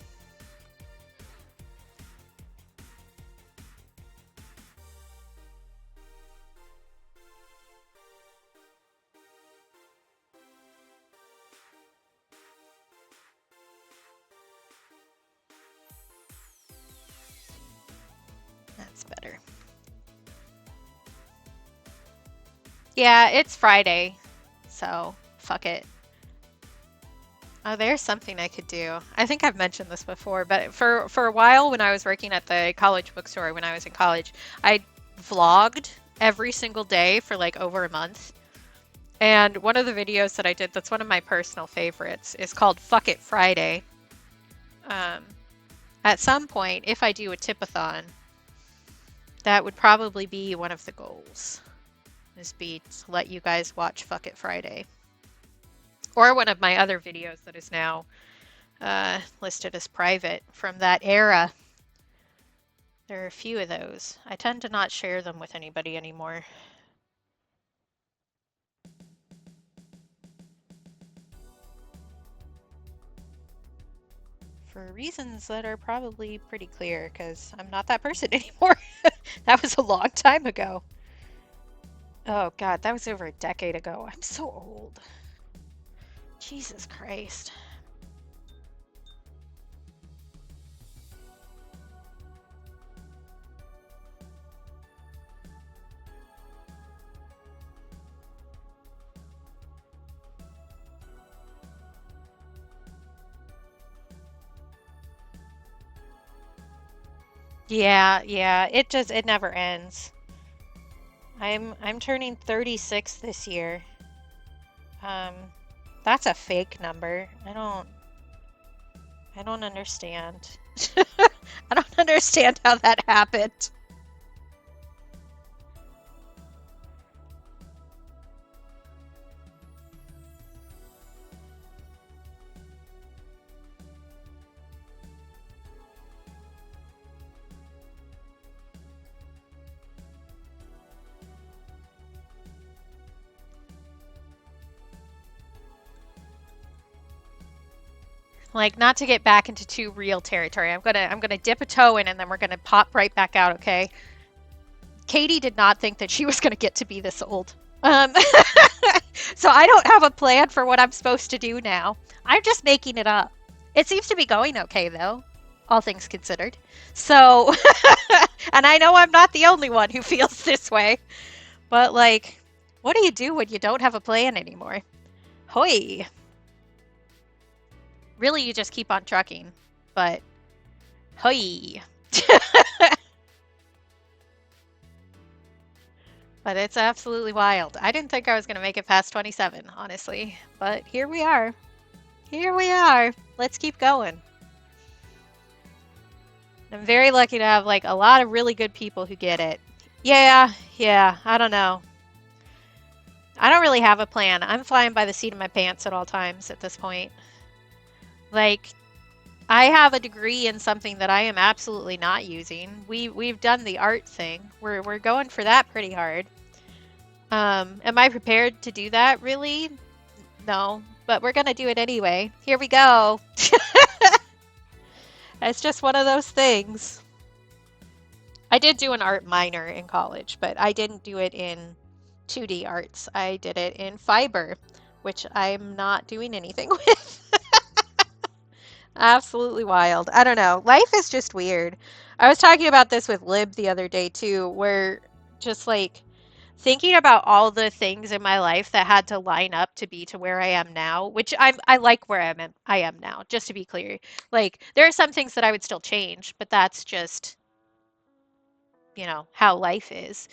That's better. Yeah, it's Friday, so fuck it. Oh, there's something I could do. I think I've mentioned this before, but for a while when I was working at the college bookstore when I was in college, I vlogged every single day for like over a month. And one of the videos that I did that's one of my personal favorites is called Fuck It Friday. At some point, if I do a tip-a-thon, that would probably be one of the goals. Is be to let you guys watch Fuck It Friday. Or one of my other videos that is now listed as private from that era. There are a few of those. I tend to not share them with anybody anymore. For reasons that are probably pretty clear, because I'm not that person anymore. That was a long time ago. Oh god, that was over a decade ago. I'm so old. Jesus Christ. Yeah, it never ends. I'm turning 36 this year. That's a fake number. I don't understand. I don't understand how that happened. Like, not to get back into too real territory. I'm gonna dip a toe in and then we're gonna pop right back out, okay? Katie did not think that she was gonna get to be this old. So I don't have a plan for what I'm supposed to do now. I'm just making it up. It seems to be going okay though, all things considered. So, and I know I'm not the only one who feels this way. But like, what do you do when you don't have a plan anymore? Hoi. Really, you just keep on trucking, but hoi. But it's absolutely wild. I didn't think I was going to make it past 27, honestly, but here we are. Here we are. Let's keep going. I'm very lucky to have like a lot of really good people who get it. Yeah, I don't know. I don't really have a plan. I'm flying by the seat of my pants at all times at this point. Like, I have a degree in something that I am absolutely not using. We've done the art thing. We're going for that pretty hard. Am I prepared to do that? Really? No, but we're gonna do it anyway. Here we go. It's just one of those things. I did do an art minor in college, but I didn't do it in 2D arts. I did it in fiber, which I'm not doing anything with. Absolutely wild. I don't know. Life is just weird. I was talking about this with Lib the other day too, where just like thinking about all the things in my life that had to line up to be to where I am now, which I like where I am now, just to be clear. Like there are some things that I would still change, but that's just, how life is.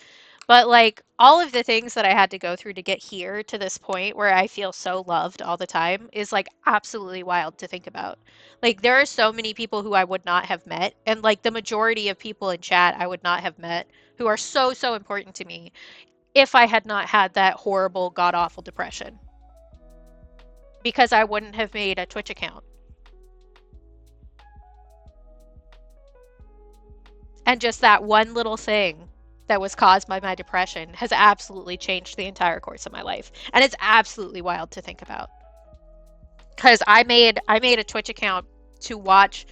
But like all of the things that I had to go through to get here to this point where I feel so loved all the time is like absolutely wild to think about. Like there are so many people who I would not have met, and like the majority of people in chat I would not have met who are so, so important to me if I had not had that horrible, god awful depression. Because I wouldn't have made a Twitch account. And just that one little thing that was caused by my depression has absolutely changed the entire course of my life. And it's absolutely wild to think about. Because I made a Twitch account to watch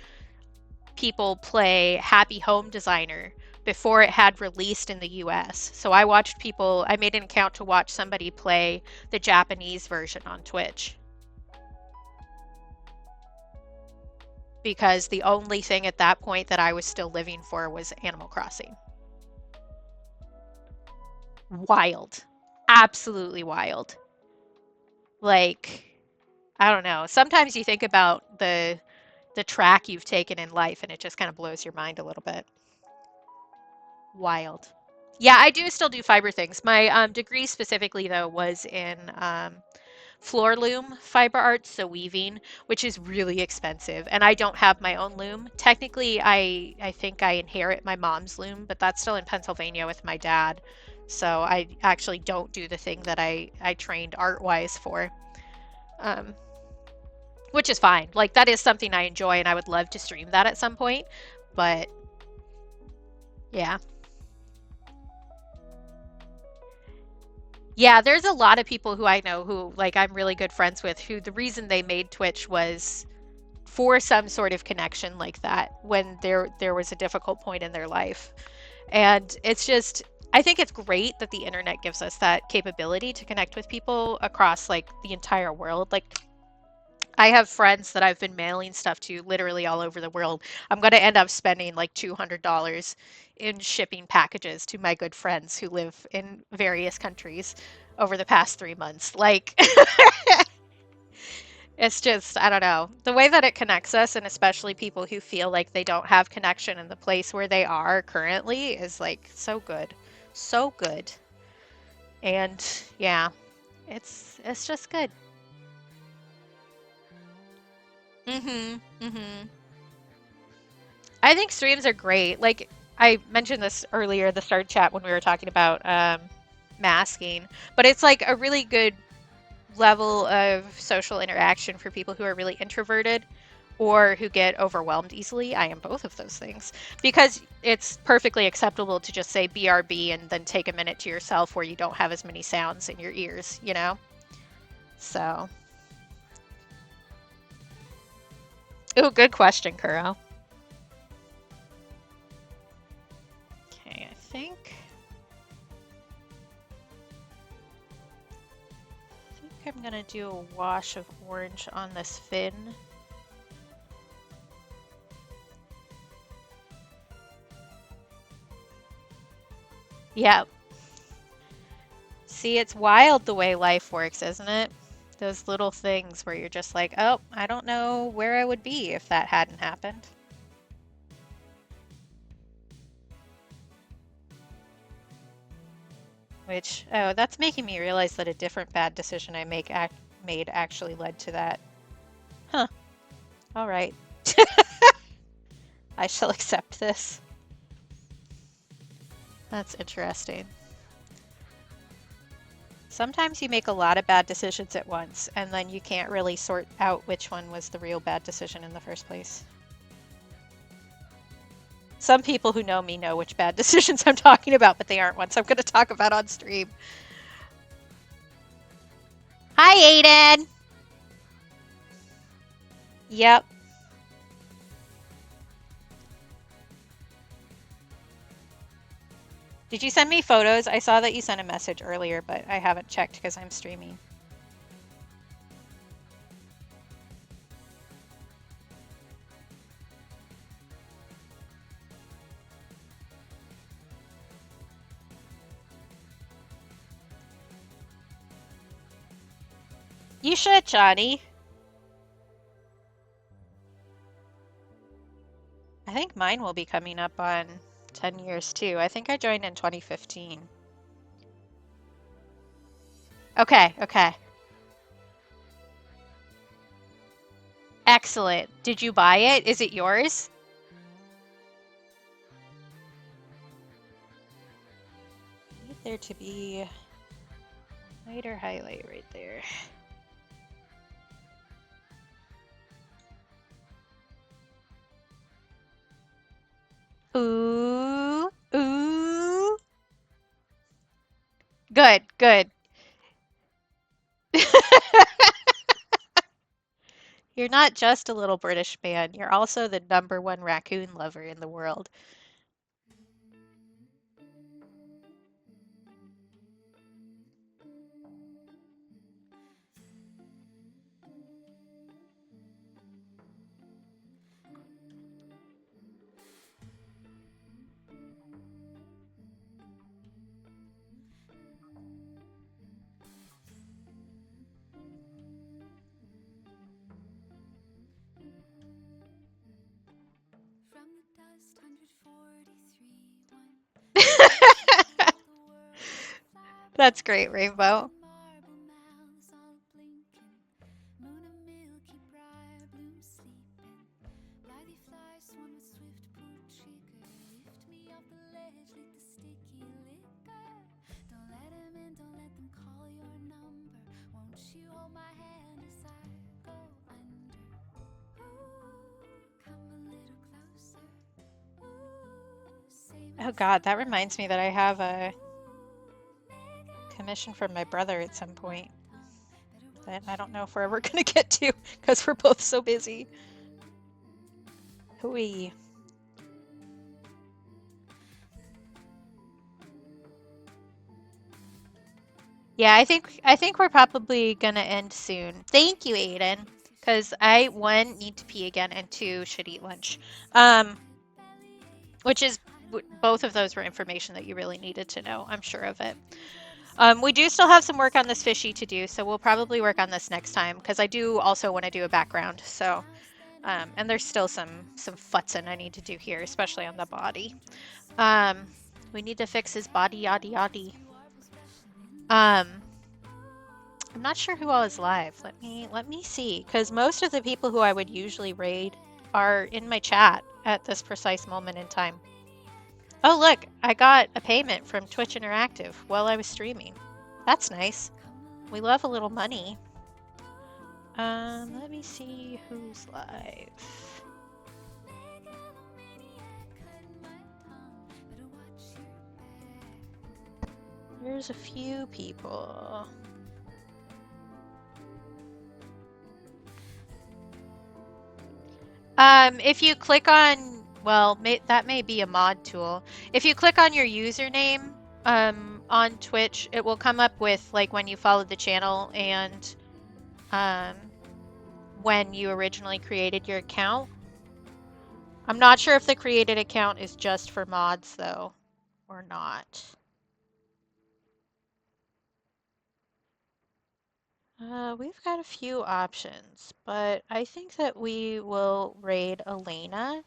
people play Happy Home Designer before it had released in the US. So I made an account to watch somebody play the Japanese version on Twitch. Because the only thing at that point that I was still living for was Animal Crossing. Wild. Absolutely wild. Like, I don't know. Sometimes you think about the track you've taken in life and it just kind of blows your mind a little bit. Wild. Yeah, I do still do fiber things. My degree specifically though was in floor loom fiber arts, so weaving, which is really expensive. And I don't have my own loom. Technically, I think I inherit my mom's loom, but that's still in Pennsylvania with my dad. So I actually don't do the thing that I trained art-wise for. Which is fine. Like that is something I enjoy and I would love to stream that at some point. But yeah. Yeah, there's a lot of people who I know who like I'm really good friends with who the reason they made Twitch was for some sort of connection like that when there was a difficult point in their life. And it's just I think it's great that the internet gives us that capability to connect with people across like the entire world. Like I have friends that I've been mailing stuff to literally all over the world. I'm going to end up spending like $200 in shipping packages to my good friends who live in various countries over the past 3 months. Like, it's just, I don't know. The way that it connects us, and especially people who feel like they don't have connection in the place where they are currently, is like so good. So good. And yeah, it's just good. Mm-hmm. Mm-hmm. I think streams are great. Like I mentioned this earlier, the start chat when we were talking about masking, but it's like a really good level of social interaction for people who are really introverted or who get overwhelmed easily. I am both of those things because it's perfectly acceptable to just say BRB and then take a minute to yourself where you don't have as many sounds in your ears, you know? So, ooh, good question, Kuro. Okay, I think I'm gonna do a wash of orange on this fin. Yep. See, it's wild the way life works, isn't it? Those little things where you're just like, oh, I don't know where I would be if that hadn't happened. Which, oh, that's making me realize that a different bad decision I made actually led to that. Huh. All right. I shall accept this. That's interesting. Sometimes you make a lot of bad decisions at once, and then you can't really sort out which one was the real bad decision in the first place. Some people who know me know which bad decisions I'm talking about, but they aren't ones I'm going to talk about on stream. Hi, Aiden! Yep. Did you send me photos? I saw that you sent a message earlier, but I haven't checked because I'm streaming. You should, Johnny. I think mine will be coming up on 10 years too. I think I joined in 2015. Okay, okay. Excellent. Did you buy it? Is it yours? I need there to be lighter highlight right there. Ooh, ooh. Good, good. You're not just a little British man, you're also the #1 raccoon lover in the world. That's great, Rainbow. Oh God, that reminds me that I have a commission from my brother at some point that I don't know if we're ever gonna get to because we're both so busy. Hooey. Yeah, I think we're probably gonna end soon. Thank you, Aiden, because I, one, need to pee again, and two, should eat lunch. Which is, both of those were information that you really needed to know. I'm sure of it. We do still have some work on this fishy to do, so we'll probably work on this next time, because I do also want to do a background. So, and there's still some futzing I need to do here, especially on the body. We need to fix his body, yaddy yaddy. I'm not sure who all is live. Let me see, because most of the people who I would usually raid are in my chat at this precise moment in time. Oh look, I got a payment from Twitch Interactive while I was streaming. That's nice. We love a little money. Let me see who's live. There's a few people. If you click on, well, that may be a mod tool. If you click on your username on Twitch, it will come up with like when you followed the channel and when you originally created your account. I'm not sure if the created account is just for mods though, or not. We've got a few options, but I think that we will raid Elena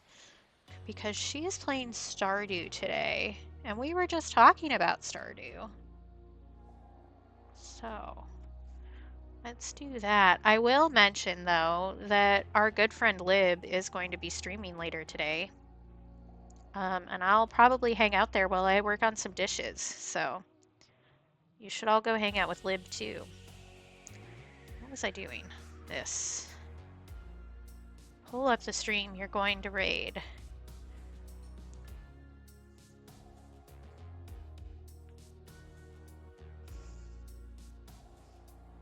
because she is playing Stardew today, and we were just talking about Stardew. So, let's do that. I will mention, though, that our good friend Lib is going to be streaming later today. And I'll probably hang out there while I work on some dishes, so you should all go hang out with Lib, too. What was I doing? This. Pull up the stream you're going to raid.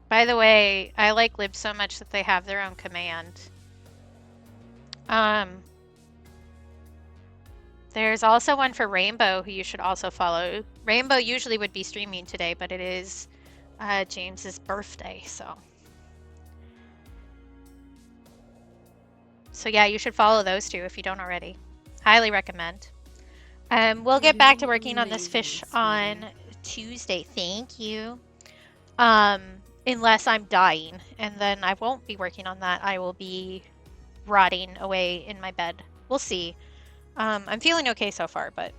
By the way, I like Lib so much that they have their own command. There's also one for Rainbow who you should also follow. Rainbow usually would be streaming today, but it is James's birthday, so. So yeah, you should follow those two if you don't already. Highly recommend. We'll get back to working on this fish on Tuesday. Thank you. unless I'm dying, and then I won't be working on that. I will be rotting away in my bed. We'll see. I'm feeling okay so far, but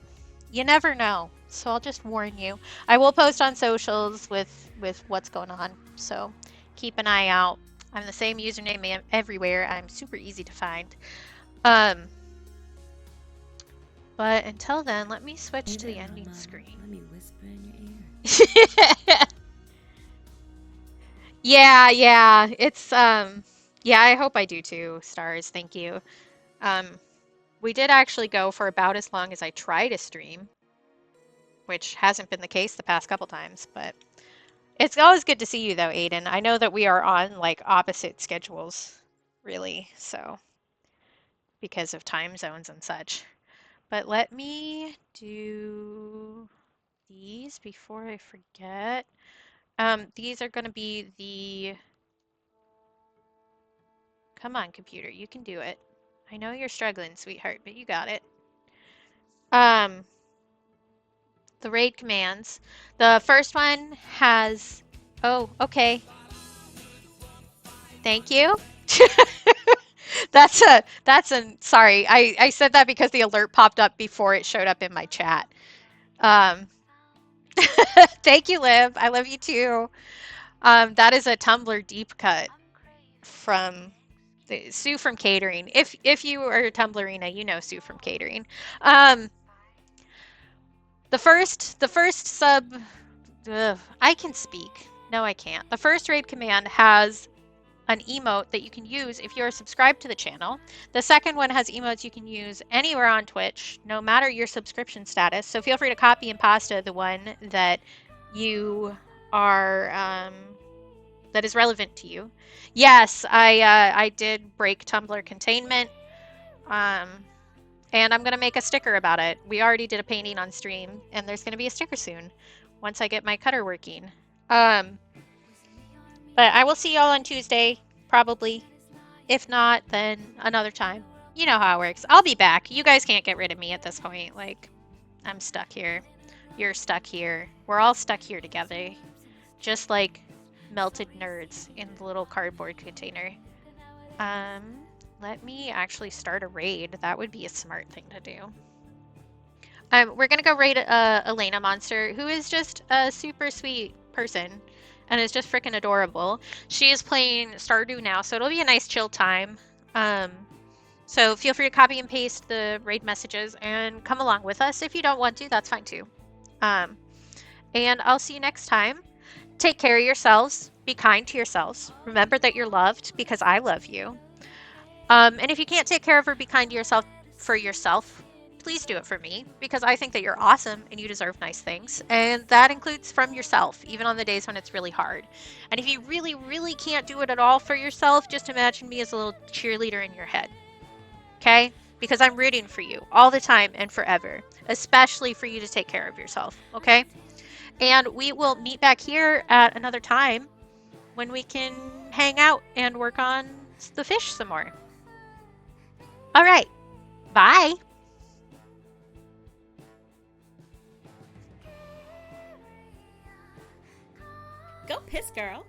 you never know. So I'll just warn you. I will post on socials with what's going on. So keep an eye out. I'm the same username everywhere. I'm super easy to find. But until then, let me switch to the ending screen. Let me whisper in your ear. Yeah. It's yeah, I hope I do too, Stars. Thank you. We did actually go for about as long as I try to stream, which hasn't been the case the past couple times, but it's always good to see you though, Aiden. I know that we are on like opposite schedules, really, so because of time zones and such. But let me do these before I forget. These are going to be the... Come on, computer, you can do it. I know you're struggling, sweetheart, but you got it. The raid commands. The first one has... Oh, okay. Thank you. That's a sorry. I said that because the alert popped up before it showed up in my chat. Thank you, Liv. I love you too. That is a Tumblr deep cut from Sue from Catering. If you are a Tumblrina, you know Sue from Catering. The first sub... I can speak. No, I can't. The first raid command has an emote that you can use if you're subscribed to the channel. The second one has emotes you can use anywhere on Twitch, no matter your subscription status. So feel free to copy and pasta the one that you are that is relevant to you. Yes, I did break Tumblr containment, and I'm gonna make a sticker about it. We already did a painting on stream, and there's gonna be a sticker soon once I get my cutter working. But I will see y'all on Tuesday, probably. If not, then another time. You know how it works. I'll be back. You guys can't get rid of me at this point. Like, I'm stuck here. You're stuck here. We're all stuck here together. Just like melted nerds in the little cardboard container. Let me actually start a raid. That would be a smart thing to do. We're gonna go raid Elena Monster, who is just a super sweet person and is just freaking adorable. She is playing Stardew now, so it'll be a nice chill time. So feel free to copy and paste the raid messages and come along with us. If you don't want to, that's fine too. And I'll see you next time. Take care of yourselves. Be kind to yourselves. Remember that you're loved because I love you. And if you can't take care of or be kind to yourself for yourself, please do it for me because I think that you're awesome and you deserve nice things. And that includes from yourself, even on the days when it's really hard. And if you really, really can't do it at all for yourself, just imagine me as a little cheerleader in your head. Okay? Because I'm rooting for you all the time and forever, especially for you to take care of yourself. Okay? And we will meet back here at another time when we can hang out and work on the fish some more. All right. Bye. Go piss, girl.